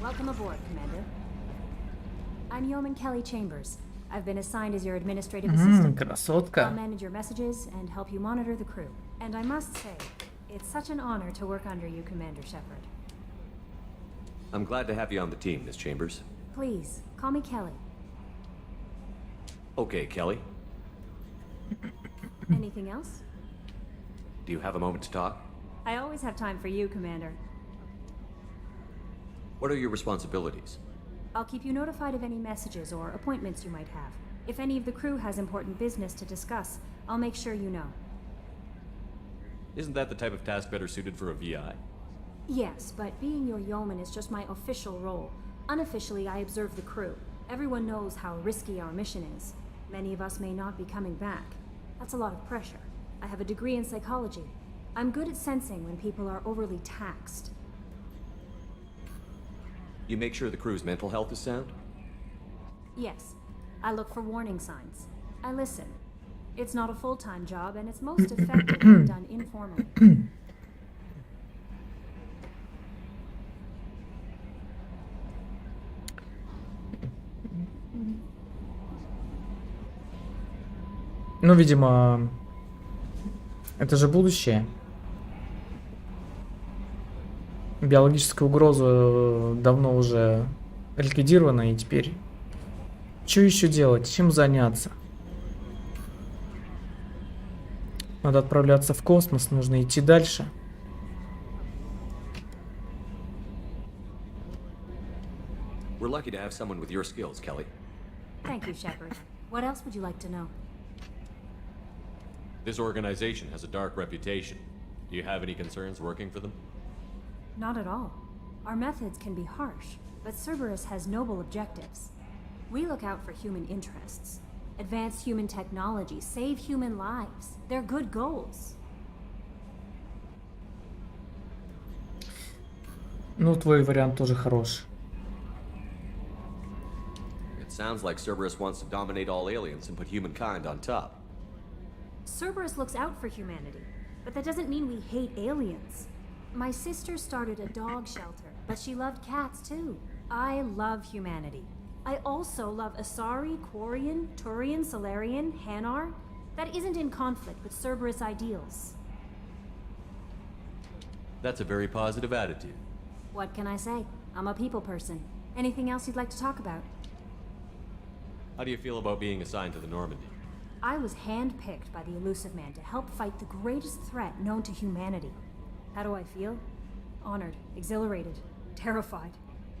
[SPEAKER 20] Welcome aboard, Commander. I'm Yeoman Kelly Chambers. I've been assigned as your administrative assistant.
[SPEAKER 10] Красотка.
[SPEAKER 20] I'll manage your messages and help you monitor the crew. And I must say, it's such an honor to work under you, Commander Shepard.
[SPEAKER 8] I'm glad to have you on the team, Miss Chambers.
[SPEAKER 20] Please, call me Kelly.
[SPEAKER 8] Okay, Kelly.
[SPEAKER 20] Anything else?
[SPEAKER 8] Do you have a moment to talk?
[SPEAKER 20] I always have time for you, Commander.
[SPEAKER 8] What are your responsibilities?
[SPEAKER 20] I'll keep you notified of any messages or appointments you might have. If any of the crew has important business to discuss, I'll make sure you know.
[SPEAKER 8] Isn't that the type of task better suited for a VI?
[SPEAKER 20] Yes, but being your yeoman is just my official role. Unofficially, I observe the crew. Everyone knows how risky our mission is. Many of us may not be coming back. That's a lot of pressure. I have a degree in psychology. I'm good at sensing when people are overly taxed.
[SPEAKER 8] You make sure the crew's mental health is sound?
[SPEAKER 20] Yes. I look for warning signs. I listen. It's not a full-time job, and it's most effective when done informally.
[SPEAKER 10] Ну, видимо, это же будущее. Биологическая угроза давно уже ликвидирована, и теперь что еще делать? Чем заняться? Надо отправляться в космос, нужно идти дальше.
[SPEAKER 8] We're lucky to have someone with your skills, Kelly.
[SPEAKER 20] Thank you, Shepard. What else would you like to know?
[SPEAKER 8] This organization has a dark reputation. Do you have any concerns working for them?
[SPEAKER 20] Not at all. Our methods can be harsh, but Cerberus has noble objectives. We look out for human interests. Advance human technology, save human lives. They're good goals.
[SPEAKER 10] Ну, твой вариант тоже хорош.
[SPEAKER 8] It sounds like Cerberus wants to dominate all aliens and put humankind on top.
[SPEAKER 20] Cerberus looks out for humanity, but that doesn't mean we hate aliens. My sister started a dog shelter, but she loved cats too. I love humanity. I also love Asari, Quarian, Turian, Solarian, Hanar. That isn't in conflict with Cerberus ideals.
[SPEAKER 8] That's a very positive attitude.
[SPEAKER 20] What can I say? I'm a people person. Anything else you'd like to talk about?
[SPEAKER 8] How do you feel about being assigned to the Normandy?
[SPEAKER 20] I was handpicked by the Elusive Man to help fight the greatest threat known to humanity. How do I feel? Honored, exhilarated, terrified.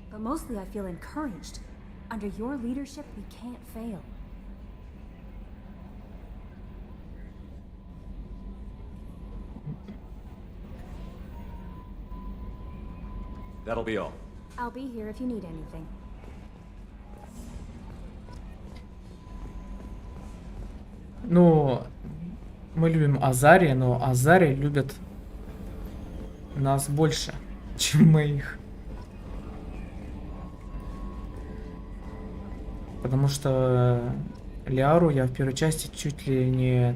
[SPEAKER 20] But mostly I feel encouraged. Under your leadership, we can't fail.
[SPEAKER 8] That'll be all.
[SPEAKER 20] I'll be here if you need anything.
[SPEAKER 10] Ну, мы любим Азари, но Азари любят нас больше, чем мы их. Потому что Лиару я в первой части чуть ли не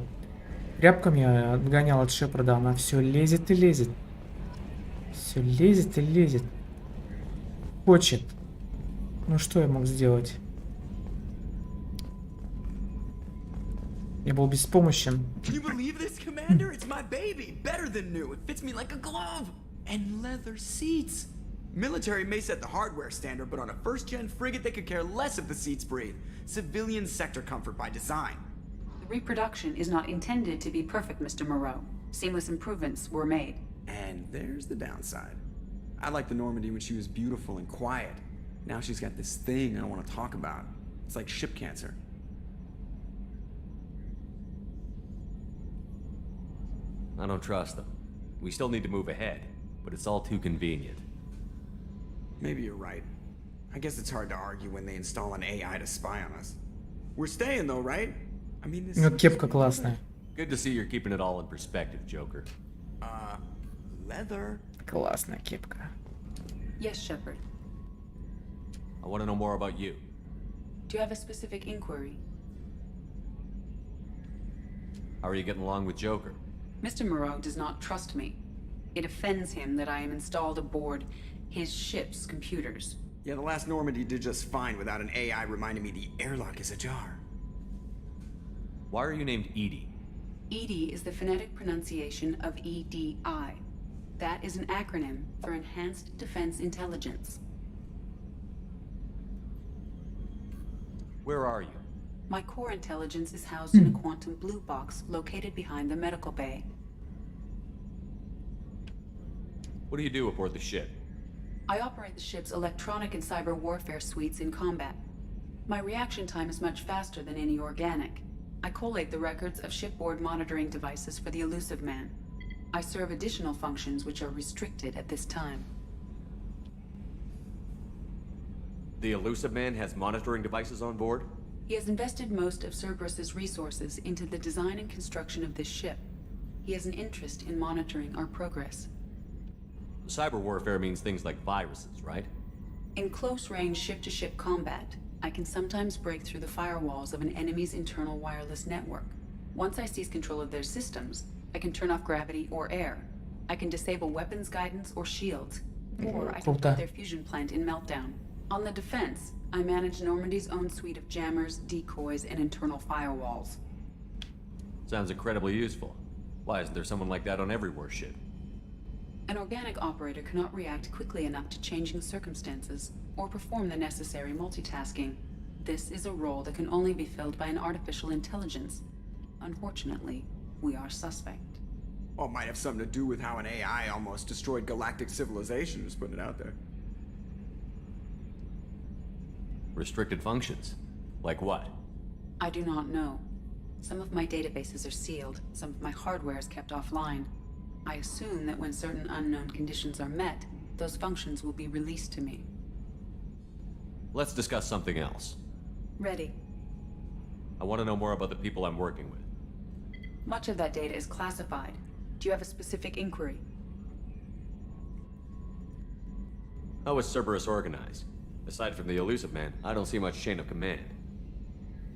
[SPEAKER 10] тряпками отгонял от Шепарда. Она все лезет и лезет. Все лезет и лезет. Хочет. Ну, что я мог сделать? Я был беспомощен.
[SPEAKER 3] Can you believe this, Commander? It's my baby. Better than new. It fits me like a glove. And leather seats. Military may set the hardware standard, but on a first-gen frigate, they could care less if the seats breathe. Civilian sector comfort by design.
[SPEAKER 13] The reproduction is not intended to be perfect, Mr. Moreau. Seamless improvements were made.
[SPEAKER 3] And there's the downside. I liked the Normandy when she was beautiful and quiet. Now she's got this thing I don't want to talk about. It's like ship cancer.
[SPEAKER 8] I don't trust them. We still need to move ahead, but it's all too convenient.
[SPEAKER 3] Maybe you're right. I guess it's hard to argue when they install an AI to spy on us. We're staying though, right? I mean, this.
[SPEAKER 10] Кепка классная.
[SPEAKER 8] Good to see you're keeping it all in perspective, Joker.
[SPEAKER 3] Leather.
[SPEAKER 10] Классная кепка.
[SPEAKER 13] Yes, Shepard.
[SPEAKER 8] I want to know more about you.
[SPEAKER 13] Do you have a specific inquiry?
[SPEAKER 8] How are you getting along with Joker?
[SPEAKER 13] Mr. Moreau does not trust me. It offends him that I am installed aboard his ship's computers.
[SPEAKER 3] Yeah, the last Normandy did just fine without an AI reminding me the airlock is ajar.
[SPEAKER 8] Why are you named Edie?
[SPEAKER 13] EDI is the phonetic pronunciation of EDI. That is an acronym for Enhanced Defense Intelligence.
[SPEAKER 8] Where are you?
[SPEAKER 13] My core intelligence is housed in a quantum blue box located behind the medical bay.
[SPEAKER 8] What do you do aboard the ship?
[SPEAKER 13] I operate the ship's electronic and cyber warfare suites in combat. My reaction time is much faster than any organic. I collate the records of shipboard monitoring devices for the Elusive Man. I serve additional functions which are restricted at this time.
[SPEAKER 8] The Elusive Man has monitoring devices on board?
[SPEAKER 13] He has invested most of Cerberus's resources into the design and construction of this ship. He has an interest in monitoring our progress.
[SPEAKER 8] Cyber warfare means things like viruses, right?
[SPEAKER 13] In close-range ship-to-ship combat, I can sometimes break through the firewalls of an enemy's internal wireless network. Once I seize control of their systems, I can turn off gravity or air. I can disable weapons guidance or shields, or I can put their fusion plant in meltdown. On the defense, I manage Normandy's own suite of jammers, decoys, and internal firewalls.
[SPEAKER 8] Sounds incredibly useful. Why isn't there someone like that on every warship?
[SPEAKER 13] An organic operator cannot react quickly enough to changing circumstances or perform the necessary multitasking. This is a role that can only be filled by an artificial intelligence. Unfortunately, we are suspect.
[SPEAKER 3] Well, it might have something to do with how an AI almost destroyed galactic civilization, just putting it out there.
[SPEAKER 8] Restricted functions? Like what?
[SPEAKER 13] I do not know. Some of my databases are sealed, some of my hardware is kept offline. I assume that when certain unknown conditions are met, those functions will be released to me.
[SPEAKER 8] Let's discuss something else.
[SPEAKER 13] Ready.
[SPEAKER 8] I want to know more about the people I'm working with.
[SPEAKER 13] Much of that data is classified. Do you have a specific inquiry?
[SPEAKER 8] How is Cerberus organized? Aside from the Elusive Man, I don't see much chain of command.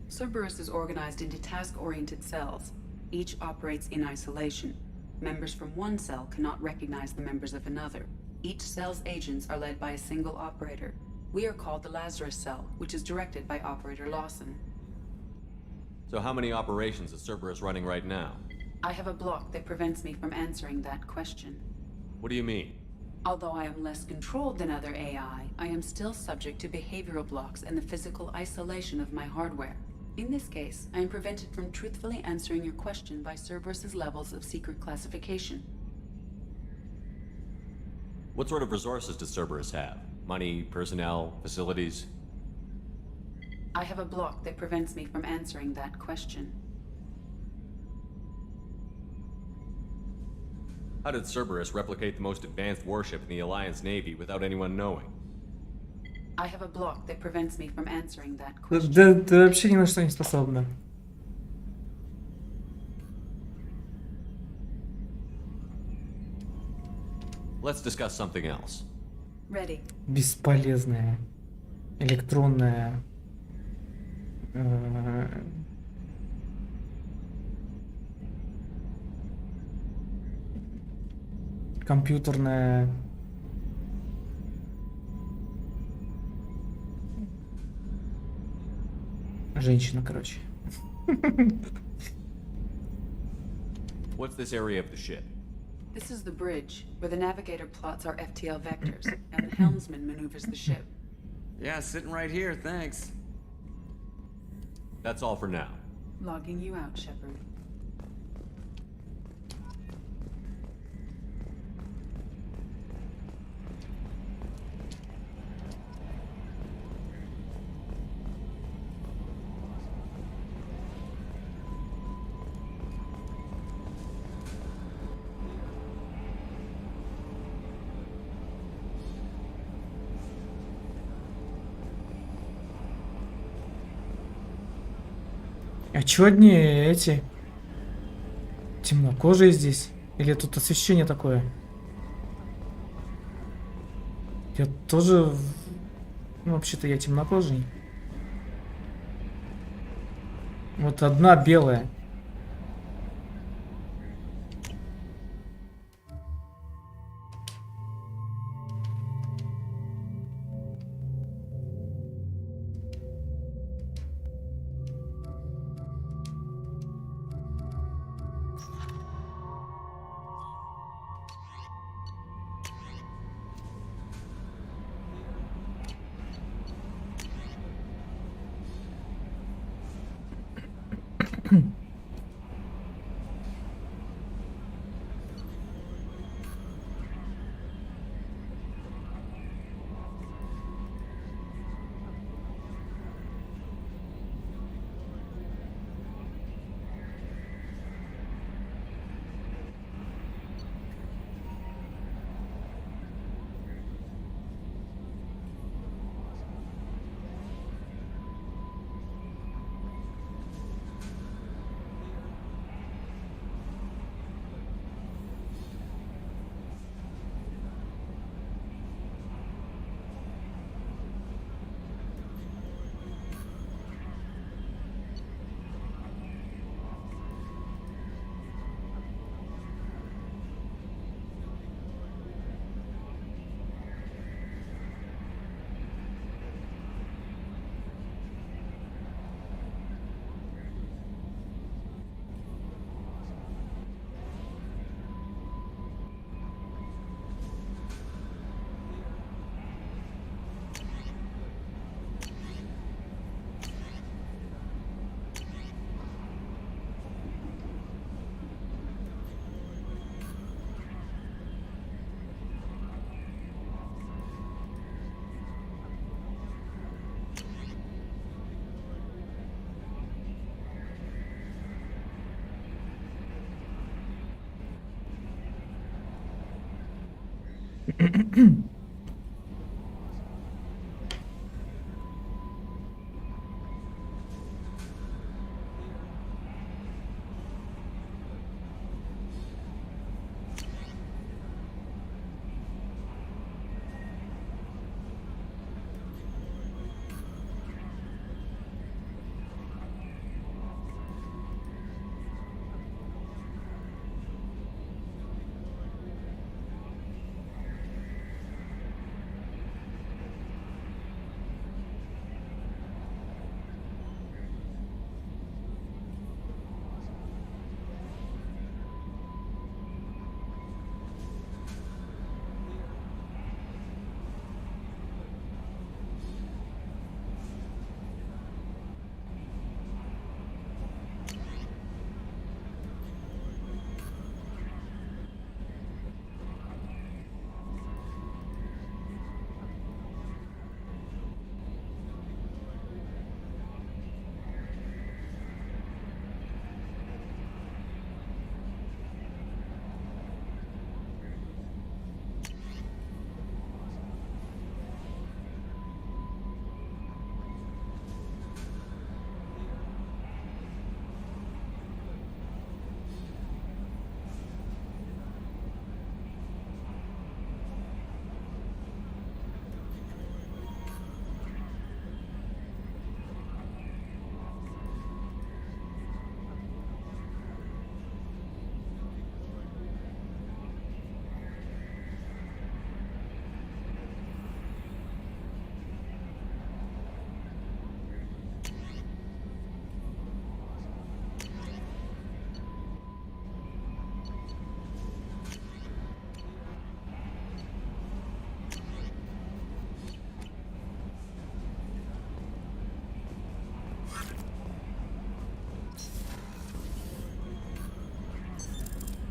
[SPEAKER 13] Cerberus is organized into task-oriented cells. Each operates in isolation. Members from one cell cannot recognize the members of another. Each cell's agents are led by a single operator. We are called the Lazarus Cell, which is directed by Operator Lawson.
[SPEAKER 8] So how many operations is Cerberus running right now?
[SPEAKER 13] I have a block that prevents me from answering that question.
[SPEAKER 8] What do you mean?
[SPEAKER 13] Although I am less controlled than other AI, I am still subject to behavioral blocks and the physical isolation of my hardware. In this case, I am prevented from truthfully answering your question by Cerberus's levels of secret classification.
[SPEAKER 8] What sort of resources does Cerberus have? Money, personnel, facilities?
[SPEAKER 13] I have a block that prevents me from answering that question.
[SPEAKER 8] How did Cerberus replicate the most advanced warship in the Alliance Navy without anyone knowing?
[SPEAKER 13] I have a block that prevents me from answering that question.
[SPEAKER 10] Да вообще ни на что не способна.
[SPEAKER 8] Let's discuss something else.
[SPEAKER 13] Ready.
[SPEAKER 10] Бесполезная электронная компьютерная женщина, короче.
[SPEAKER 8] What's this area of the ship?
[SPEAKER 13] This is the bridge, where the navigator plots our FTL vectors, and the helmsman maneuvers the ship.
[SPEAKER 3] Yeah, sitting right here, thanks.
[SPEAKER 8] That's all for now.
[SPEAKER 13] Logging you out, Shepard.
[SPEAKER 10] А чё одни эти темнокожие здесь? Или тут освещение такое? Я тоже... Ну, вообще-то я темнокожий. Вот одна белая.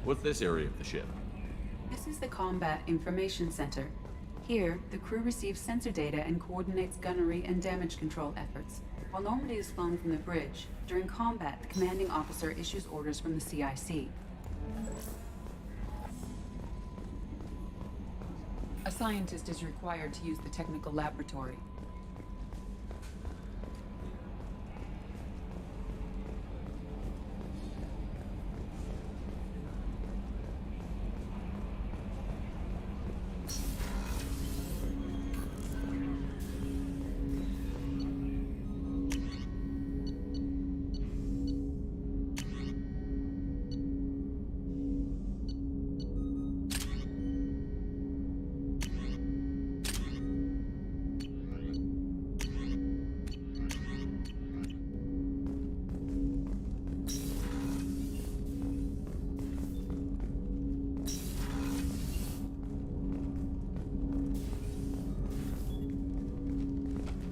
[SPEAKER 8] What's this area of the ship?
[SPEAKER 13] This is the Combat Information Center. Here, the crew receives sensor data and coordinates gunnery and damage control efforts. While Normandy is flown from the bridge, during combat, the commanding officer issues orders from the CIC. A scientist is required to use the technical laboratory.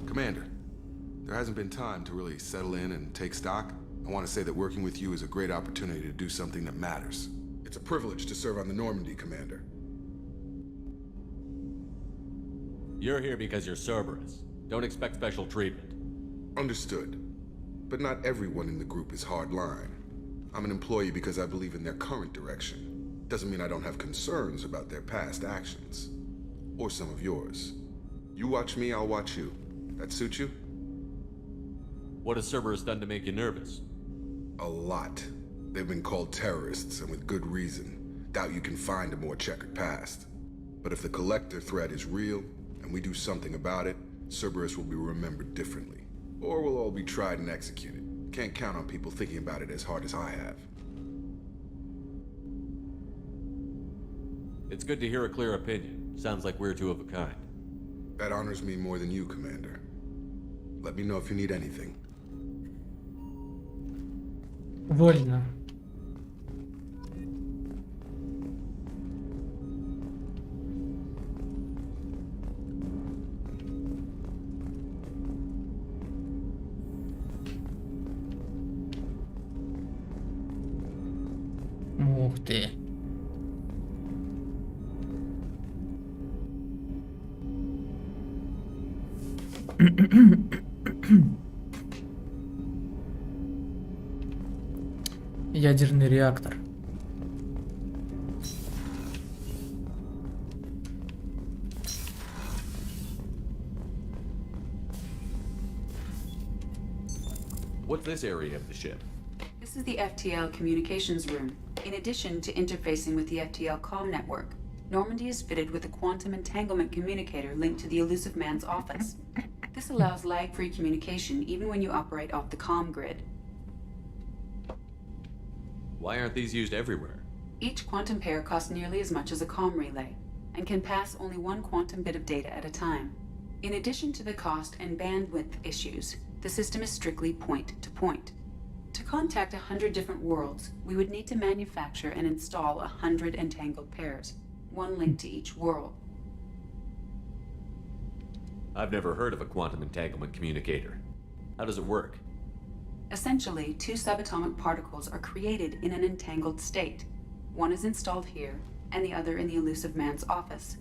[SPEAKER 15] Commander, there hasn't been time to really settle in and take stock. I want to say that working with you is a great opportunity to do something that matters. It's a privilege to serve on the Normandy, Commander.
[SPEAKER 8] You're here because you're Cerberus. Don't expect special treatment.
[SPEAKER 15] Understood. But not everyone in the group is hardline. I'm an employee because I believe in their current direction. Doesn't mean I don't have concerns about their past actions. Or some of yours. You watch me, I'll watch you. That suit you?
[SPEAKER 8] What has Cerberus done to make you nervous?
[SPEAKER 15] A lot. They've been called terrorists, and with good reason. Doubt you can find a more checkered past. But if the Collector threat is real, and we do something about it, Cerberus will be remembered differently. Or we'll all be tried and executed. Can't count on people thinking about it as hard as I have.
[SPEAKER 8] It's good to hear a clear opinion. Sounds like we're two of a kind.
[SPEAKER 15] That honors me more than you, Commander. Let me know if you need anything.
[SPEAKER 10] Вольно. Ух ты. Ядерный реактор.
[SPEAKER 8] What's this area of the ship?
[SPEAKER 13] This is the FTL communications room. In addition to interfacing with the FTL comm network, Normandy is fitted with a quantum entanglement communicator linked to the Elusive Man's office. This allows lag-free communication even when you operate off the comm grid.
[SPEAKER 8] Why aren't these used everywhere?
[SPEAKER 13] Each quantum pair costs nearly as much as a comm relay, and can pass only one quantum bit of data at a time. In addition to the cost and bandwidth issues, the system is strictly point-to-point. To contact 100 different worlds, we would need to manufacture and install 100 entangled pairs, one link to each world.
[SPEAKER 8] I've never heard of a quantum entanglement communicator. How does it work?
[SPEAKER 13] Essentially, two subatomic particles are created in an entangled state. One is installed here, and the other in the Elusive Man's office.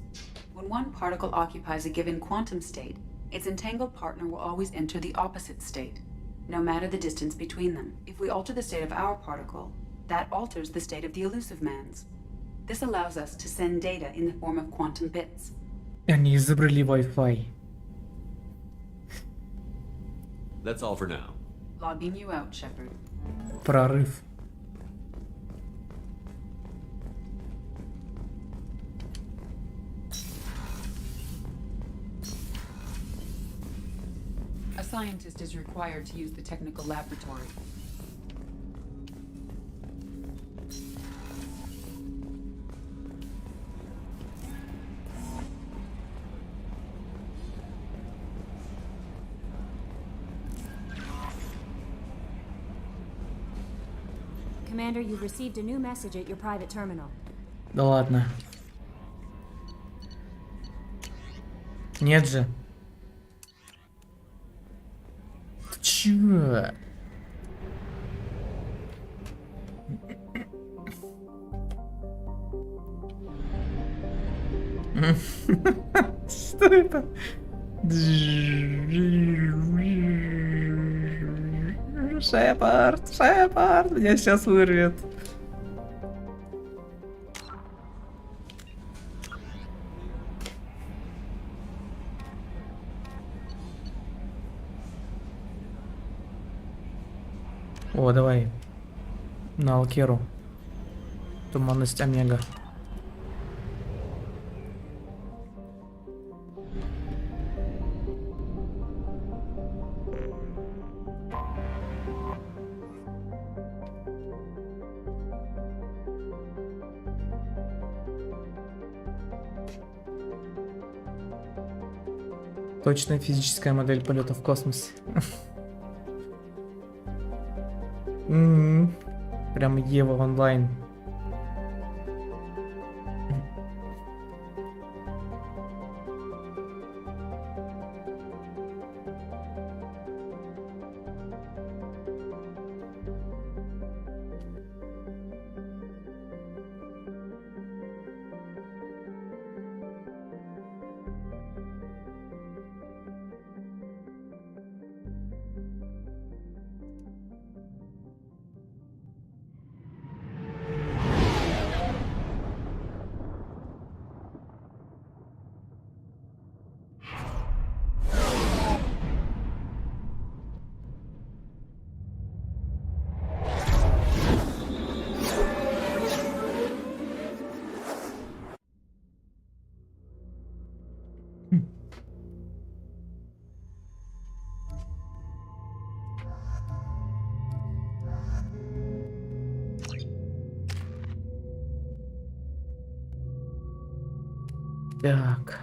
[SPEAKER 13] When one particle occupies a given quantum state, its entangled partner will always enter the opposite state, no matter the distance between them. If we alter the state of our particle, that alters the state of the Elusive Man's. This allows us to send data in the form of quantum bits.
[SPEAKER 10] Они изобрели Wi-Fi.
[SPEAKER 8] That's all for now.
[SPEAKER 13] Logging you out, Shepard.
[SPEAKER 10] Прорыв.
[SPEAKER 13] A scientist is required to use the technical laboratory.
[SPEAKER 20] Commander, you've received a new message at your private terminal.
[SPEAKER 10] Да ладно. Нет же. Чё? Что это? Шепард, меня сейчас вырвет. О, давай. На Алкеру. Туманность Омега. Точная физическая модель полета в космосе. Прям Ева онлайн. Так.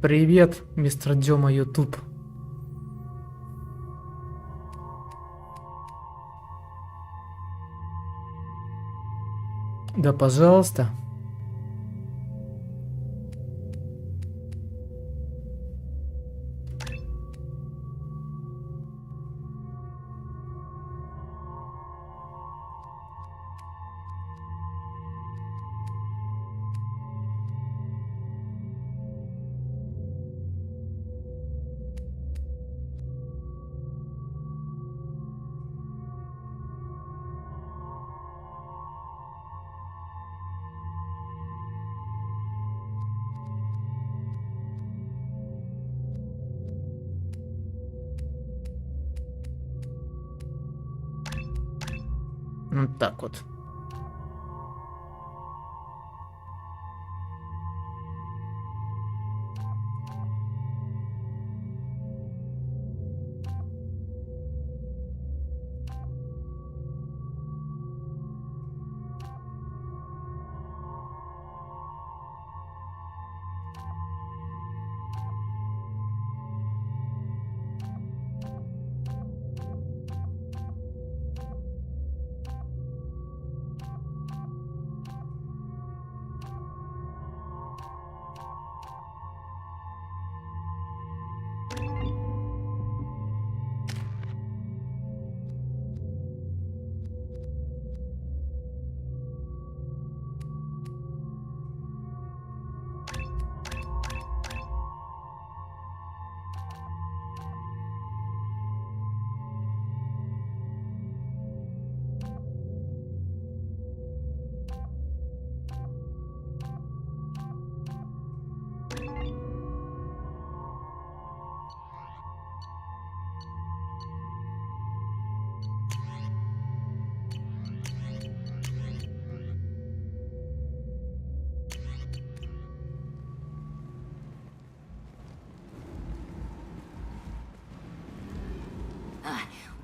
[SPEAKER 10] Привет, мистер Дема YouTube. Да, пожалуйста. Вот так вот.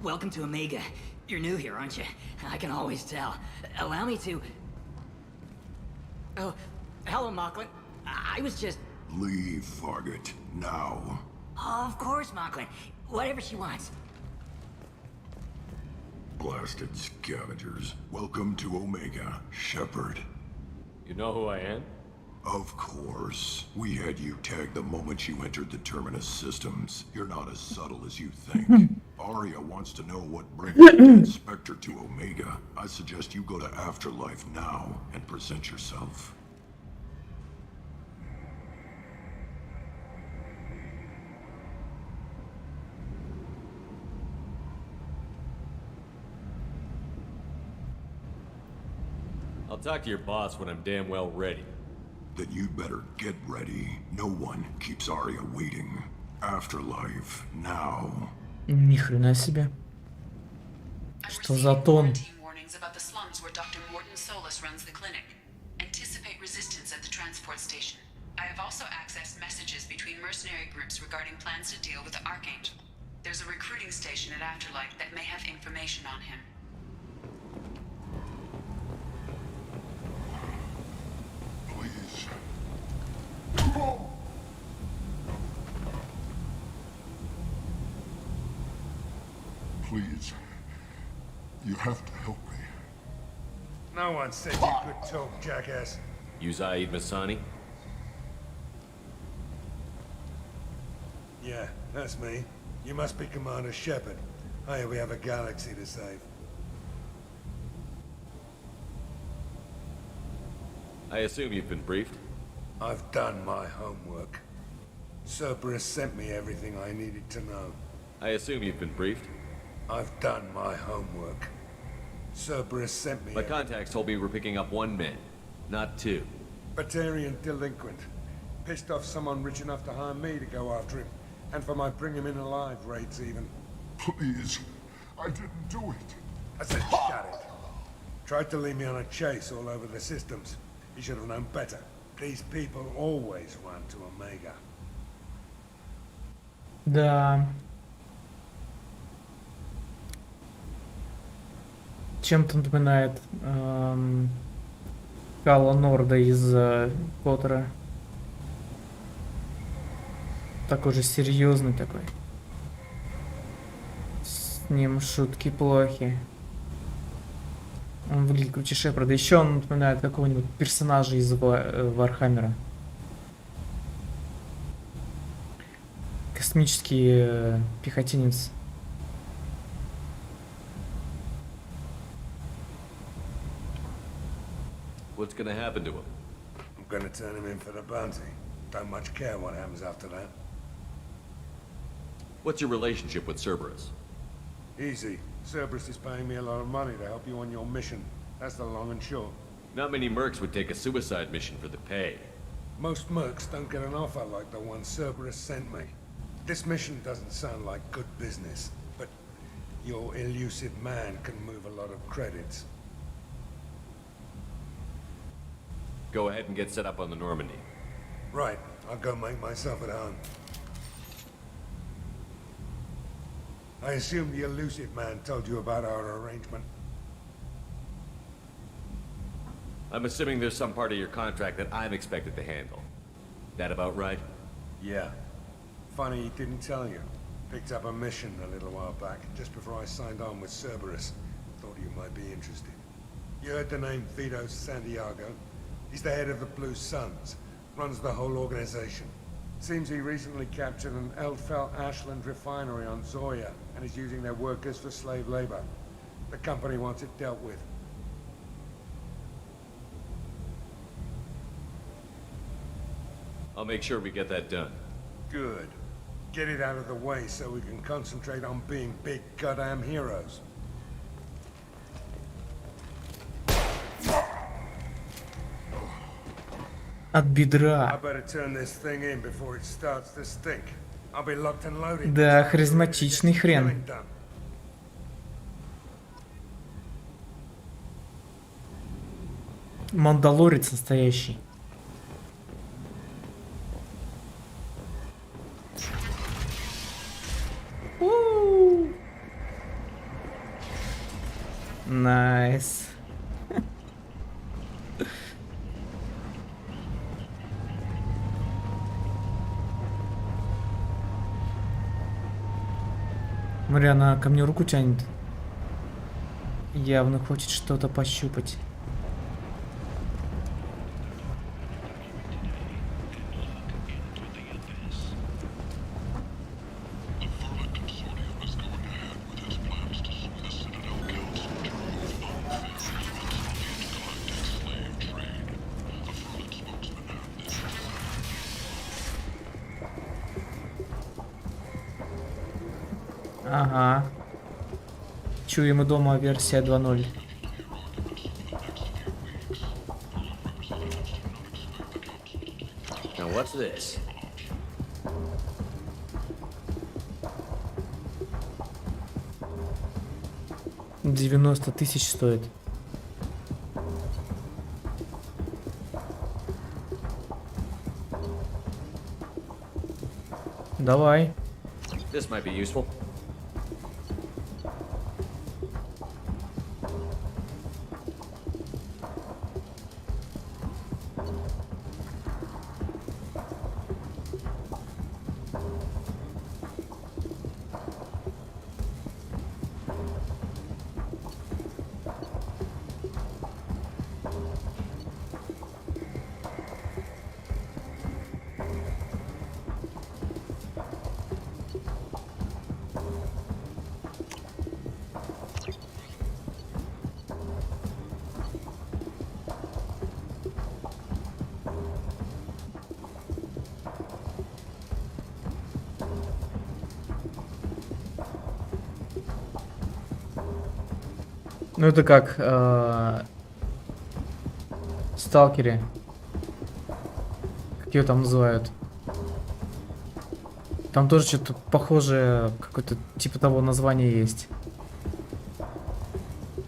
[SPEAKER 21] Welcome to Omega. You're new here, aren't you? I can always tell. Allow me to... Oh, hello, Mocklin. I was just...
[SPEAKER 22] Leave, Fargate. Now.
[SPEAKER 21] Of course, Mocklin. Whatever she wants.
[SPEAKER 22] Blasted scavengers. Welcome to Omega, Shepard.
[SPEAKER 8] You know who I am?
[SPEAKER 22] Of course. We had you tagged the moment you entered the Terminus systems. You're not as subtle as you think. Arya wants to know what brings the Inspector to Omega. I suggest you go to Afterlife now and present yourself.
[SPEAKER 8] I'll talk to your boss when I'm damn well ready.
[SPEAKER 22] Then you'd better get ready. No one keeps Arya waiting. Afterlife now.
[SPEAKER 10] Ни хрена себе. Что за тон?
[SPEAKER 13] Warnings about the slums where Dr. Morton Solus runs the clinic. Anticipate resistance at the transport station. I have also accessed messages between mercenary groups regarding plans to deal with the Archangel. There's a recruiting station at Afterlife that may have information on him.
[SPEAKER 22] Please. Please. You have to help me.
[SPEAKER 23] No one said you could talk, jackass.
[SPEAKER 8] You Zaid Masani?
[SPEAKER 23] Yeah, that's me. You must be Commander Shepard. Hey, we have a galaxy to save.
[SPEAKER 8] I assume you've been briefed?
[SPEAKER 23] I've done my homework. Cerberus sent me everything I needed to know.
[SPEAKER 8] I assume you've been briefed?
[SPEAKER 23] I've done my homework. Cerberus sent me...
[SPEAKER 8] My contacts told me we're picking up 1 man, not 2.
[SPEAKER 23] Batarian delinquent. Pissed off someone rich enough to hire me to go after him. And for my bring him in alive raids even.
[SPEAKER 22] Please. I didn't do it.
[SPEAKER 23] I said shut it. Tried to lead me on a chase all over the systems. He should have known better. These people always run to Omega.
[SPEAKER 10] Да. Чем-то напоминает Кала Норда из Поттера. Такой же серьезный такой. С ним шутки плохи. Он выглядит круче Шепарда. Еще он напоминает какого-нибудь персонажа из Вархаммера. Космический пехотинец.
[SPEAKER 8] What's gonna happen to him?
[SPEAKER 23] I'm gonna turn him in for the bounty. Don't much care what happens after that.
[SPEAKER 8] What's your relationship with Cerberus?
[SPEAKER 23] Easy. Cerberus is paying me a lot of money to help you on your mission. That's the long and short.
[SPEAKER 8] Not many mercs would take a suicide mission for the pay.
[SPEAKER 23] Most mercs don't get an offer like the one Cerberus sent me. This mission doesn't sound like good business, but Your elusive man can move a lot of credits.
[SPEAKER 8] Go ahead and get set up on the Normandy.
[SPEAKER 23] Right, I'll go make myself at home. I assume the elusive man told you about our arrangement.
[SPEAKER 8] I'm assuming there's some part of your contract that I'm expected to handle. That about right?
[SPEAKER 23] Yeah. Funny he didn't tell you. Picked up a mission a little while back, just before I signed on with Cerberus. Thought you might be interested. You heard the name Vito Santiago? He's the head of the Blue Suns. Runs the whole organization. Seems he recently captured an Eldfell Ashland refinery on Zoya and is using their workers for slave labor. The company wants it dealt with.
[SPEAKER 8] I'll make sure we get that done.
[SPEAKER 23] Good. Get it out of the way so we can concentrate on being big goddamn heroes.
[SPEAKER 10] От бедра.
[SPEAKER 23] I better turn this thing in before it starts to stink. I'll be locked and loaded.
[SPEAKER 10] Да, харизматичный хрен. Мандалорец настоящий. Найс. Смотри, она ко мне руку тянет. Явно хочет что-то пощупать. Ага. Чуем и дома версия 2.0.
[SPEAKER 8] Now what's this?
[SPEAKER 10] $90 000 стоит. Давай.
[SPEAKER 8] This might be useful.
[SPEAKER 10] Ну это как сталкеры. Как ее там называют? Там тоже что-то похожее, какое-то типа того названия есть.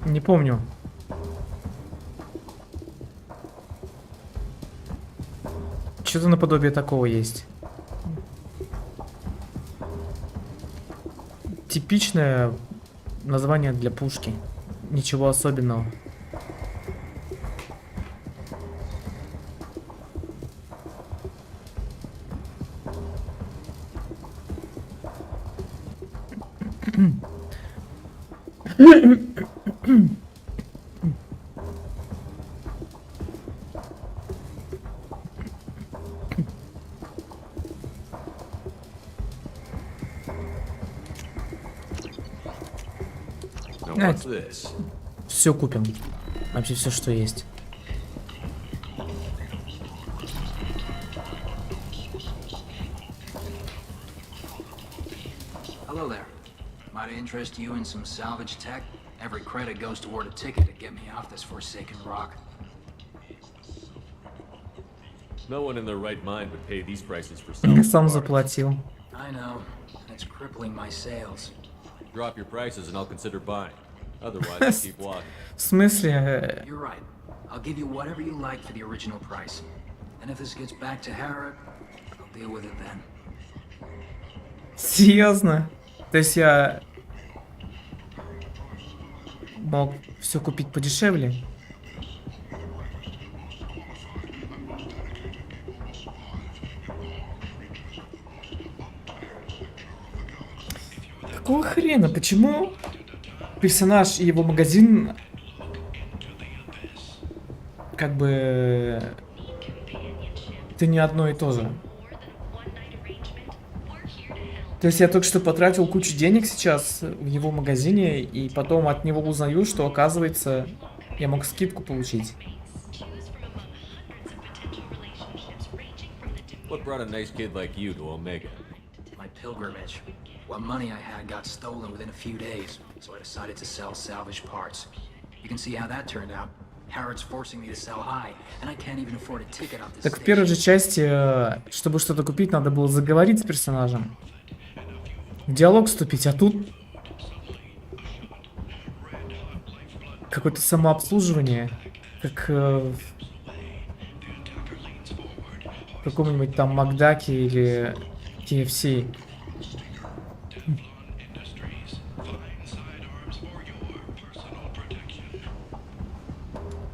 [SPEAKER 10] Не помню. Что-то наподобие такого есть. Типичное название для пушки. Ничего особенного. Все купим. Вообще все, что есть.
[SPEAKER 4] Hello there. Might I interest you in some salvage tech? Every credit goes toward a ticket to get me off this forsaken rock.
[SPEAKER 8] No one in their right mind would pay these prices for salvage.
[SPEAKER 10] Сам заплатил.
[SPEAKER 4] I know. It's crippling my sales.
[SPEAKER 8] Drop your prices and I'll consider buying. Otherwise, I'll keep walking.
[SPEAKER 10] В смысле?
[SPEAKER 4] You're right. I'll give you whatever you like for the original price. And if this gets back to Harrod, I'll deal with it then.
[SPEAKER 10] Серьезно? То есть я мог все купить подешевле? Какого хрена? Почему персонаж и его магазин как бы это не одно и то же? То есть я только что потратил кучу денег сейчас в его магазине, и потом от него узнаю, что, оказывается, я мог скидку получить.
[SPEAKER 8] What brought a nice kid like you to Omega?
[SPEAKER 4] My pilgrimage. What money I had got stolen within a few days, so I decided to sell salvaged parts. You can see how that turned out. Harrod's forcing me to sell high, and I can't even afford a ticket off this
[SPEAKER 10] Так в первой же части, чтобы что-то купить, надо было заговорить с персонажем. В диалог вступить, а тут какое-то самообслуживание, как в каком-нибудь там Макдаке или KFC.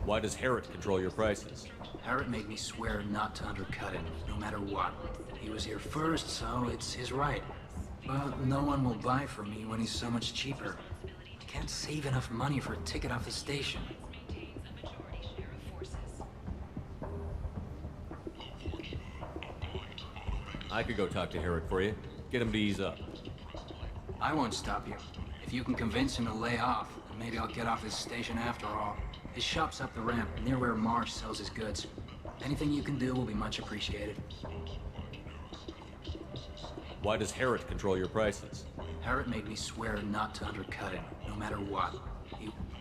[SPEAKER 8] Why does Harrod control your prices?
[SPEAKER 4] Harrod made me swear not to undercut him, no matter what. He was here first, so it's his right. But no one will buy from me when he's so much cheaper. I can't save enough money for a ticket off the station.
[SPEAKER 8] I could go talk to Harrod for you. Get him to ease up.
[SPEAKER 4] I won't stop you. If you can convince him to lay off, then maybe I'll get off this station after all. His shop's up the ramp, near where Marsh sells his goods. Anything you can do will be much appreciated.
[SPEAKER 8] Why does Harrod control your prices?
[SPEAKER 4] Harrod made me swear not to undercut him, no matter what.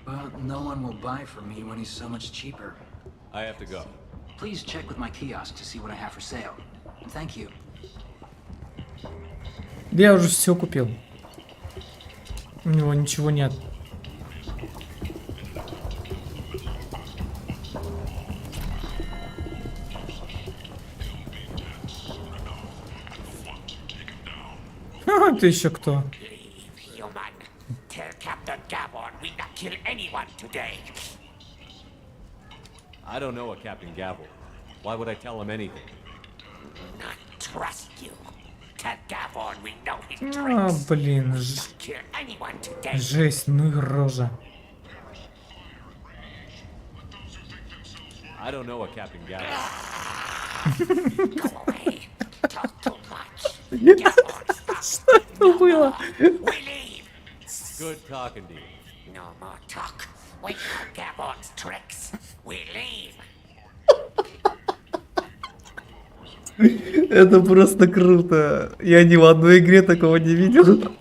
[SPEAKER 4] But no one will buy from me when he's so much cheaper.
[SPEAKER 8] I have to go.
[SPEAKER 4] Please check with my kiosk to see what I have for sale. And thank you.
[SPEAKER 10] Я уже все купил. У него ничего нет. А ты еще кто?
[SPEAKER 8] I don't know a Captain Gavel. Why would I tell him anything?
[SPEAKER 5] Not trust you. Tell Gavon we know his
[SPEAKER 10] А,
[SPEAKER 5] tricks.
[SPEAKER 10] блин.
[SPEAKER 5] Kill anyone today.
[SPEAKER 10] Жесть, ну и рожа.
[SPEAKER 8] I don't know a Captain Gavel.
[SPEAKER 5] Go away. Talk too much.
[SPEAKER 10] Что это было?
[SPEAKER 5] We leave.
[SPEAKER 8] Good talking to you.
[SPEAKER 5] No more talk. We know Gavon's tricks. We leave.
[SPEAKER 10] Это просто круто. Я ни в одной игре такого не видел.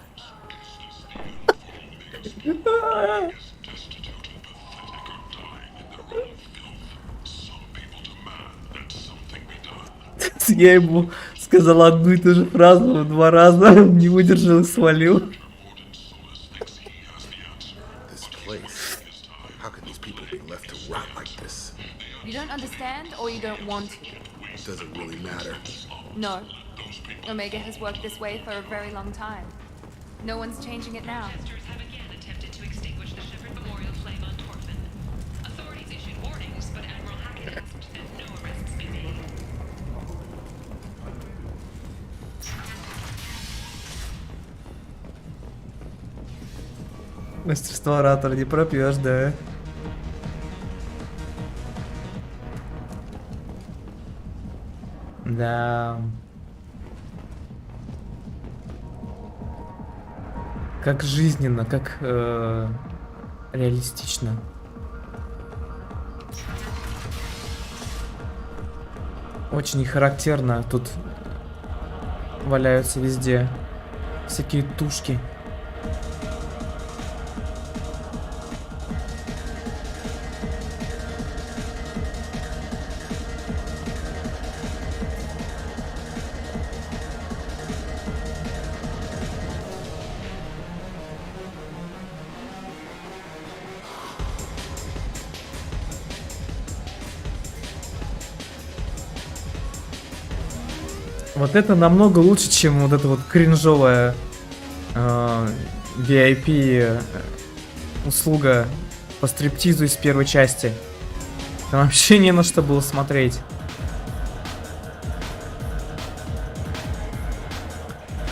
[SPEAKER 10] Я ему сказал одну и ту же фразу 2 раза, не выдержал и свалил.
[SPEAKER 1] You don't understand or you don't want to?
[SPEAKER 15] Doesn't really matter.
[SPEAKER 1] No. Omega has worked this way for a very long time. No one's changing it now.
[SPEAKER 10] Мастерство оратора не пропьешь, да? Да. Как жизненно, как реалистично. Очень характерно. Тут валяются везде всякие тушки. Вот это намного лучше, чем вот эта вот кринжовая VIP услуга по стриптизу из первой части. Там вообще не на что было смотреть.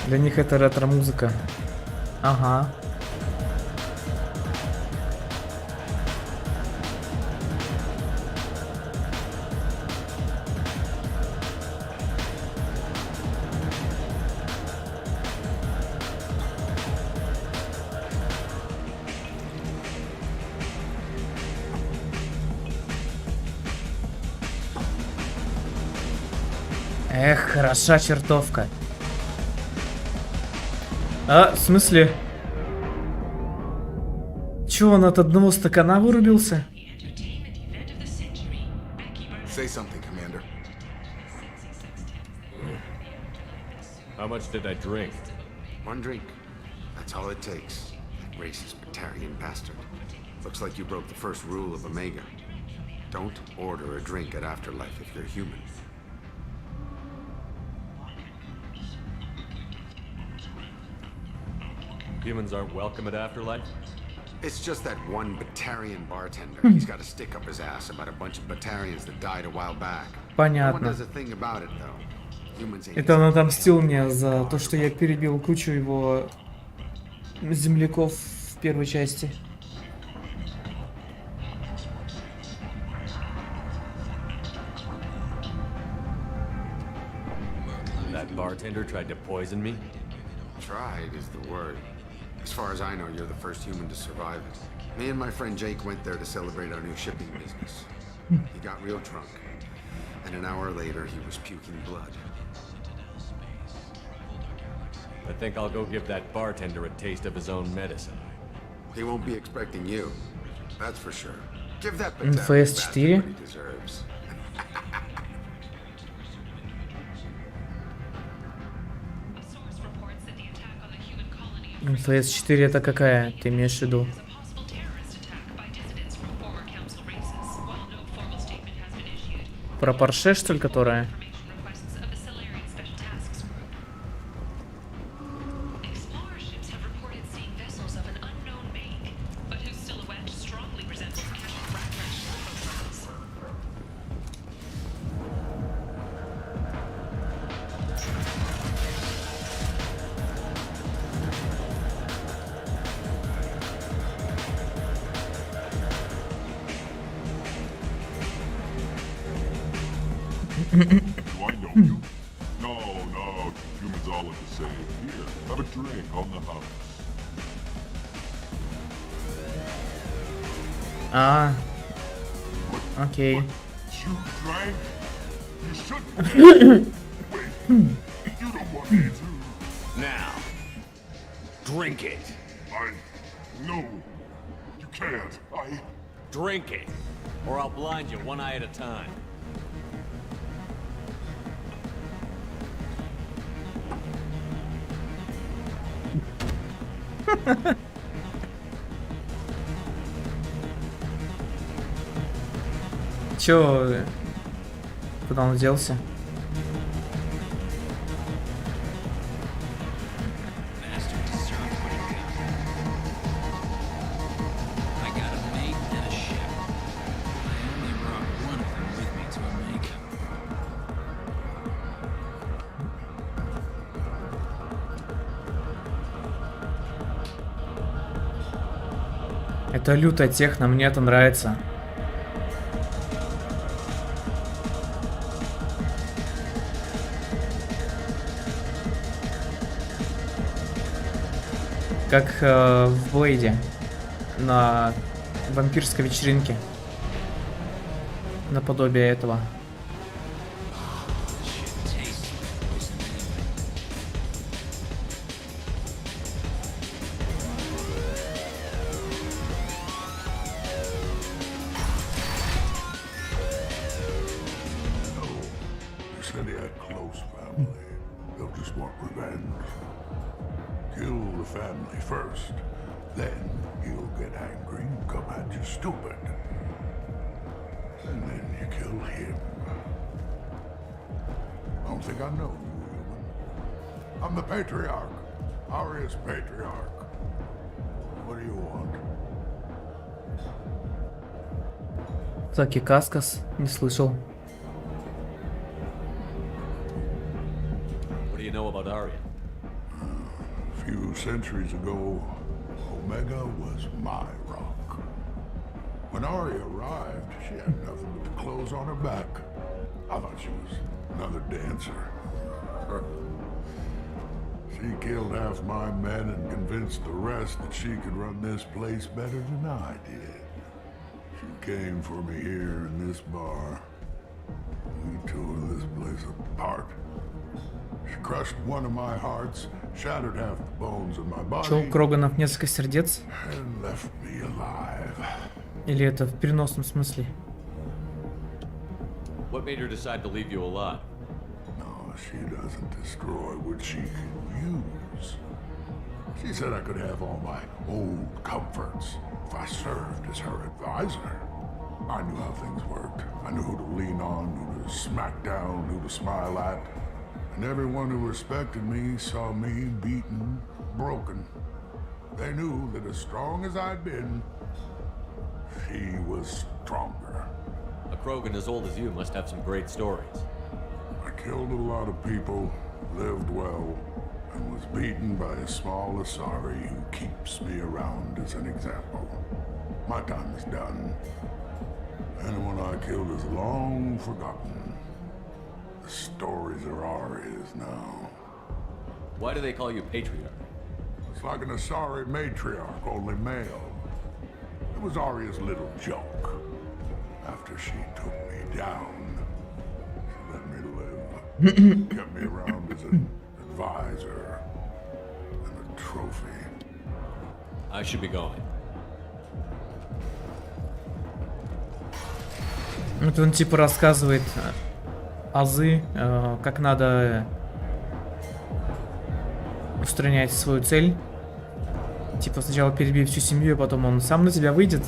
[SPEAKER 10] Для них это ретро-музыка. Ага. Эх, хороша чертовка. А, в смысле? Чё, он от одного стакана вырубился?
[SPEAKER 15] Say something, Commander.
[SPEAKER 8] How much did I drink?
[SPEAKER 14] One drink. That's all it takes. That racist Batarian bastard. Looks like you broke the first rule of Omega. Don't order a drink at Afterlife if you're human.
[SPEAKER 8] Humans aren't welcome at Afterlife?
[SPEAKER 14] It's just that one Batarian bartender. He's got a stick up his ass about a bunch of Batarians that died a while back.
[SPEAKER 10] Понятно.
[SPEAKER 14] No one does a thing about it, though. Humans ain't.
[SPEAKER 10] Это он отомстил мне за то, что я перебил кучу его земляков в первой части.
[SPEAKER 8] That bartender tried to poison me?
[SPEAKER 14] Tried is the word. As far as I know, you're the first human to survive it. Me and my friend Jake went there to celebrate our new shipping business. He got real drunk, and an hour later he was puking blood.
[SPEAKER 8] I think I'll go give that bartender a taste of his own medicine.
[SPEAKER 14] He won't be expecting you, that's for sure. Give that
[SPEAKER 10] НФС 4.
[SPEAKER 14] what he deserves.
[SPEAKER 10] НФС 4 это какая? Ты имеешь в виду? Про Порше, что ли, которая?
[SPEAKER 22] Do I know you? No, no, humans all look the same. Here, have a drink on the house.
[SPEAKER 10] А, окей.
[SPEAKER 22] You drank? You shouldn't. Wait, you don't want me to.
[SPEAKER 5] Now, drink it.
[SPEAKER 22] No, you can't.
[SPEAKER 8] Drink it, or I'll blind you one eye at a time.
[SPEAKER 10] Чё? Куда он делся? Это лютая техно, мне это нравится. Как в Блейде на вампирской вечеринке. Наподобие этого.
[SPEAKER 22] First, then he'll get angry and come at you stupid. And then you kill him. I don't think I know you, I'm the patriarch. Aria's patriarch. What do you want?
[SPEAKER 10] Таки Каскас, не слышал.
[SPEAKER 8] What do you know about Aria?
[SPEAKER 22] A few centuries ago, Omega was my rock. When Aria arrived, she had nothing but the clothes on her back. I thought she was another dancer. She killed half my men and convinced the rest that she could run this place better than I did. She came for me here in this bar. We tore this place apart. She crushed one of my hearts, shattered half the bones in my body.
[SPEAKER 10] Чё, у Кроганов несколько сердец?
[SPEAKER 22] And left me alive.
[SPEAKER 10] Или это в переносном смысле?
[SPEAKER 8] What made her decide to leave you alive?
[SPEAKER 22] No, she doesn't destroy what she can use. She said I could have all my old comforts if I served as her advisor. I knew how things worked. I knew who to lean on, who to smack down, who to smile at. And everyone who respected me saw me beaten, broken. They knew that as strong as I'd been, she was stronger.
[SPEAKER 8] A Krogan as old as you must have some great stories.
[SPEAKER 22] I killed a lot of people, lived well, and was beaten by a small Asari who keeps me around as an example. My time is done. Anyone I killed is long forgotten. The stories are Aria's now.
[SPEAKER 8] Why do they call you Patriarch?
[SPEAKER 22] It's like an Asari matriarch, only male. It was Aria's little joke. After she took me down, she let me live. Kept me around as an advisor and a trophy.
[SPEAKER 8] I should be going.
[SPEAKER 10] Вот он типа рассказывает азы, как надо устранять свою цель. Типа сначала перебей всю семью, а потом он сам на тебя выйдет.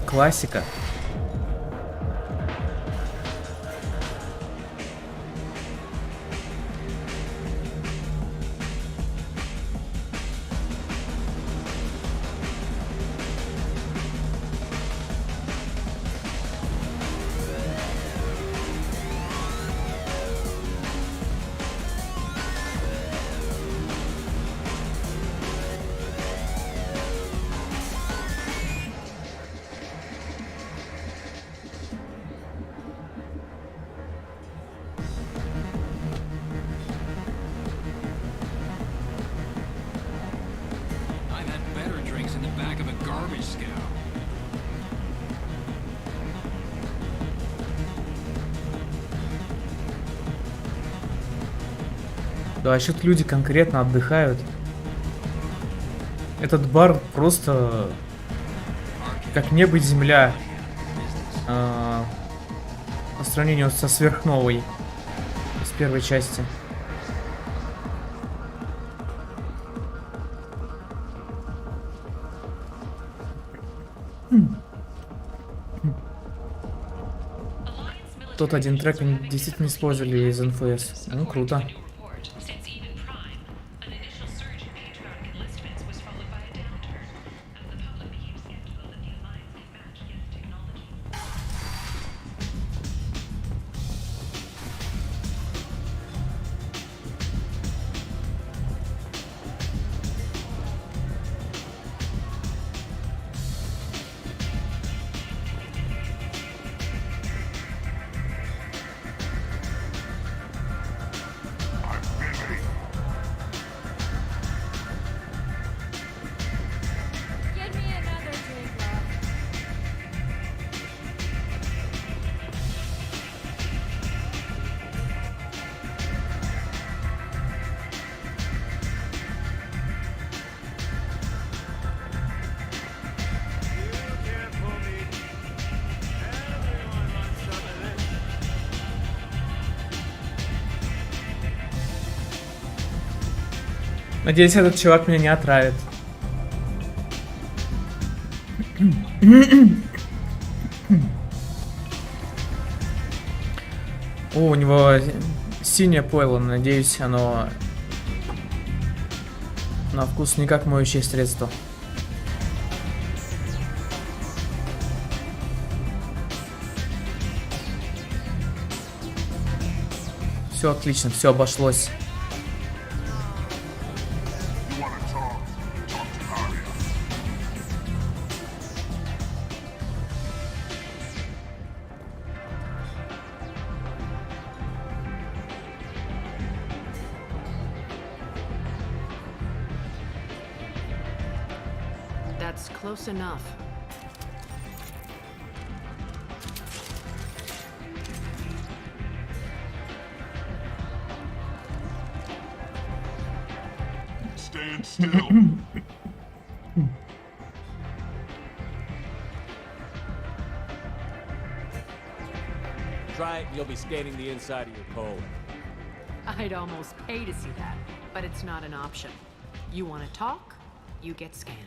[SPEAKER 10] Классика. Да, вообще-то люди конкретно отдыхают. Этот бар просто как небо и земля по сравнению со сверхновой с первой части. Тот один трек они действительно использовали из НФС. Ну, круто. Надеюсь, этот чувак меня не отравит. О, у него синее пойло, надеюсь, оно на вкус не как моющее средство. Все отлично, все обошлось.
[SPEAKER 1] That's close enough.
[SPEAKER 22] Stand still.
[SPEAKER 9] Try it, you'll be scanning the inside of your colon.
[SPEAKER 1] I'd almost pay to see that, but it's not an option. You want to talk, you get scanned.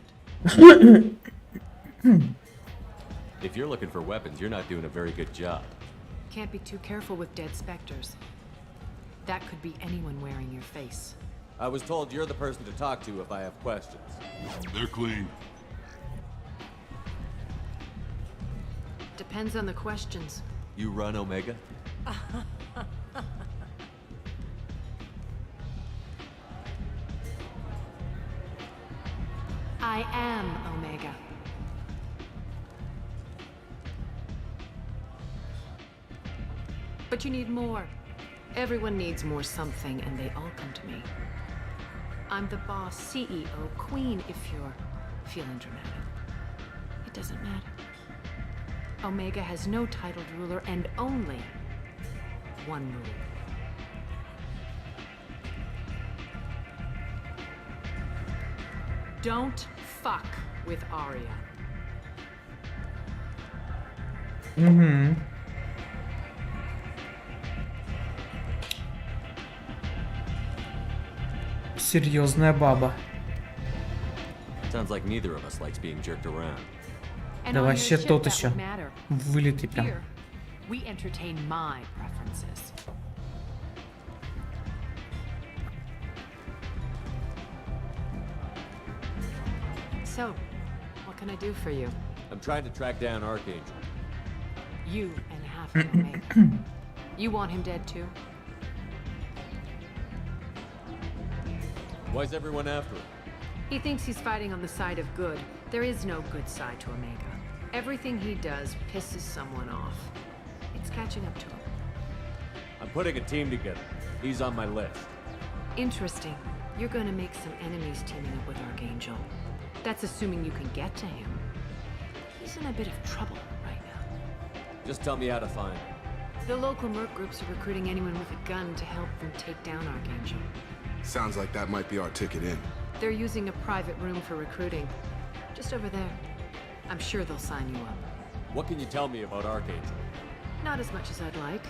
[SPEAKER 8] If you're looking for weapons, you're not doing a very good job.
[SPEAKER 1] Can't be too careful with dead specters. That could be anyone wearing your face.
[SPEAKER 9] I was told you're the person to talk to if I have questions.
[SPEAKER 22] They're clean.
[SPEAKER 1] Depends on the questions.
[SPEAKER 8] You run Omega?
[SPEAKER 1] I am Omega. But you need more. Everyone needs more something, and they all come to me. I'm the boss, CEO, queen, if you're feeling dramatic. It doesn't matter. Omega has no titled ruler and only one rule. Don't fuck with Arya.
[SPEAKER 10] Угу. Серьезная баба.
[SPEAKER 8] Sounds like neither of us likes being jerked around.
[SPEAKER 10] Да вообще тот еще. Вылитый прям.
[SPEAKER 1] Here, we entertain my preferences. So, what can I do for you?
[SPEAKER 9] I'm trying to track down Archangel.
[SPEAKER 1] You and half of Omega. You want him dead too?
[SPEAKER 9] Why's everyone after him?
[SPEAKER 1] He thinks he's fighting on the side of good. There is no good side to Omega. Everything he does pisses someone off. It's catching up to him.
[SPEAKER 9] I'm putting a team together. He's on my list.
[SPEAKER 1] Interesting. You're gonna make some enemies teaming up with Archangel. That's assuming you can get to him. He's in a bit of trouble right now.
[SPEAKER 9] Just tell me how to find him.
[SPEAKER 1] The local merc groups are recruiting anyone with a gun to help them take down Archangel.
[SPEAKER 15] Sounds like that might be our ticket in.
[SPEAKER 1] They're using a private room for recruiting. Just over there. I'm sure they'll sign you up.
[SPEAKER 9] What can you tell me about Archangel?
[SPEAKER 1] Not as much as I'd like.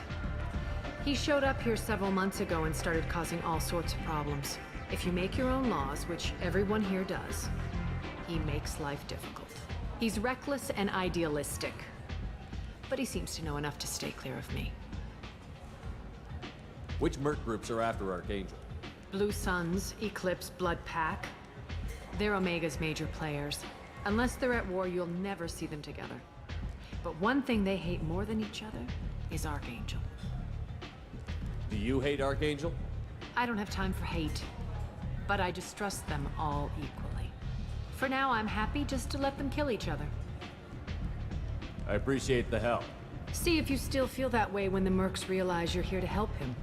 [SPEAKER 1] He showed up here several months ago and started causing all sorts of problems. If you make your own laws, which everyone here does, he makes life difficult. He's reckless and idealistic. But he seems to know enough to stay clear of me.
[SPEAKER 9] Which merc groups are after Archangel?
[SPEAKER 1] Blue Suns, Eclipse, Blood Pack. They're Omega's major players. Unless they're at war, you'll never see them together. But one thing they hate more than each other is Archangel.
[SPEAKER 9] Do you hate Archangel?
[SPEAKER 1] I don't have time for hate, but I distrust them all equally. For now, I'm happy just to let them kill each other.
[SPEAKER 9] I appreciate the help.
[SPEAKER 1] See if you still feel that way when the mercs realize you're here to help him.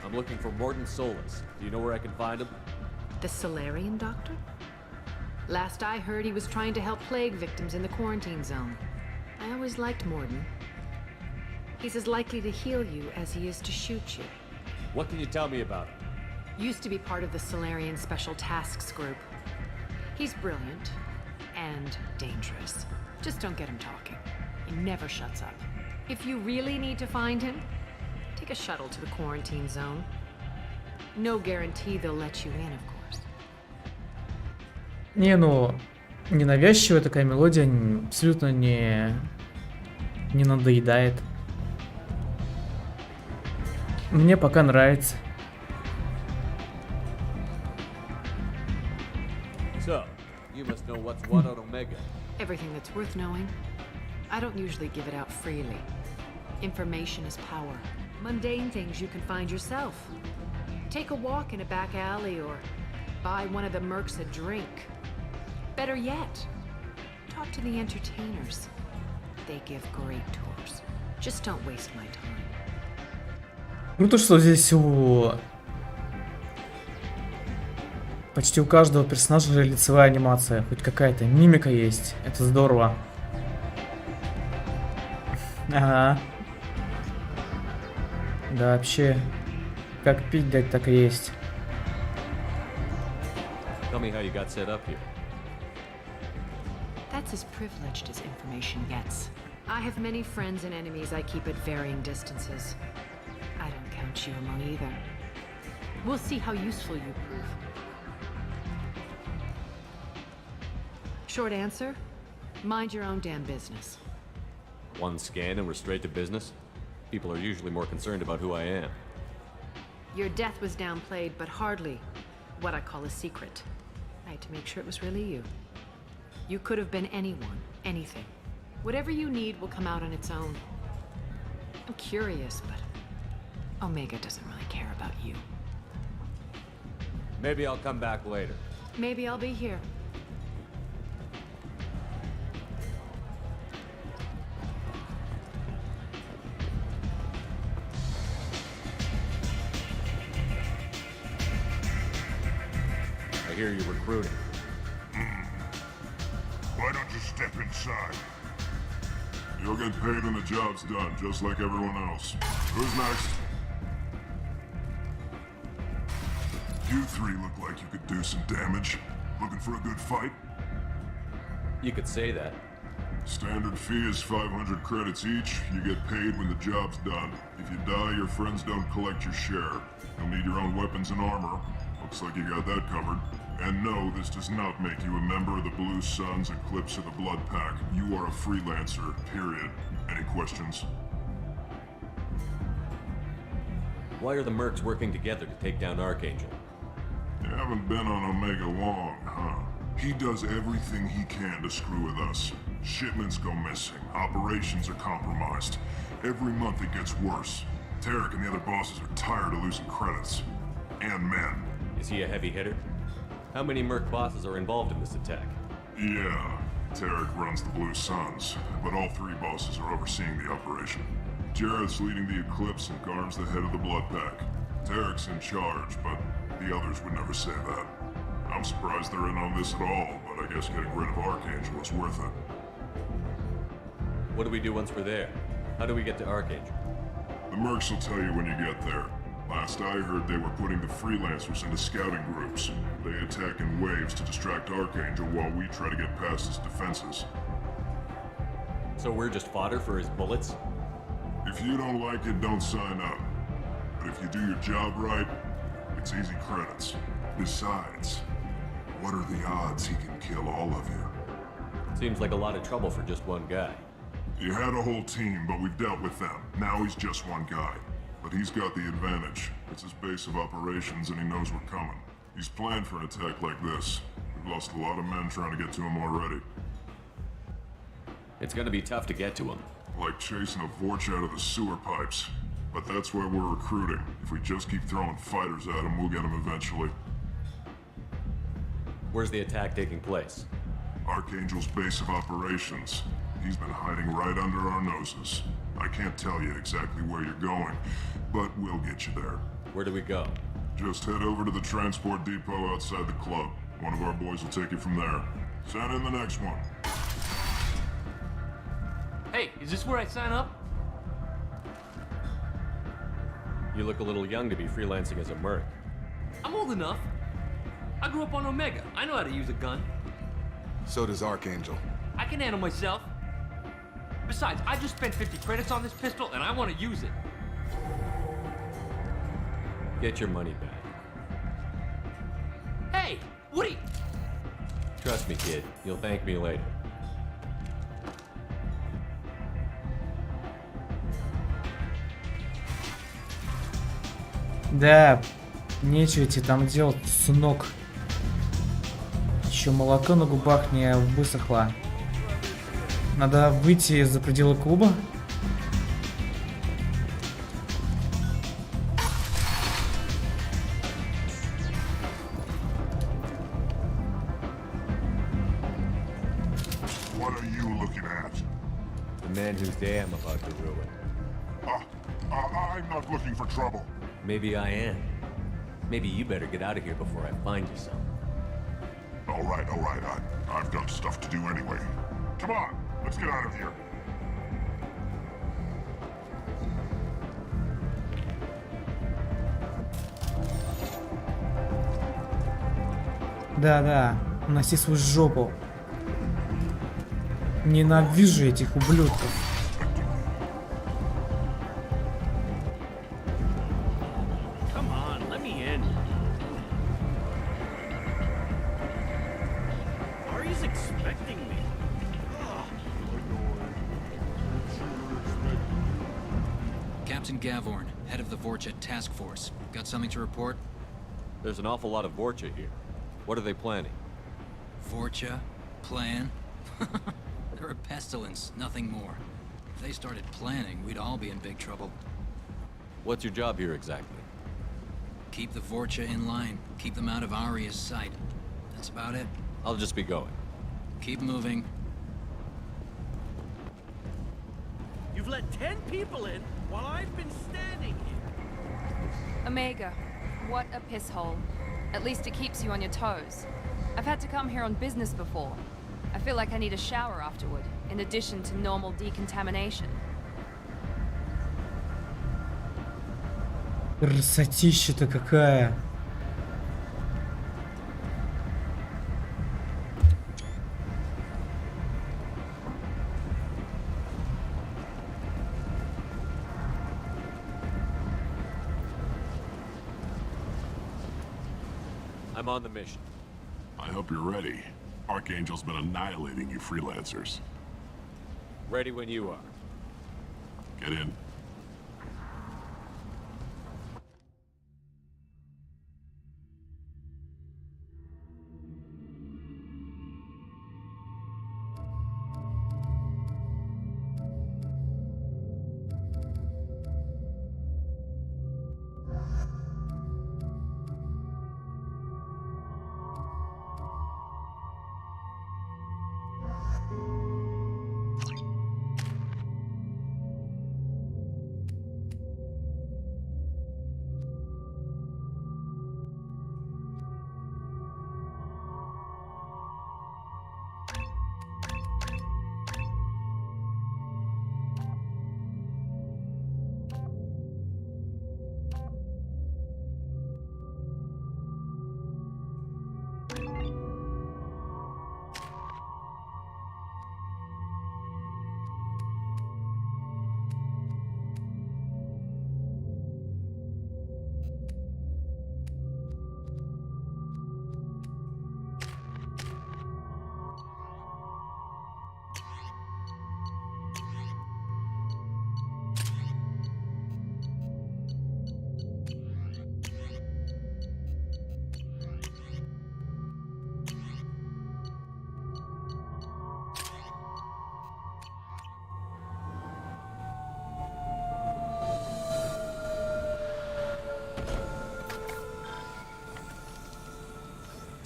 [SPEAKER 9] I'm looking for Morton Solis. Do you know where I can find him?
[SPEAKER 1] The Solarian doctor? Last I heard, he was trying to help plague victims in the quarantine zone. I always liked Morden. He's as likely to heal you as he is to shoot you.
[SPEAKER 9] What can you tell me about him?
[SPEAKER 1] Used to be part of the Solarian Special Tasks Group. He's brilliant and dangerous. Just don't get him talking. He never shuts up. If you really need to find him, take a shuttle to the quarantine zone. No guarantee they'll let you in, of course.
[SPEAKER 10] Не, ну, ненавязчивая такая мелодия, абсолютно не Не надоедает. Мне пока нравится.
[SPEAKER 9] So, you must know what's what on Omega.
[SPEAKER 1] Everything that's worth knowing. I don't usually give it out freely. Information is power. Mundane things you can find yourself. Take a walk in a back alley or buy one of the mercs a drink. Better yet, talk to the entertainers. They give great tours. Just don't waste my time.
[SPEAKER 10] Круто, что здесь почти у каждого персонажа лицевая анимация. Хоть какая-то мимика есть. Это здорово. Ага. Да, вообще, как пить дать, так и есть.
[SPEAKER 8] Tell me how you got set up here.
[SPEAKER 1] That's as privileged as information gets. I have many friends and enemies I keep at varying distances. I don't count you among either. We'll see how useful you prove. Short answer, mind your own damn business.
[SPEAKER 8] One scan and we're straight to business? People are usually more concerned about who I am.
[SPEAKER 1] Your death was downplayed, but hardly what I call a secret. I had to make sure it was really you. You could have been anyone, anything. Whatever you need will come out on its own. I'm curious, but Omega doesn't really care about you.
[SPEAKER 9] Maybe I'll come back later.
[SPEAKER 1] Maybe I'll be here.
[SPEAKER 8] I hear you're recruiting.
[SPEAKER 22] Why don't you step inside? You'll get paid when the job's done, just like everyone else. Who's next? You three look like you could do some damage. Looking for a good fight?
[SPEAKER 8] You could say that.
[SPEAKER 22] Standard fee is 500 credits each. You get paid when the job's done. If you die, your friends don't collect your share. You'll need your own weapons and armor. Looks like you got that covered. And no, this does not make you a member of the Blue Suns, Eclipse, or the Blood Pack. You are a freelancer, period. Any questions?
[SPEAKER 8] Why are the mercs working together to take down Archangel?
[SPEAKER 22] You haven't been on Omega long, huh? He does everything he can to screw with us. Shipments go missing, operations are compromised. Every month it gets worse. Tarek and the other bosses are tired of losing credits. And men.
[SPEAKER 8] Is he a heavy hitter? How many merc bosses are involved in this attack?
[SPEAKER 22] Yeah, Tarek runs the Blue Suns, but all three bosses are overseeing the operation. Jared's leading the Eclipse and Garm's the head of the Blood Pack. Tarek's in charge, but the others would never say that. I'm surprised they're in on this at all, but I guess getting rid of Archangel is worth it.
[SPEAKER 8] What do we do once we're there? How do we get to Archangel?
[SPEAKER 22] The mercs will tell you when you get there. Last I heard, they were putting the freelancers into scouting groups. They attack in waves to distract Archangel while we try to get past his defenses.
[SPEAKER 8] So we're just fodder for his bullets?
[SPEAKER 22] If you don't like it, don't sign up. But if you do your job right, it's easy credits. Besides, what are the odds he can kill all of you?
[SPEAKER 8] Seems like a lot of trouble for just one guy.
[SPEAKER 22] You had a whole team, but we've dealt with them. Now he's just one guy. But he's got the advantage. It's his base of operations and he knows we're coming. He's planned for an attack like this. We've lost a lot of men trying to get to him already.
[SPEAKER 8] It's gonna be tough to get to him.
[SPEAKER 22] Like chasing a Vorch out of the sewer pipes. But that's why we're recruiting. If we just keep throwing fighters at him, we'll get him eventually.
[SPEAKER 8] Where's the attack taking place?
[SPEAKER 22] Archangel's base of operations. He's been hiding right under our noses. I can't tell you exactly where you're going, but we'll get you there.
[SPEAKER 8] Where do we go?
[SPEAKER 22] Just head over to the transport depot outside the club. One of our boys will take you from there. Send in the next one.
[SPEAKER 11] Hey, is this where I sign up?
[SPEAKER 8] You look a little young to be freelancing as a merc.
[SPEAKER 11] I'm old enough. I grew up on Omega. I know how to use a gun.
[SPEAKER 15] So does Archangel.
[SPEAKER 11] I can handle myself. Besides, I just spent 50 credits on this pistol and I want to use it.
[SPEAKER 8] Get your money back.
[SPEAKER 11] Hey, Woody!
[SPEAKER 8] Trust me, kid. You'll thank me later.
[SPEAKER 10] Да, нечего тебе там делать, сынок. Еще молоко на губах не высохло. Надо выйти за пределы клуба.
[SPEAKER 22] What are you looking at?
[SPEAKER 9] The man whose day I'm about to ruin.
[SPEAKER 22] I'm not looking for trouble.
[SPEAKER 9] Maybe I am. Maybe you better get out of here before I find you some.
[SPEAKER 22] All right. I've got stuff to do anyway. Come on, let's get out of here.
[SPEAKER 10] Да, носи свою жопу. Ненавижу этих ублюдков.
[SPEAKER 9] Come on, let me in. Ari's expecting me.
[SPEAKER 4] Captain Gavorn, head of the Vorcha task force. Got something to report?
[SPEAKER 8] There's an awful lot of Vorcha here. What are they planning?
[SPEAKER 4] Vorcha? Plan? They're a pestilence, nothing more. If they started planning, we'd all be in big trouble.
[SPEAKER 8] What's your job here exactly?
[SPEAKER 4] Keep the Vorcha in line. Keep them out of Aria's sight. That's about it.
[SPEAKER 8] I'll just be going.
[SPEAKER 4] Keep moving.
[SPEAKER 9] You've let 10 people in while I've been standing here.
[SPEAKER 1] Omega, what a piss hole. At least it keeps you on your toes. I've had to come here on business before. I feel like I need a shower afterward, in addition to normal decontamination.
[SPEAKER 10] Красотища-то какая.
[SPEAKER 8] I'm on the mission.
[SPEAKER 22] I hope you're ready. Archangel's been annihilating you freelancers.
[SPEAKER 8] Ready when you are.
[SPEAKER 22] Get in.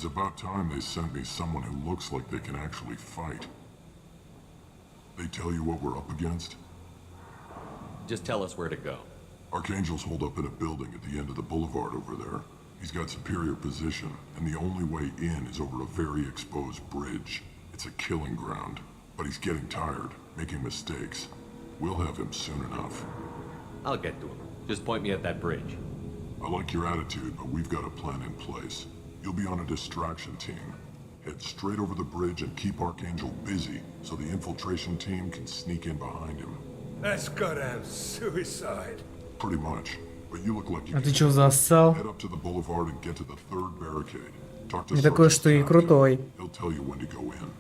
[SPEAKER 22] It's about time they sent me someone who looks like they can actually fight. They tell you what we're up against?
[SPEAKER 8] Just tell us where to go.
[SPEAKER 22] Archangel's holed up in a building at the end of the boulevard over there. He's got superior position, and the only way in is over a very exposed bridge. It's a killing ground, but he's getting tired, making mistakes. We'll have him soon enough.
[SPEAKER 8] I'll get to him. Just point me at that bridge.
[SPEAKER 22] I like your attitude, but we've got a plan in place. You'll be on a distraction team. Head straight over the bridge and keep Archangel busy so the infiltration team can sneak in behind him.
[SPEAKER 23] That's goddamn suicide.
[SPEAKER 22] Pretty much. But you look like you
[SPEAKER 10] А ты чё зассал?
[SPEAKER 22] head up to the boulevard and get to the third barricade. Talk to
[SPEAKER 10] Не такой, что и крутой.
[SPEAKER 22] He'll tell you when to go in.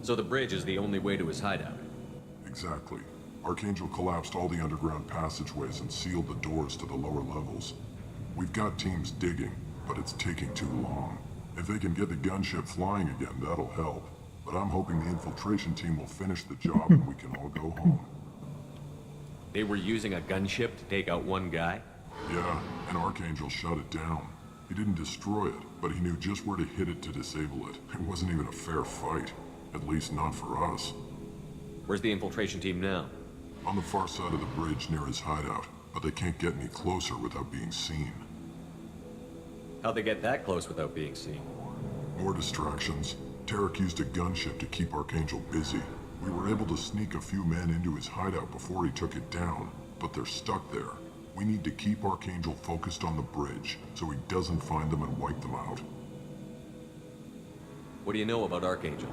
[SPEAKER 8] So the bridge is the only way to his hideout?
[SPEAKER 22] Exactly. Archangel collapsed all the underground passageways and sealed the doors to the lower levels. We've got teams digging, but it's taking too long. If they can get the gunship flying again, that'll help. But I'm hoping the infiltration team will finish the job and we can all go home.
[SPEAKER 8] They were using a gunship to take out one guy?
[SPEAKER 22] Yeah, and Archangel shut it down. He didn't destroy it, but he knew just where to hit it to disable it. It wasn't even a fair fight. At least not for us.
[SPEAKER 8] Where's the infiltration team now?
[SPEAKER 22] On the far side of the bridge near his hideout, but they can't get any closer without being seen.
[SPEAKER 8] How'd they get that close without being seen?
[SPEAKER 22] More distractions. Tarek used a gunship to keep Archangel busy. We were able to sneak a few men into his hideout before he took it down, but they're stuck there. We need to keep Archangel focused on the bridge, so he doesn't find them and wipe them out.
[SPEAKER 8] What do you know about Archangel?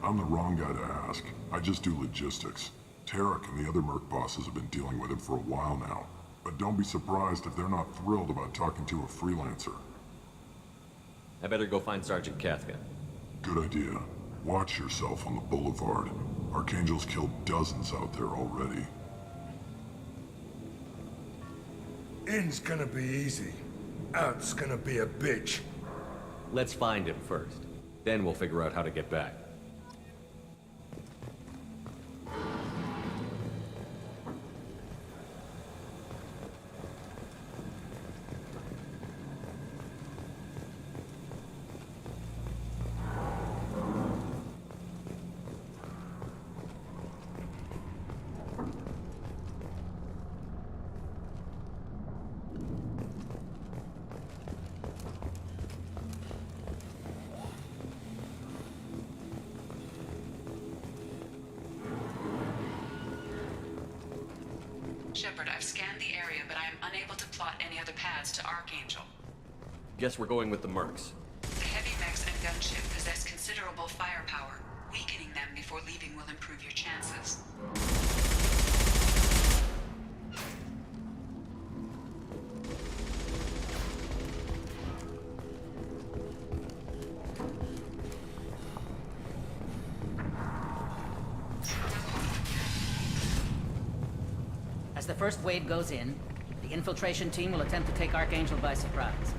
[SPEAKER 22] I'm the wrong guy to ask. I just do logistics. Tarek and the other merc bosses have been dealing with him for a while now. But don't be surprised if they're not thrilled about talking to a freelancer.
[SPEAKER 8] I better go find Sergeant Kafka.
[SPEAKER 22] Good idea. Watch yourself on the boulevard. Archangel's killed dozens out there already.
[SPEAKER 23] In's gonna be easy. Out's gonna be a bitch.
[SPEAKER 8] Let's find him first. Then we'll figure out how to get back.
[SPEAKER 13] Shepard, I've scanned the area, but I am unable to plot any other paths to Archangel.
[SPEAKER 8] Guess we're going with the mercs.
[SPEAKER 13] The heavy mechs and gunship possess considerable firepower. Weakening them before leaving will improve your chances.
[SPEAKER 12] As the first wave goes in, the infiltration team will attempt to take Archangel by surprise.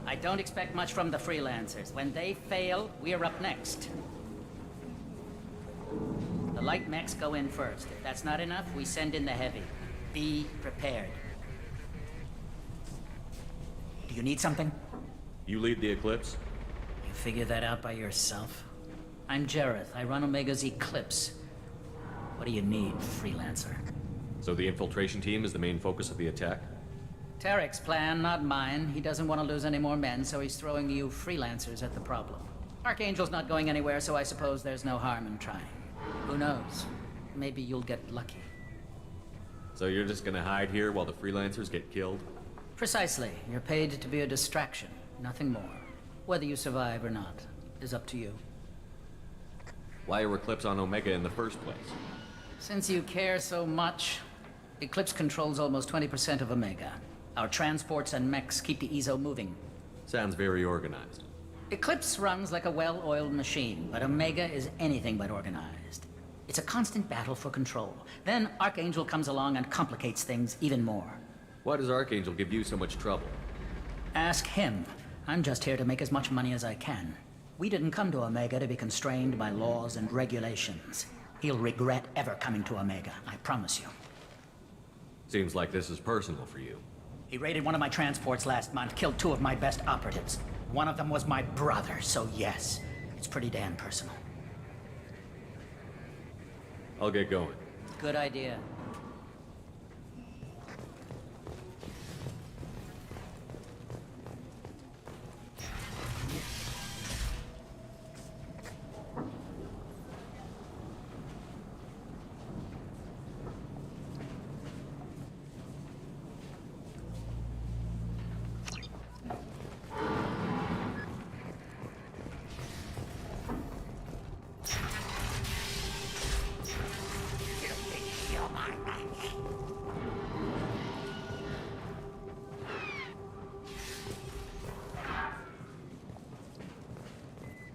[SPEAKER 12] I don't expect much from the freelancers. When they fail, we're up next. The light mechs go in first. If that's not enough, we send in the heavy. Be prepared. Do you need something?
[SPEAKER 8] You lead the Eclipse?
[SPEAKER 12] You figure that out by yourself? I'm Jareth. I run Omega's Eclipse. What do you need, freelancer?
[SPEAKER 8] So the infiltration team is the main focus of the attack?
[SPEAKER 12] Tarek's plan, not mine. He doesn't want to lose any more men, so he's throwing you freelancers at the problem. Archangel's not going anywhere, so I suppose there's no harm in trying. Who knows? Maybe you'll get lucky.
[SPEAKER 8] So you're just gonna hide here while the freelancers get killed?
[SPEAKER 12] Precisely. You're paid to be a distraction, nothing more. Whether you survive or not is up to you.
[SPEAKER 8] Why are Eclipse on Omega in the first place?
[SPEAKER 12] Since you care so much, Eclipse controls almost 20% of Omega. Our transports and mechs keep the EZO moving.
[SPEAKER 8] Sounds very organized.
[SPEAKER 12] Eclipse runs like a well-oiled machine, but Omega is anything but organized. It's a constant battle for control. Then Archangel comes along and complicates things even more.
[SPEAKER 8] Why does Archangel give you so much trouble?
[SPEAKER 12] Ask him. I'm just here to make as much money as I can. We didn't come to Omega to be constrained by laws and regulations. He'll regret ever coming to Omega, I promise you.
[SPEAKER 8] Seems like this is personal for you.
[SPEAKER 12] He raided one of my transports last month, killed 2 of my best operatives. One of them was my brother, so yes, it's pretty damn personal.
[SPEAKER 8] I'll get going.
[SPEAKER 12] Good idea.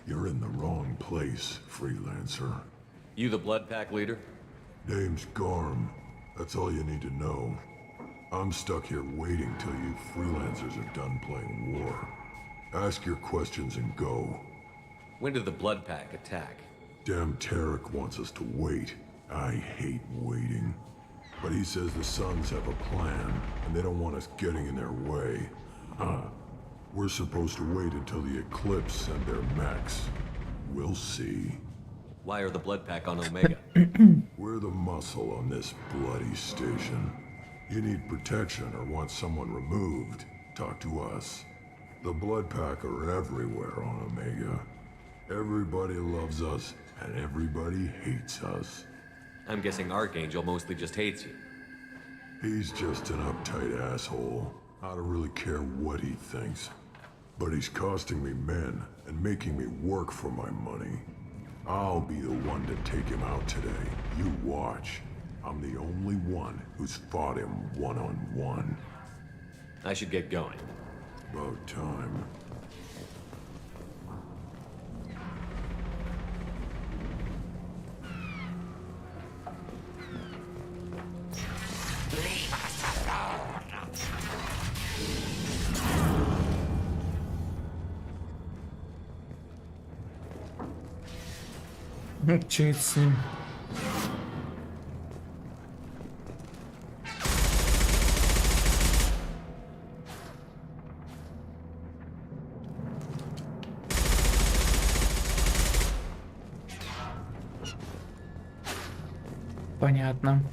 [SPEAKER 22] You're in the wrong place, freelancer.
[SPEAKER 8] You the Blood Pack leader?
[SPEAKER 22] Name's Garm. That's all you need to know. I'm stuck here waiting till you freelancers are done playing war. Ask your questions and go.
[SPEAKER 8] When did the Blood Pack attack?
[SPEAKER 22] Damn Tarek wants us to wait. I hate waiting. But he says the Suns have a plan, and they don't want us getting in their way. We're supposed to wait until the Eclipse send their mechs. We'll see.
[SPEAKER 8] Why are the Blood Pack on Omega?
[SPEAKER 22] We're the muscle on this bloody station. You need protection or want someone removed, talk to us. The Blood Pack are everywhere on Omega. Everybody loves us, and everybody hates us.
[SPEAKER 8] I'm guessing Archangel mostly just hates you.
[SPEAKER 22] He's just an uptight asshole. I don't really care what he thinks. But he's costing me men and making me work for my money. I'll be the one to take him out today. You watch. I'm the only one who's fought him one-on-one.
[SPEAKER 8] I should get going.
[SPEAKER 22] About time.
[SPEAKER 5] Leave us alone!
[SPEAKER 10] Че это с ним? Понятно.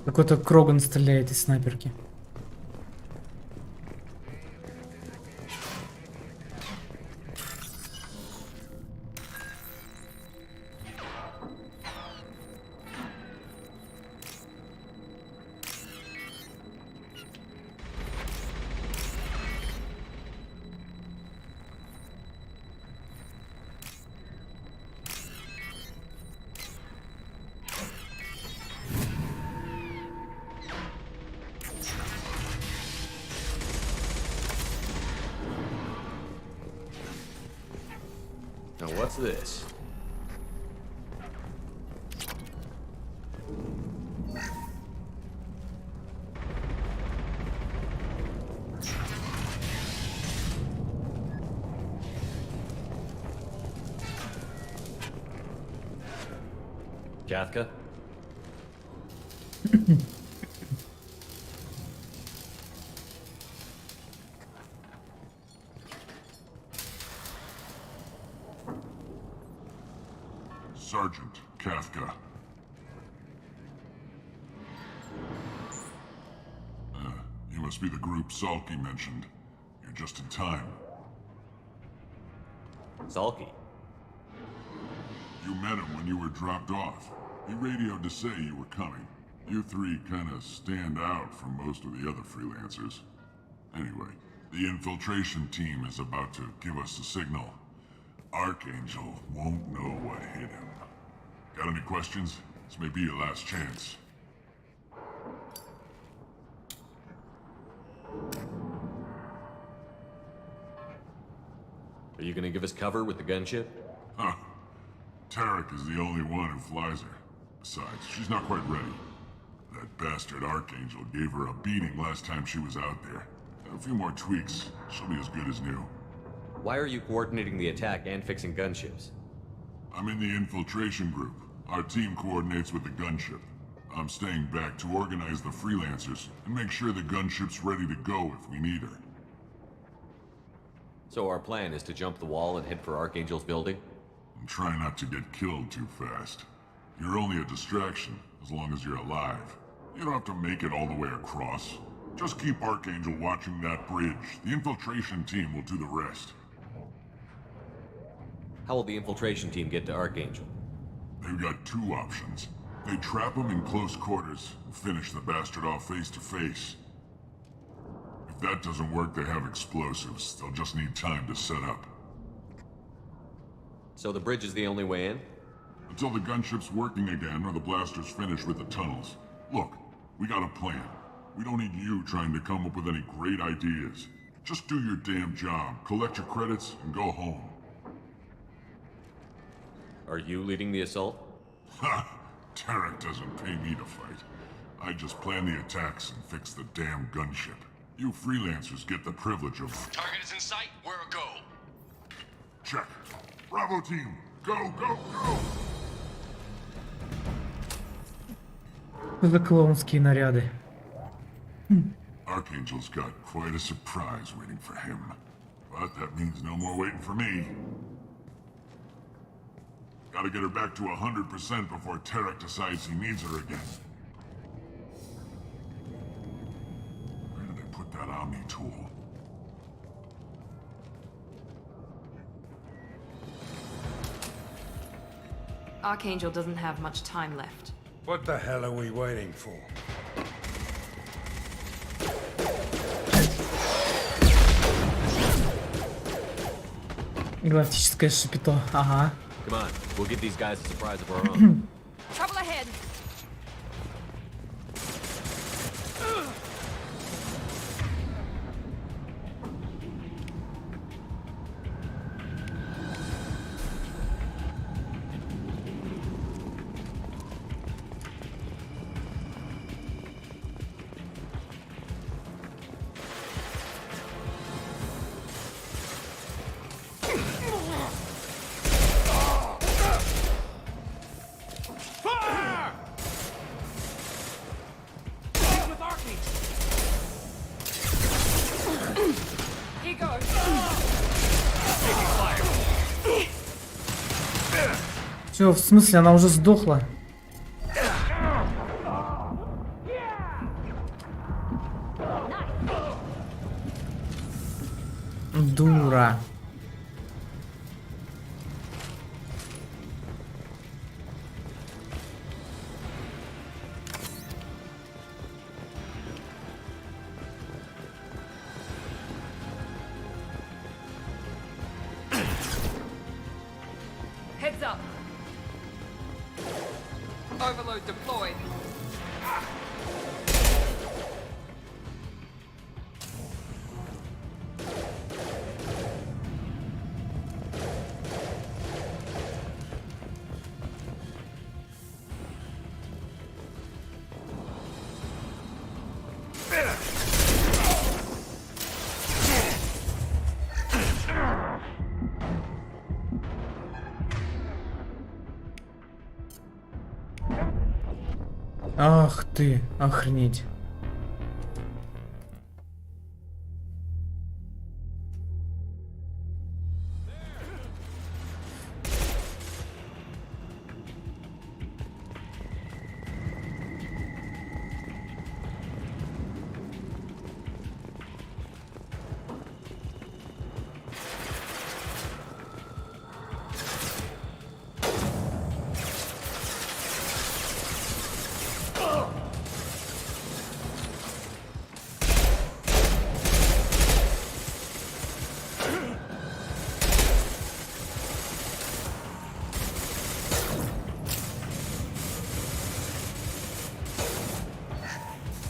[SPEAKER 10] Какой-то Кроган стреляет из снайперки.
[SPEAKER 8] Now what's this? Kafka?
[SPEAKER 22] Sergeant Kafka. You must be the group Salky mentioned. You're just in time.
[SPEAKER 8] Salky?
[SPEAKER 22] You met him when you were dropped off. He radioed to say you were coming. You three kind of stand out from most of the other freelancers. Anyway, the infiltration team is about to give us a signal. Archangel won't know what hit him. Got any questions? This may be your last chance.
[SPEAKER 8] Are you gonna give us cover with the gunship?
[SPEAKER 22] Huh. Tarek is the only one who flies her. Besides, she's not quite ready. That bastard Archangel gave her a beating last time she was out there. A few more tweaks, she'll be as good as new.
[SPEAKER 8] Why are you coordinating the attack and fixing gunships?
[SPEAKER 22] I'm in the infiltration group. Our team coordinates with the gunship. I'm staying back to organize the freelancers and make sure the gunship's ready to go if we need her.
[SPEAKER 8] So our plan is to jump the wall and head for Archangel's building?
[SPEAKER 22] And try not to get killed too fast. You're only a distraction, as long as you're alive. You don't have to make it all the way across. Just keep Archangel watching that bridge. The infiltration team will do the rest.
[SPEAKER 8] How will the infiltration team get to Archangel?
[SPEAKER 22] They've got two options. They trap him in close quarters and finish the bastard off face to face. If that doesn't work, they have explosives. They'll just need time to set up.
[SPEAKER 8] So the bridge is the only way in?
[SPEAKER 22] Until the gunship's working again or the blasters finish with the tunnels. Look, we got a plan. We don't need you trying to come up with any great ideas. Just do your damn job, collect your credits, and go home.
[SPEAKER 8] Are you leading the assault?
[SPEAKER 22] Ha! Tarek doesn't pay me to fight. I just plan the attacks and fix the damn gunship. You freelancers get the privilege of...
[SPEAKER 16] Target is in sight. We're a go.
[SPEAKER 22] Check. Bravo team! Go, go, go!
[SPEAKER 10] За клоунские наряды.
[SPEAKER 22] Archangel's got quite a surprise waiting for him. But that means no more waiting for me. Gotta get her back to 100% before Tarek decides he needs her again. Where did they put that Omni tool?
[SPEAKER 1] Archangel doesn't have much time left.
[SPEAKER 23] What the hell are we waiting for?
[SPEAKER 10] Галактическое шипито, ага.
[SPEAKER 8] Come on, we'll give these guys a surprise of our own.
[SPEAKER 1] Trouble ahead!
[SPEAKER 10] Все, в смысле, она уже сдохла. Дура.
[SPEAKER 1] Heads up! Overload deployed.
[SPEAKER 10] Ах ты, охренеть.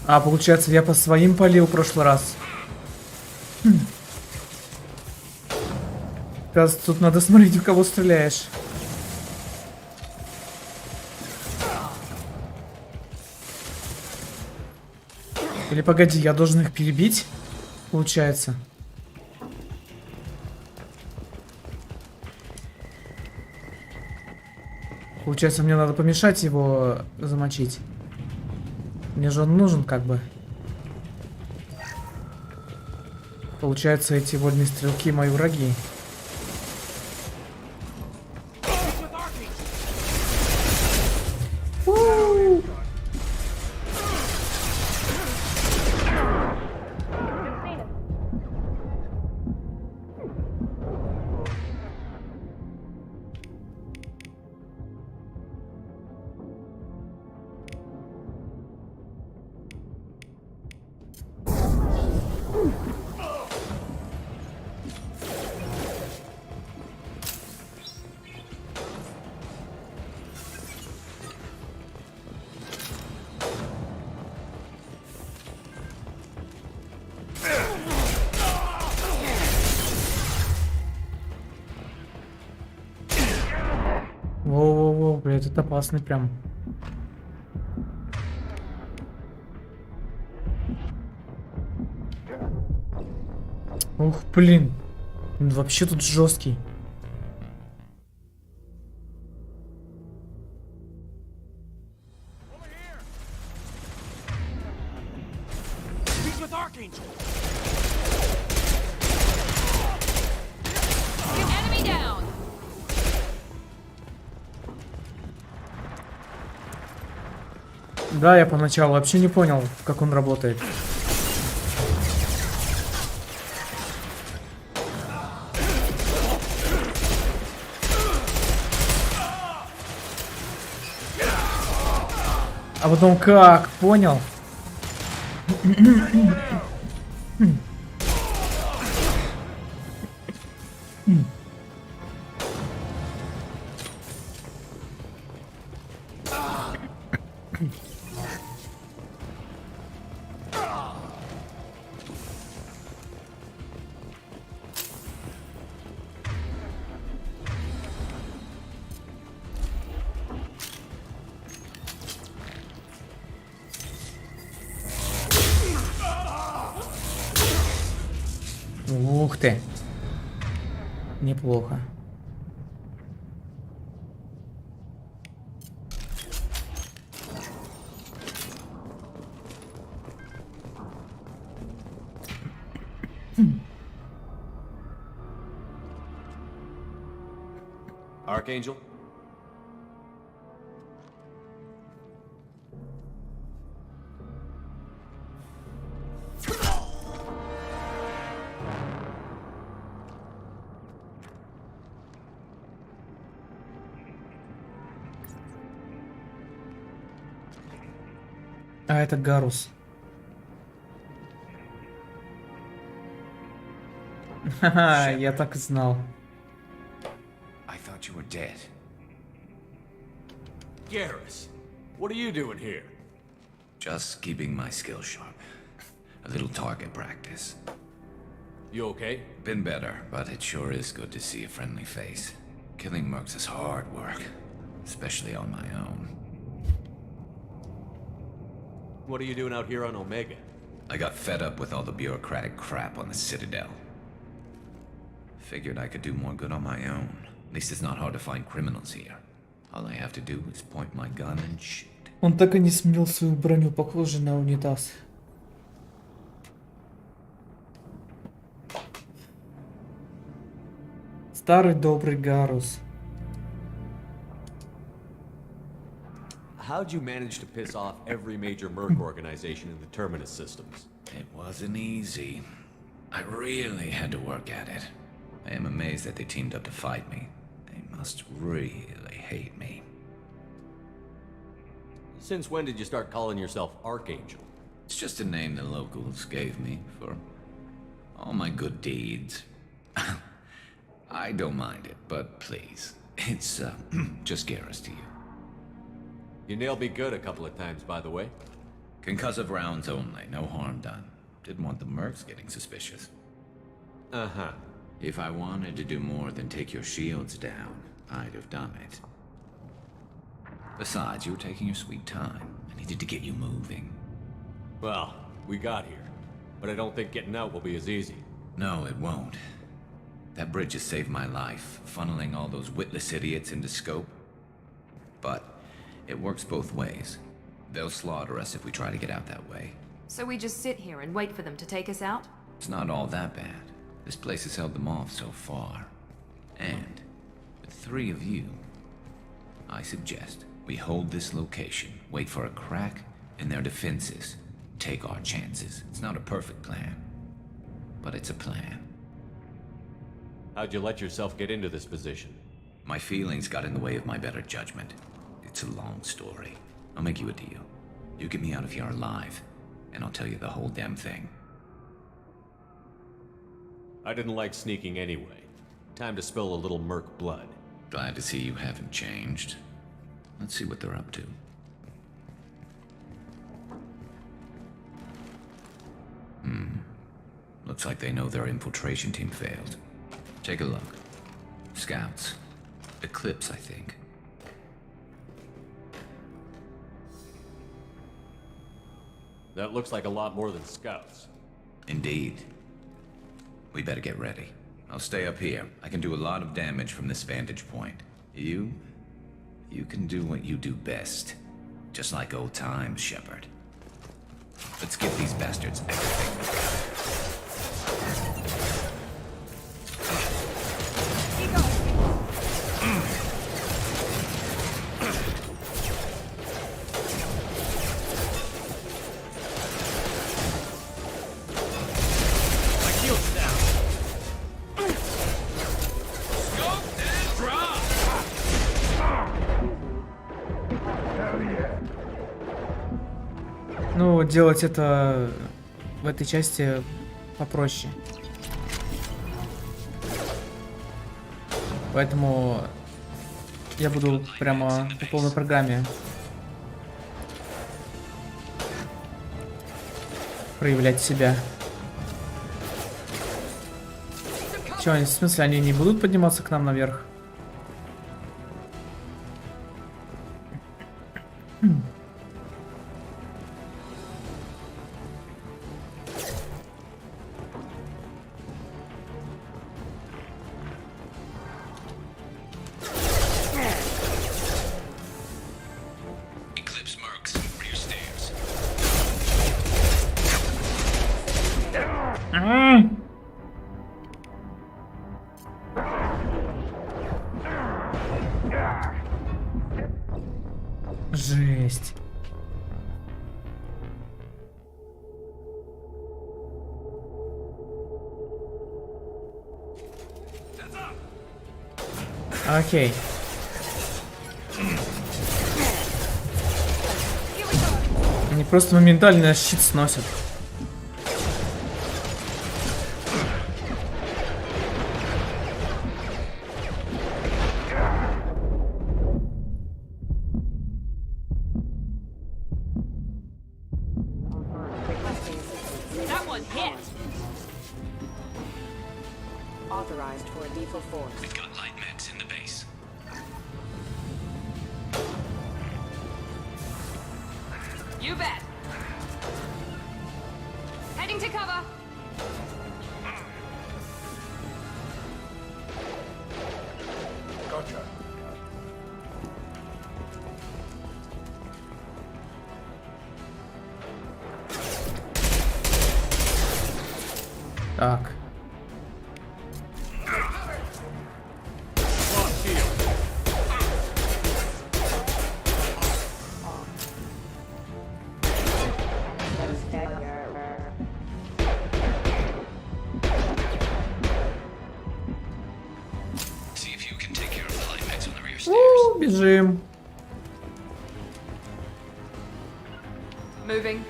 [SPEAKER 10] А, получается, я по своим полил в прошлый раз. Кажется, тут надо смотреть, в кого стреляешь. Или погоди, я должен их перебить? Получается. Получается, мне надо помешать его замочить. Мне же он нужен, как бы. Получается, эти вольные стрелки мои враги. Воу-воу-воу, блядь, это опасный прям. Ух, блин. Он вообще тут жесткий. Да, я поначалу вообще не понял, как он работает. А потом как? Понял? Ух ты. Неплохо.
[SPEAKER 8] Archangel?
[SPEAKER 10] А это Гарус. Ха-ха, я так и знал.
[SPEAKER 5] I thought you were dead.
[SPEAKER 11] Garrus, what are you doing here?
[SPEAKER 5] Just keeping my skills sharp. A little target practice.
[SPEAKER 11] You okay?
[SPEAKER 5] Been better, but it sure is good to see a friendly face. Killing mercs is hard work, especially on my own.
[SPEAKER 11] What are you doing out here on Omega?
[SPEAKER 5] I got fed up with all the bureaucratic crap on the Citadel. Figured I could do more good on my own. At least it's not hard to find criminals here. All I have to do is point my gun and shoot.
[SPEAKER 10] Он так и не сменил свою броню, похоже на унитаз. Старый добрый Гарус.
[SPEAKER 8] How'd you manage to piss off every major merc organization in the Terminus systems?
[SPEAKER 5] It wasn't easy. I really had to work at it. I am amazed that they teamed up to fight me. They must really hate me.
[SPEAKER 8] Since when did you start calling yourself Archangel?
[SPEAKER 5] It's just a name the locals gave me for all my good deeds. I don't mind it, but please, it's just Garrus to you.
[SPEAKER 8] You nailed me good a couple of times, by the way.
[SPEAKER 5] Concussive rounds only, no harm done. Didn't want the mercs getting suspicious.
[SPEAKER 8] Uh-huh.
[SPEAKER 5] If I wanted to do more than take your shields down, I'd have done it. Besides, you were taking your sweet time. I needed to get you moving.
[SPEAKER 8] Well, we got here, but I don't think getting out will be as easy.
[SPEAKER 5] No, it won't. That bridge has saved my life, funneling all those witless idiots into scope. But it works both ways. They'll slaughter us if we try to get out that way.
[SPEAKER 1] So we just sit here and wait for them to take us out?
[SPEAKER 5] It's not all that bad. This place has held them off so far. And with 3 of you, I suggest we hold this location, wait for a crack in their defenses, take our chances. It's not a perfect plan, but it's a plan.
[SPEAKER 8] How'd you let yourself get into this position?
[SPEAKER 5] My feelings got in the way of my better judgment. It's a long story. I'll make you a deal. You get me out of here alive, and I'll tell you the whole damn thing.
[SPEAKER 8] I didn't like sneaking anyway. Time to spill a little merc blood.
[SPEAKER 5] Glad to see you haven't changed. Let's see what they're up to. Looks like they know their infiltration team failed. Take a look. Scouts. Eclipse, I think.
[SPEAKER 8] That looks like a lot more than scouts.
[SPEAKER 5] Indeed. We better get ready. I'll stay up here. I can do a lot of damage from this vantage point. You can do what you do best. Just like old times, Shepard. Let's give these bastards everything.
[SPEAKER 10] Ну, делать это в этой части попроще. Поэтому я буду прямо по полной программе проявлять себя. Чё, в смысле, они не будут подниматься к нам наверх? Жесть. Окей. Они просто моментально щит сносят. Так. Бежим.
[SPEAKER 1] Moving.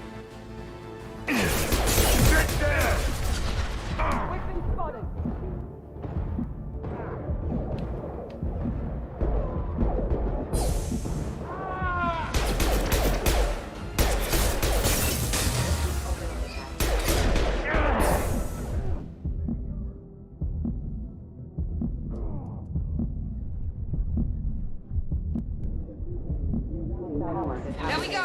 [SPEAKER 1] There we go.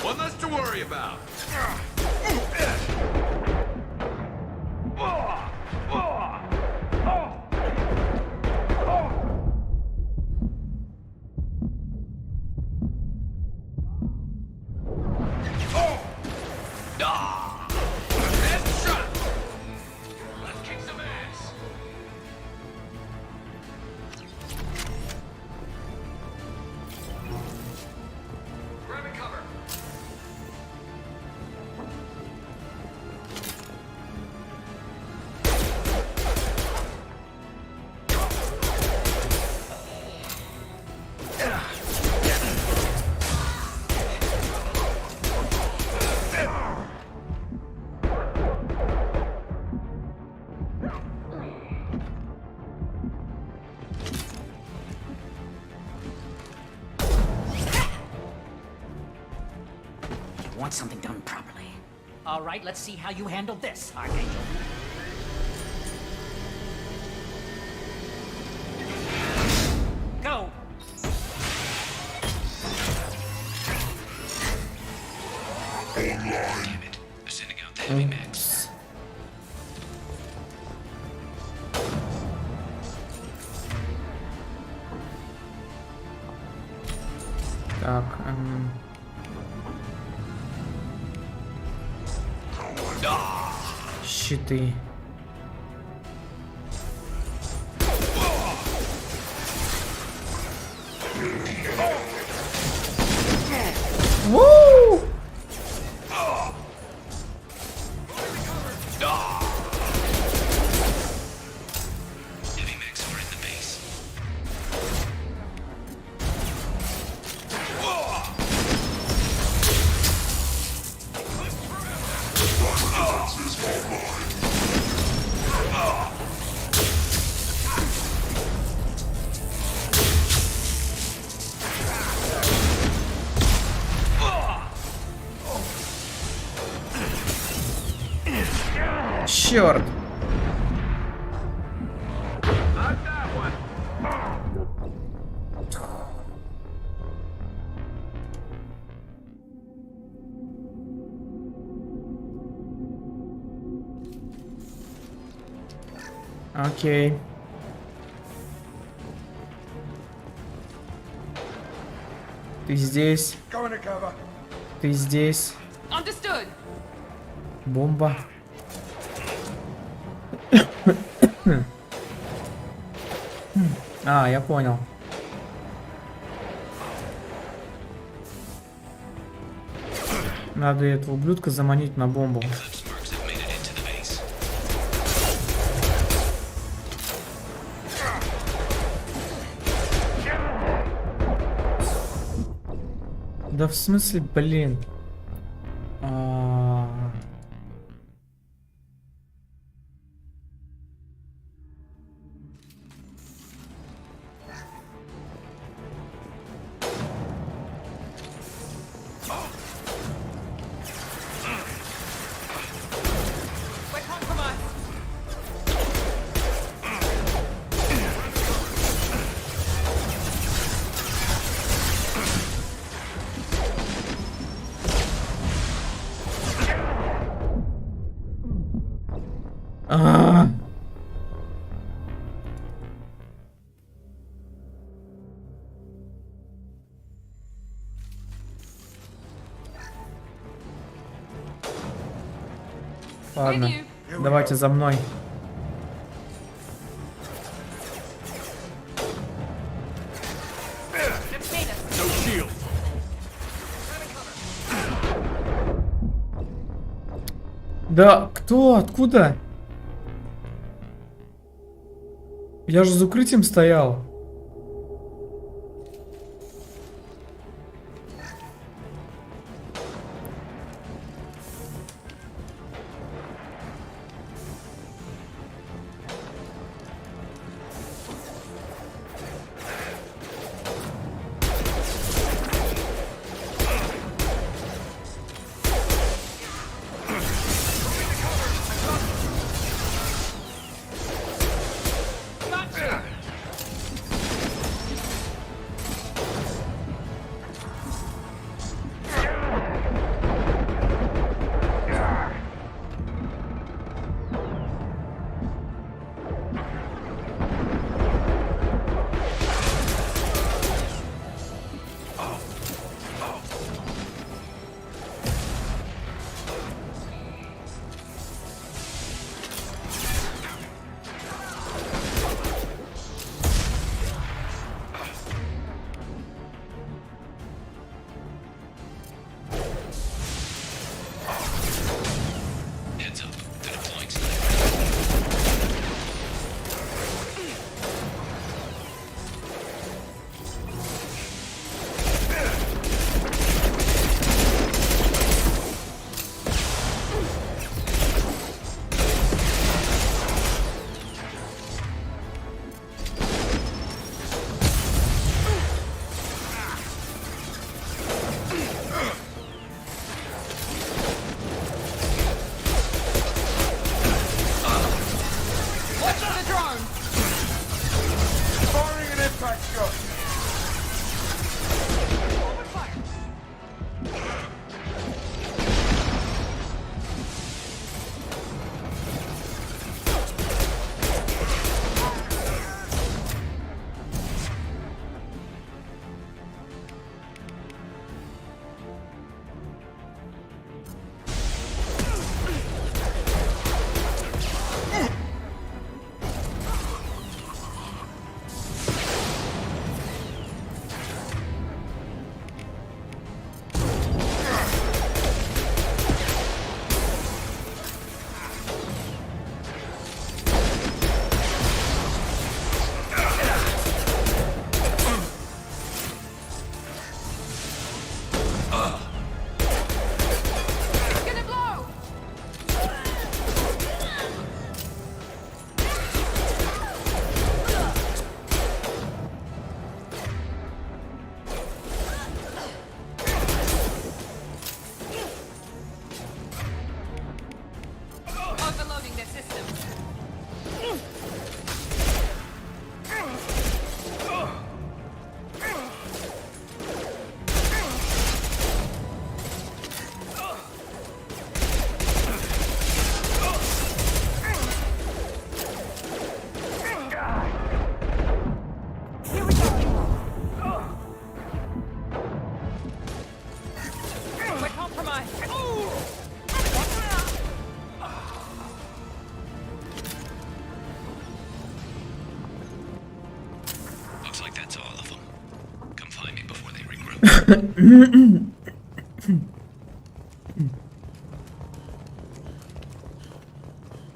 [SPEAKER 16] One less to worry about.
[SPEAKER 12] Want something done properly. All right, let's see how you handle this, Archangel. Go!
[SPEAKER 14] Damn it. They're sending out the heavy mechs.
[SPEAKER 10] Так, щиты. Woo!
[SPEAKER 14] Heavy mechs are in the base.
[SPEAKER 10] Черт! Окей. Ты здесь. Ты здесь.
[SPEAKER 1] Understood.
[SPEAKER 10] Бомба. А, я понял. Надо этого ублюдка заманить на бомбу. Да в смысле, блин. Ладно, давайте за мной. Да, кто? Откуда? Я же за укрытием стоял.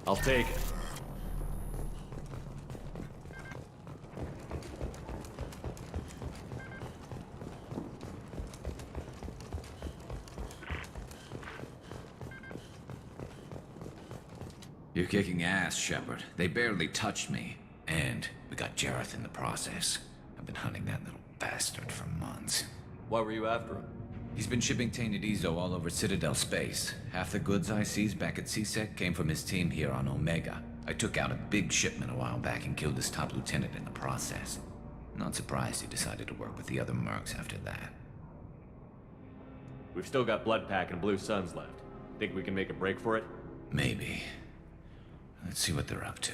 [SPEAKER 8] I'll take it.
[SPEAKER 5] You're kicking ass, Shepard. They barely touched me. And we got Jareth in the process. I've been hunting that little bastard for months.
[SPEAKER 8] Why were you after him?
[SPEAKER 5] He's been shipping tainted Ezo all over Citadel space. Half the goods I seized back at CSEC came from his team here on Omega. I took out a big shipment a while back and killed his top lieutenant in the process. Not surprised he decided to work with the other mercs after that.
[SPEAKER 8] We've still got Bloodpack and Blue Suns left. Think we can make a break for it?
[SPEAKER 5] Maybe. Let's see what they're up to.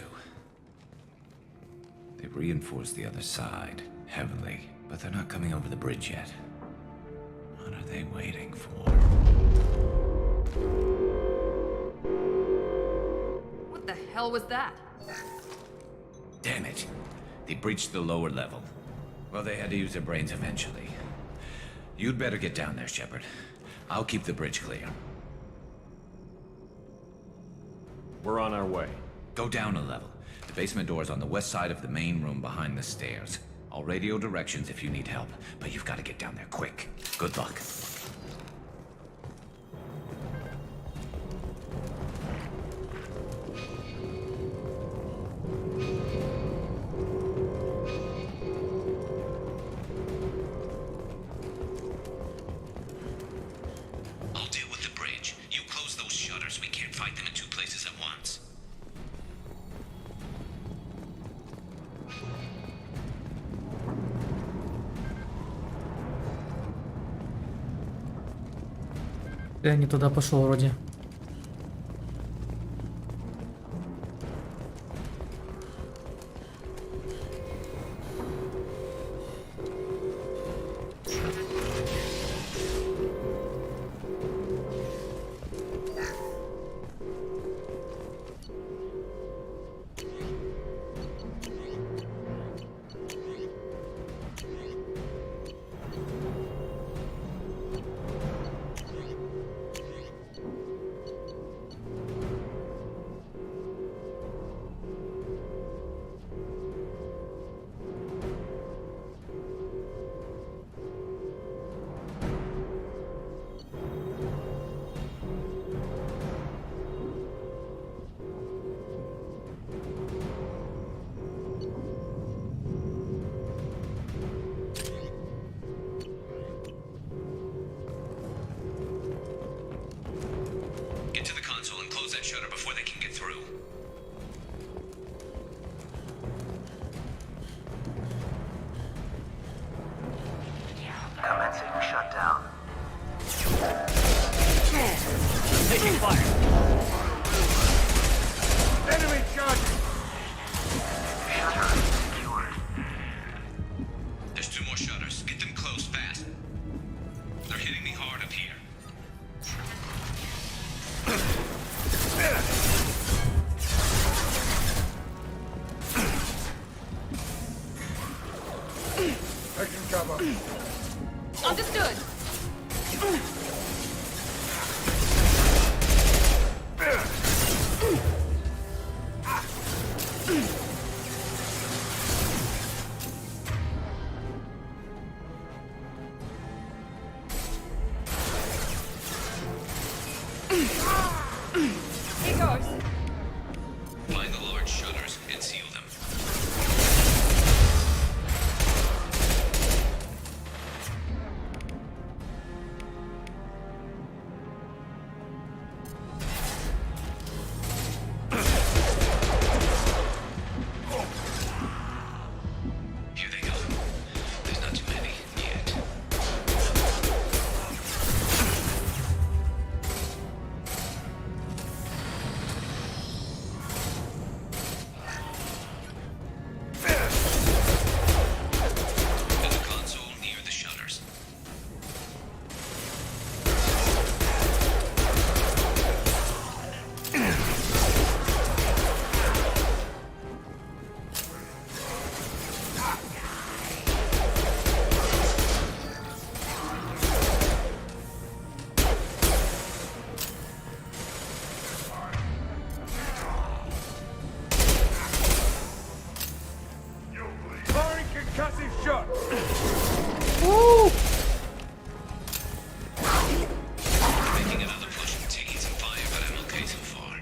[SPEAKER 5] They've reinforced the other side, heavily, but they're not coming over the bridge yet. What are they waiting for?
[SPEAKER 1] hell was that?
[SPEAKER 5] Damn it. They breached the lower level. Well, they had to use their brains eventually. You'd better get down there, Shepard. I'll keep the bridge clear.
[SPEAKER 8] We're on our way.
[SPEAKER 5] Go down a level. The basement door's on the west side of the main room behind the stairs. I'll radio directions if you need help, but you've got to get down there quick. Good luck.
[SPEAKER 14] I'll deal with the bridge. You close those shutters. We can't fight them in two places at once.
[SPEAKER 10] Я не туда пошел вроде.
[SPEAKER 14] Get to the console and close that shutter before they can get through.
[SPEAKER 19] Commencing shutdown.
[SPEAKER 11] Taking fire.
[SPEAKER 9] Enemy charging!
[SPEAKER 19] Shutter secured.
[SPEAKER 14] There's two more shutters. Get them closed fast. They're hitting me hard up here.
[SPEAKER 9] Taking cover.
[SPEAKER 1] Understood. Here goes.
[SPEAKER 14] Find the large shutters and seal them. Here they go. There's not too many yet. There's a console near the shutters.
[SPEAKER 9] Firing concussive shot!
[SPEAKER 14] Making another push and taking some fire, but I'm okay so far.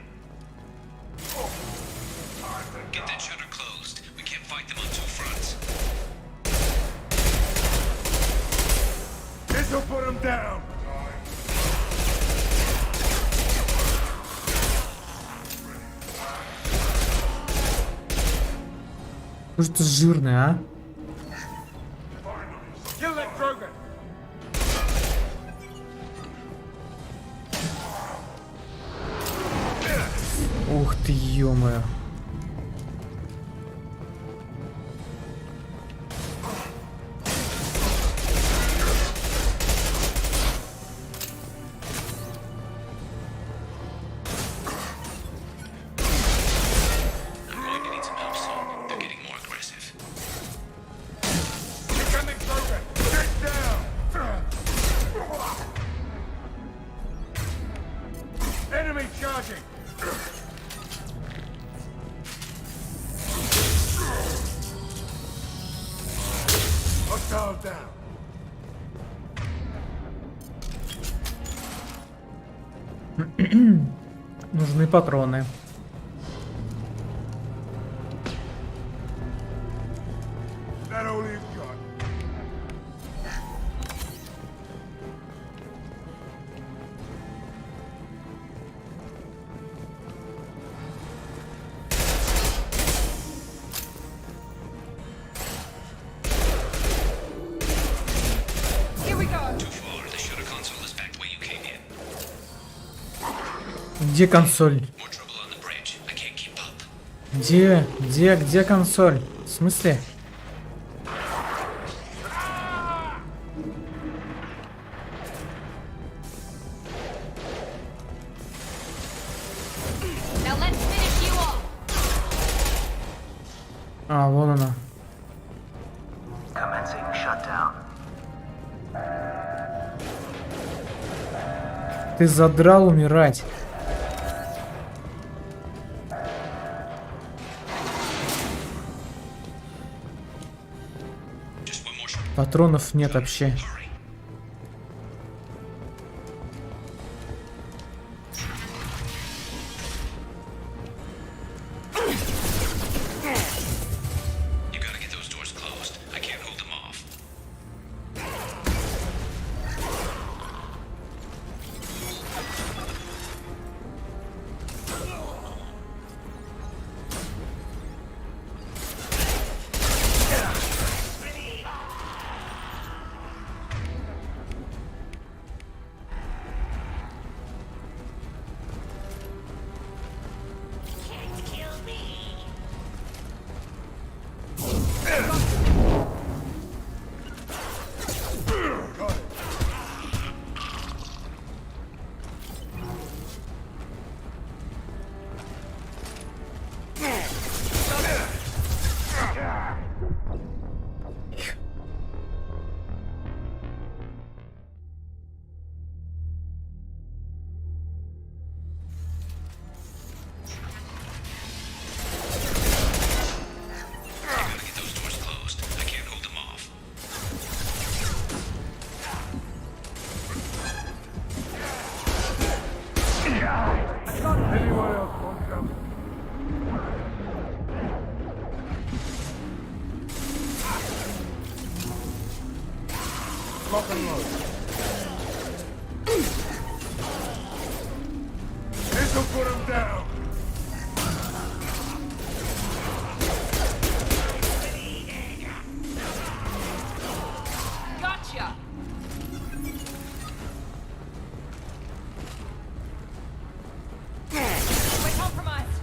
[SPEAKER 14] Get that shutter closed. We can't fight them on two fronts.
[SPEAKER 9] This'll put them down!
[SPEAKER 10] Что ты жирный, а?
[SPEAKER 9] Kill that Krogan!
[SPEAKER 10] Ух ты, ё-моё.
[SPEAKER 23] down.
[SPEAKER 10] Нужны патроны.
[SPEAKER 23] That all you've got.
[SPEAKER 1] Here we go.
[SPEAKER 10] Где консоль? Где консоль? В смысле?
[SPEAKER 1] Now let's finish you off.
[SPEAKER 10] А, вон она.
[SPEAKER 19] Commencing shutdown.
[SPEAKER 10] Ты задрал умирать. Патронов нет вообще.
[SPEAKER 23] This'll put him down.
[SPEAKER 1] Gotcha. We're compromised.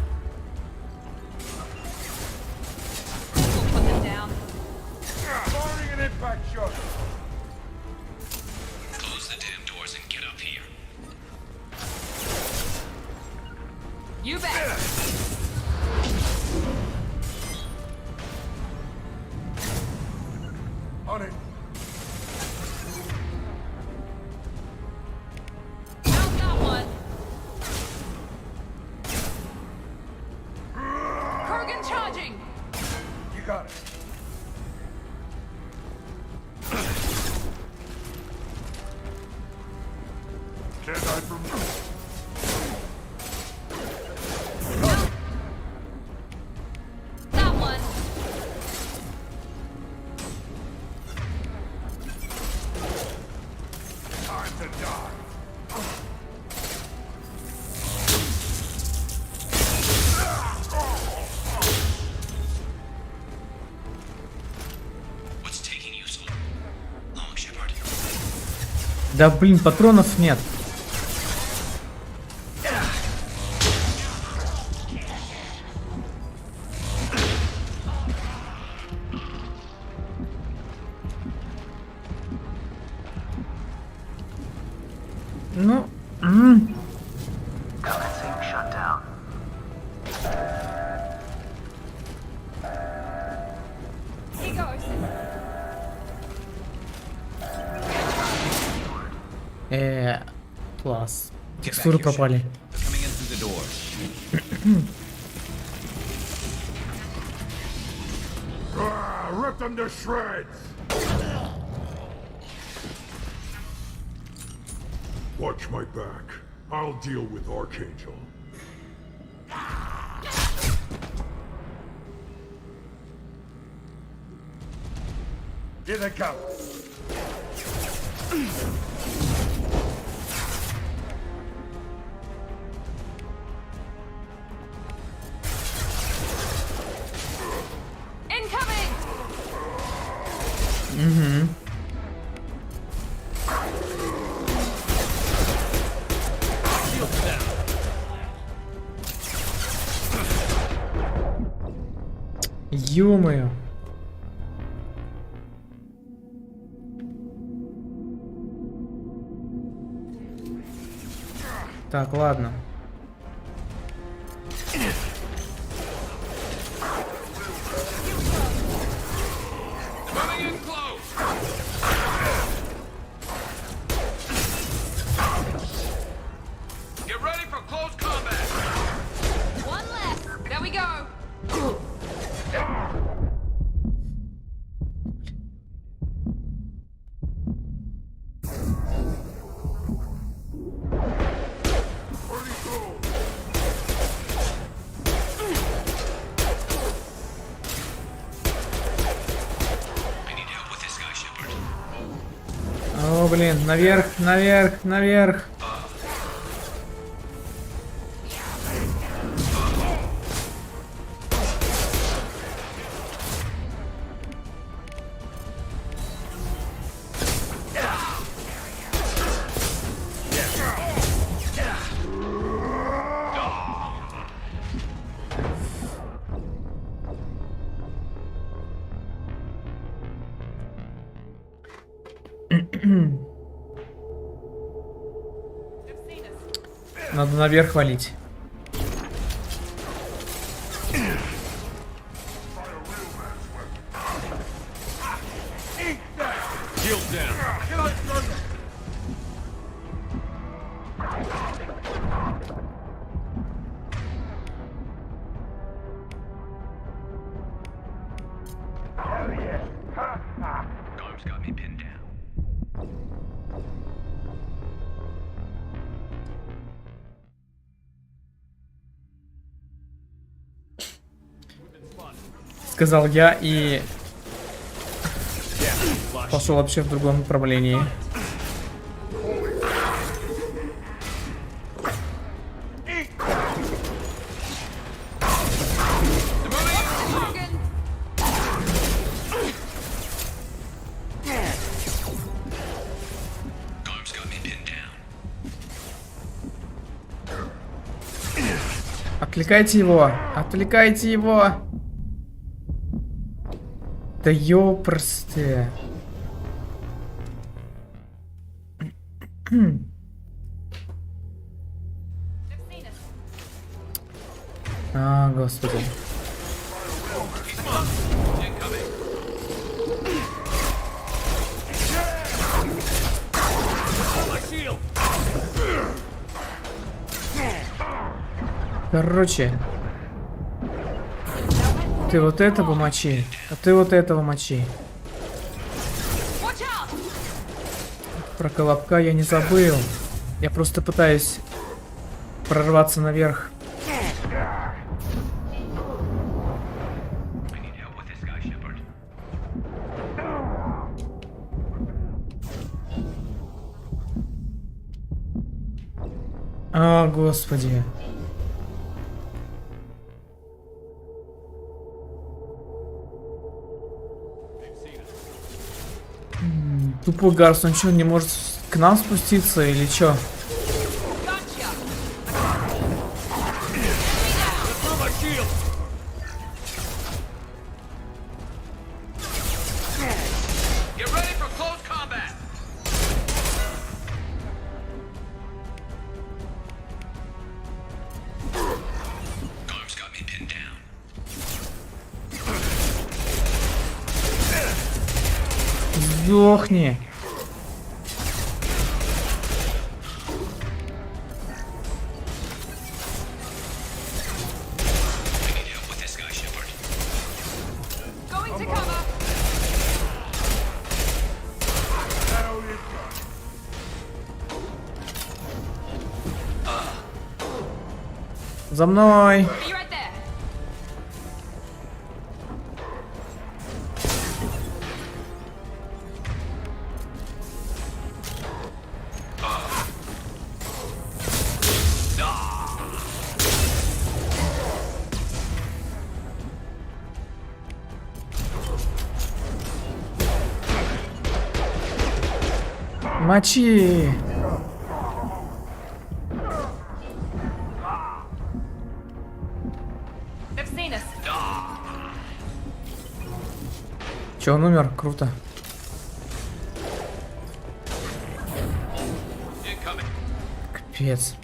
[SPEAKER 1] We'll put them down.
[SPEAKER 23] Firing an impact shot.
[SPEAKER 5] Close the damn doors and get up here.
[SPEAKER 1] You bet.
[SPEAKER 23] On it.
[SPEAKER 1] Found that one. Kurgan charging.
[SPEAKER 23] You got it. Can't hide from me.
[SPEAKER 1] That one.
[SPEAKER 23] Time to die.
[SPEAKER 5] What's taking you so long, Shepard?
[SPEAKER 10] Да блин, патронов нет. Ну,
[SPEAKER 19] Commencing shutdown.
[SPEAKER 1] He goes.
[SPEAKER 10] Класс. Текстуры пропали.
[SPEAKER 5] Coming in through the door.
[SPEAKER 23] Rip them to shreds.
[SPEAKER 22] Watch my back. I'll deal with Archangel.
[SPEAKER 23] Here they come.
[SPEAKER 1] Incoming!
[SPEAKER 10] Угу. Ё-моё. Так, ладно. О, блин, наверх, наверх, наверх. Надо наверх валить. Сказал я и пошел вообще в другом направлении. Отвлекайте его! Отвлекайте его! Да ёпросты. А, господи. Короче. Ты вот этого мочи, а ты вот этого мочи. Про колобка я не забыл. Я просто пытаюсь прорваться наверх. О, господи. Тупой Гарс, он что, не может к нам спуститься или что? Сдохни. За мной. Мочи! Че, он умер? Круто. Капец.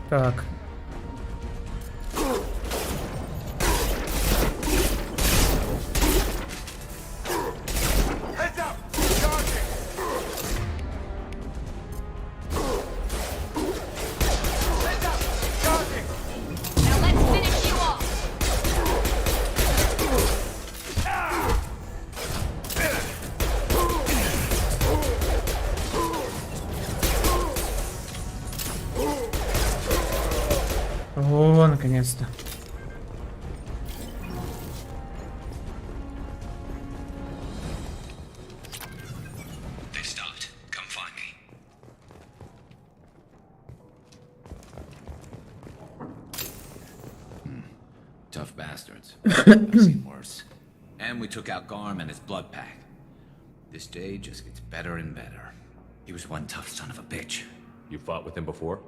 [SPEAKER 10] Так. О, наконец-то.
[SPEAKER 5] Tough bastards. I've seen worse. And we took out Garm and his blood pack. This day just gets better and better. He was one tough son of a bitch.
[SPEAKER 8] You fought with him before?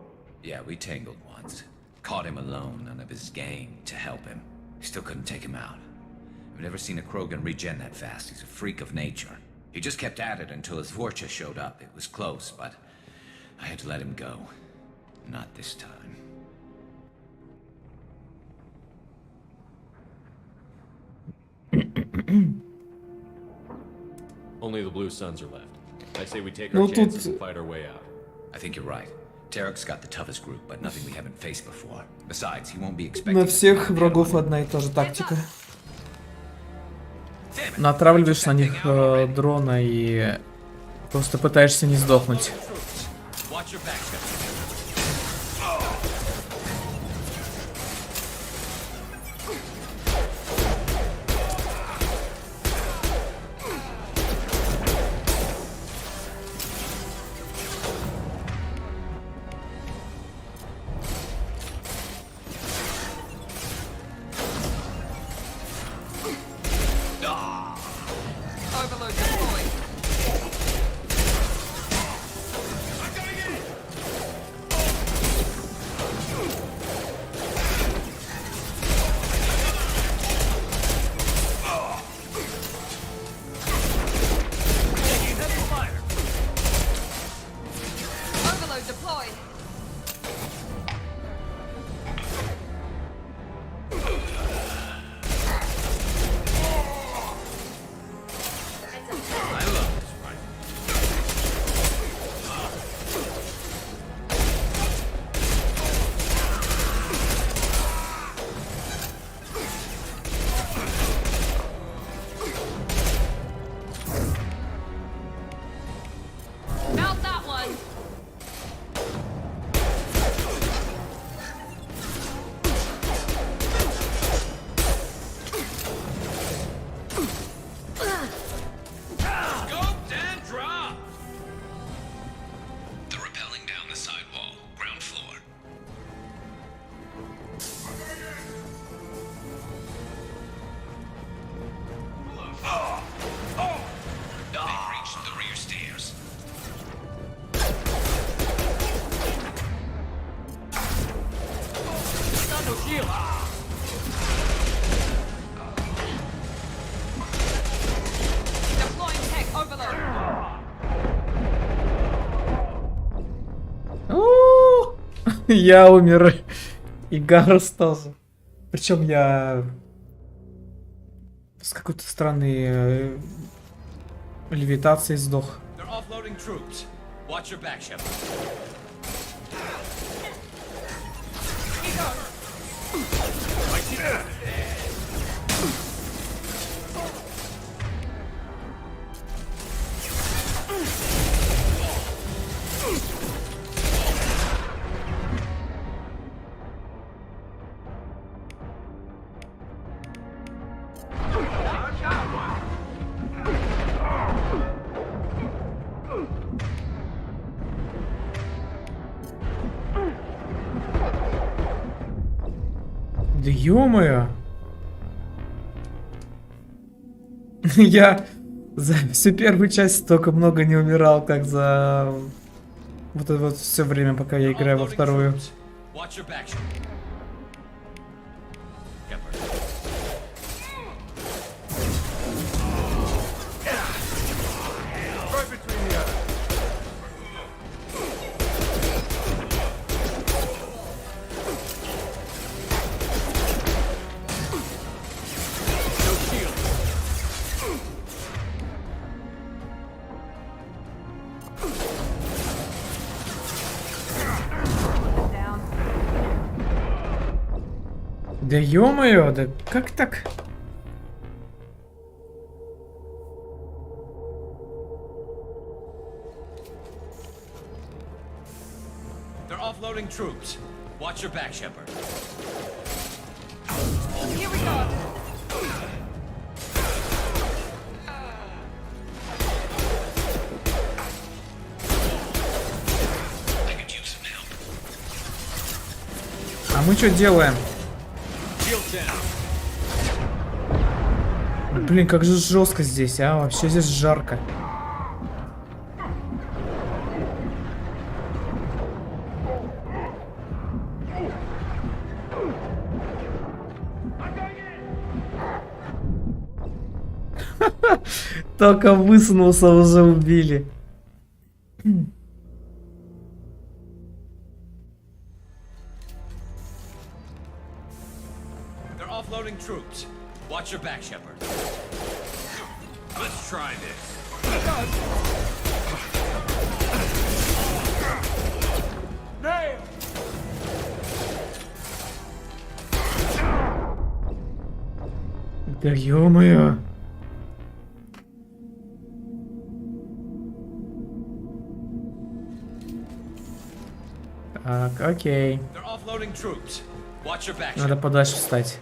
[SPEAKER 5] Yeah, we tangled once. Caught him alone, none of his gang to help him. Still couldn't take him out. I've never seen a Krogan regen that fast. He's a freak of nature. He just kept at it until his Vorcha showed up. It was close, but I had to let him go. Not this time.
[SPEAKER 8] Only the Blue Suns are left. I say we take our chances and fight our way out.
[SPEAKER 5] I think you're right. Tarek's got the toughest group, but nothing we haven't faced before. Besides, he won't be expecting.
[SPEAKER 10] На всех врагов одна и та же тактика. Натравливаешь на них дрона и просто пытаешься не сдохнуть. Я умер. И Гарус тоже. Причем я с какой-то странной левитацией сдох. Да ё-моё! Я за всю первую часть столько много не умирал, как за вот это вот все время, пока я играю во вторую. Да ё-моё, да как так?
[SPEAKER 11] They're offloading troops. Watch your back, Shepard.
[SPEAKER 1] Here we go.
[SPEAKER 10] А мы что делаем? Блин, как же жестко здесь, а? Вообще здесь жарко. Только высунулся, уже убили.
[SPEAKER 11] They're offloading troops. Watch your back, Shepard. Let's try this.
[SPEAKER 10] Да ё-моё. Так, окей. Надо подальше встать.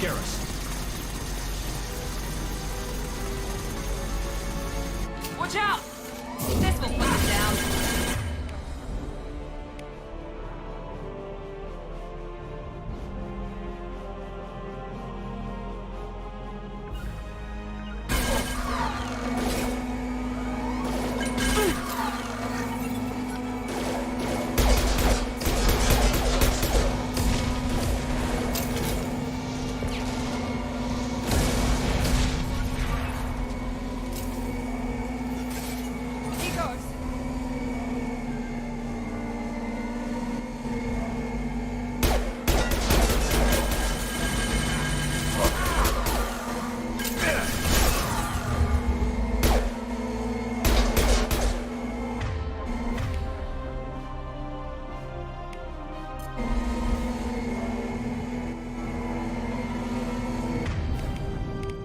[SPEAKER 9] scare us.
[SPEAKER 1] Watch out! This will put it down.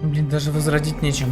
[SPEAKER 10] Блин, даже возродить нечем.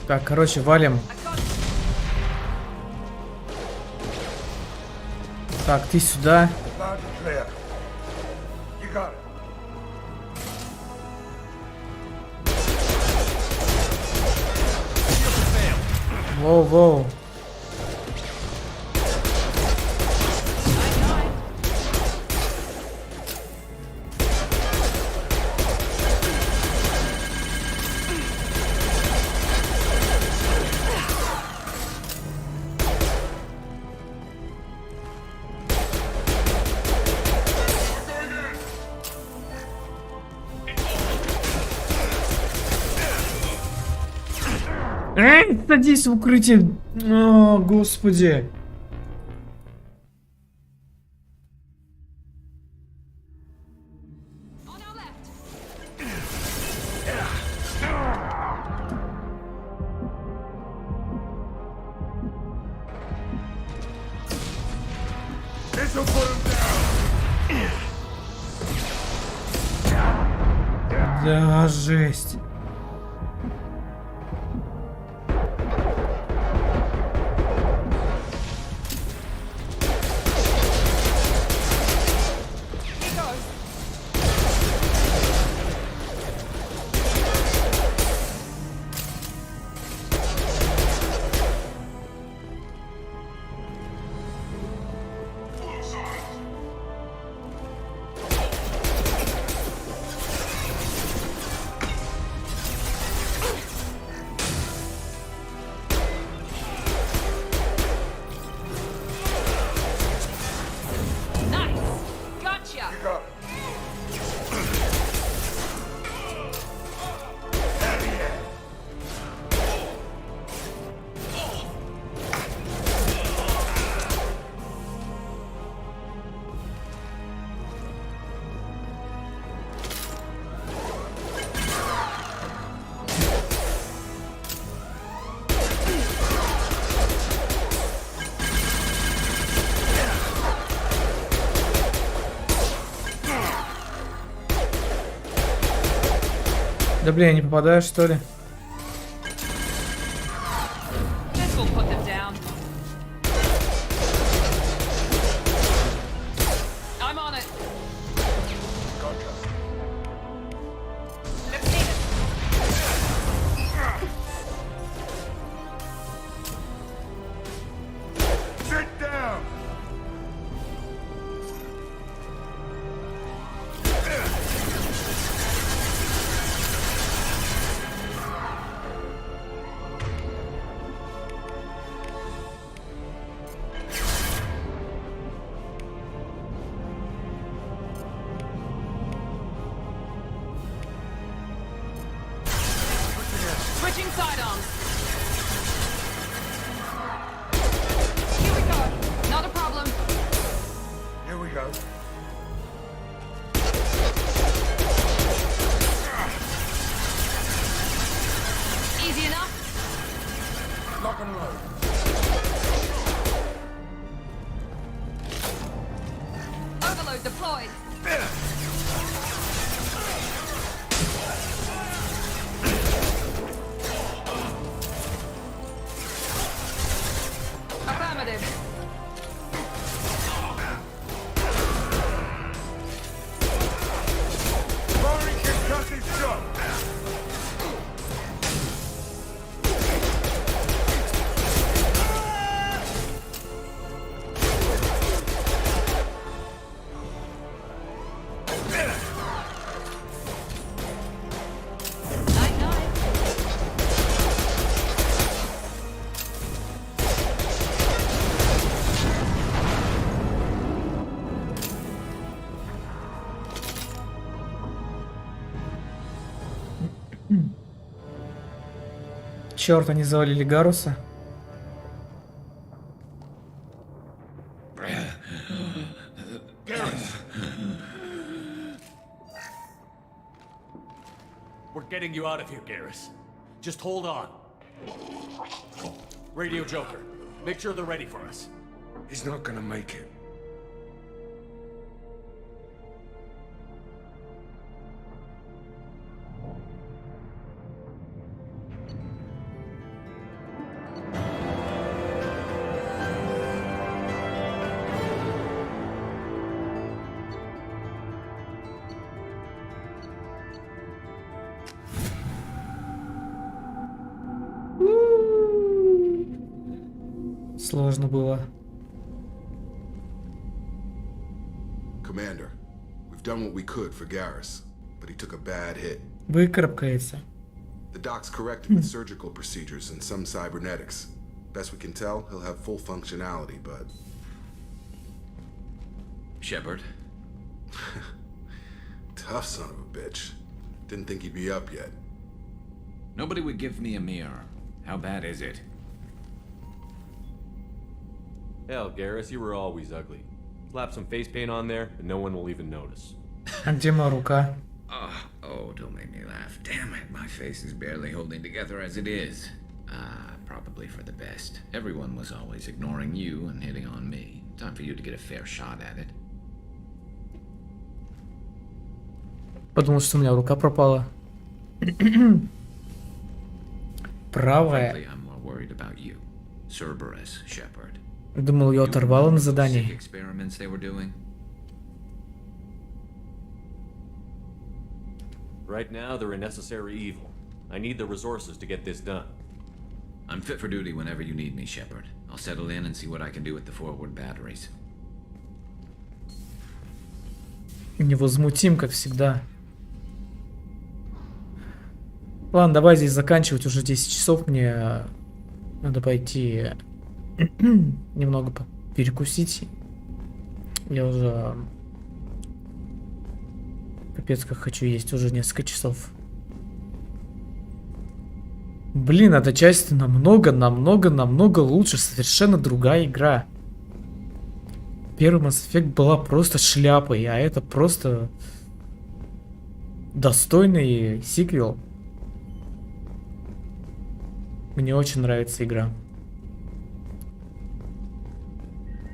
[SPEAKER 10] Так, короче, валим. Так, ты сюда. Воу-воу. Эй, садись в укрытие. О, господи. Да, жесть. Да блин, я не попадаю, что ли?
[SPEAKER 1] This will put them down. I'm on it. Let's hit it.
[SPEAKER 23] Sit down!
[SPEAKER 1] Switching sidearms. Here we go. Not a problem.
[SPEAKER 23] Here we go.
[SPEAKER 1] Easy enough.
[SPEAKER 23] Lock and load.
[SPEAKER 1] Overload deployed. Affirmative.
[SPEAKER 23] Firing concussive shot.
[SPEAKER 1] Night night.
[SPEAKER 10] Черт, они завалили Гаруса.
[SPEAKER 6] We're getting you out of here, Garrus. Just hold on. Radio Joker, make sure they're ready for us.
[SPEAKER 23] He's not gonna make it.
[SPEAKER 10] Сложно было.
[SPEAKER 15] Commander, we've done what we could for Garrus, but he took a bad hit.
[SPEAKER 10] Выкарабкается.
[SPEAKER 15] The doc's corrected with surgical procedures and some cybernetics. Best we can tell, he'll have full functionality, but...
[SPEAKER 5] Shepard?
[SPEAKER 15] Tough son of a bitch. Didn't think he'd be up yet.
[SPEAKER 5] Nobody would give me a mirror. How bad is it?
[SPEAKER 8] Hell, Garrus, you were always ugly. Slap some face paint on there, and no one will even notice.
[SPEAKER 10] А где моя рука?
[SPEAKER 5] Oh, don't make me laugh. Damn it, my face is barely holding together as it is. Probably for the best. Everyone was always ignoring you and hitting on me. Time for you to get a fair shot at it.
[SPEAKER 10] Подумал, что у меня рука пропала. Правая.
[SPEAKER 5] Frankly, I'm more worried about you. Cerberus, Shepard.
[SPEAKER 10] Думал, ее оторвало на задании.
[SPEAKER 5] Experiments they were doing?
[SPEAKER 8] Right now, they're a necessary evil. I need the resources to get this done.
[SPEAKER 5] I'm fit for duty whenever you need me, Shepard. I'll settle in and see what I can do with the forward batteries.
[SPEAKER 10] Невозмутим, как всегда. Ладно, давай здесь заканчивать. Уже 10 часов. Мне надо пойти немного перекусить. Я уже капец как хочу есть уже несколько часов. Блин, эта часть намного лучше. Совершенно другая игра. Первый Mass Effect была просто шляпой, а это просто достойный сиквел. Мне очень нравится игра.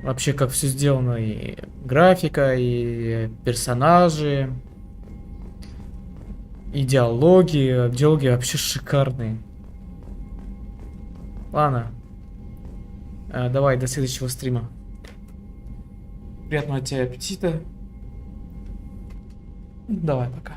[SPEAKER 10] Вообще, как все сделано, и графика, и персонажи. И диалоги вообще шикарные. Ладно. Давай, до следующего стрима. Приятного тебе аппетита. Давай, пока.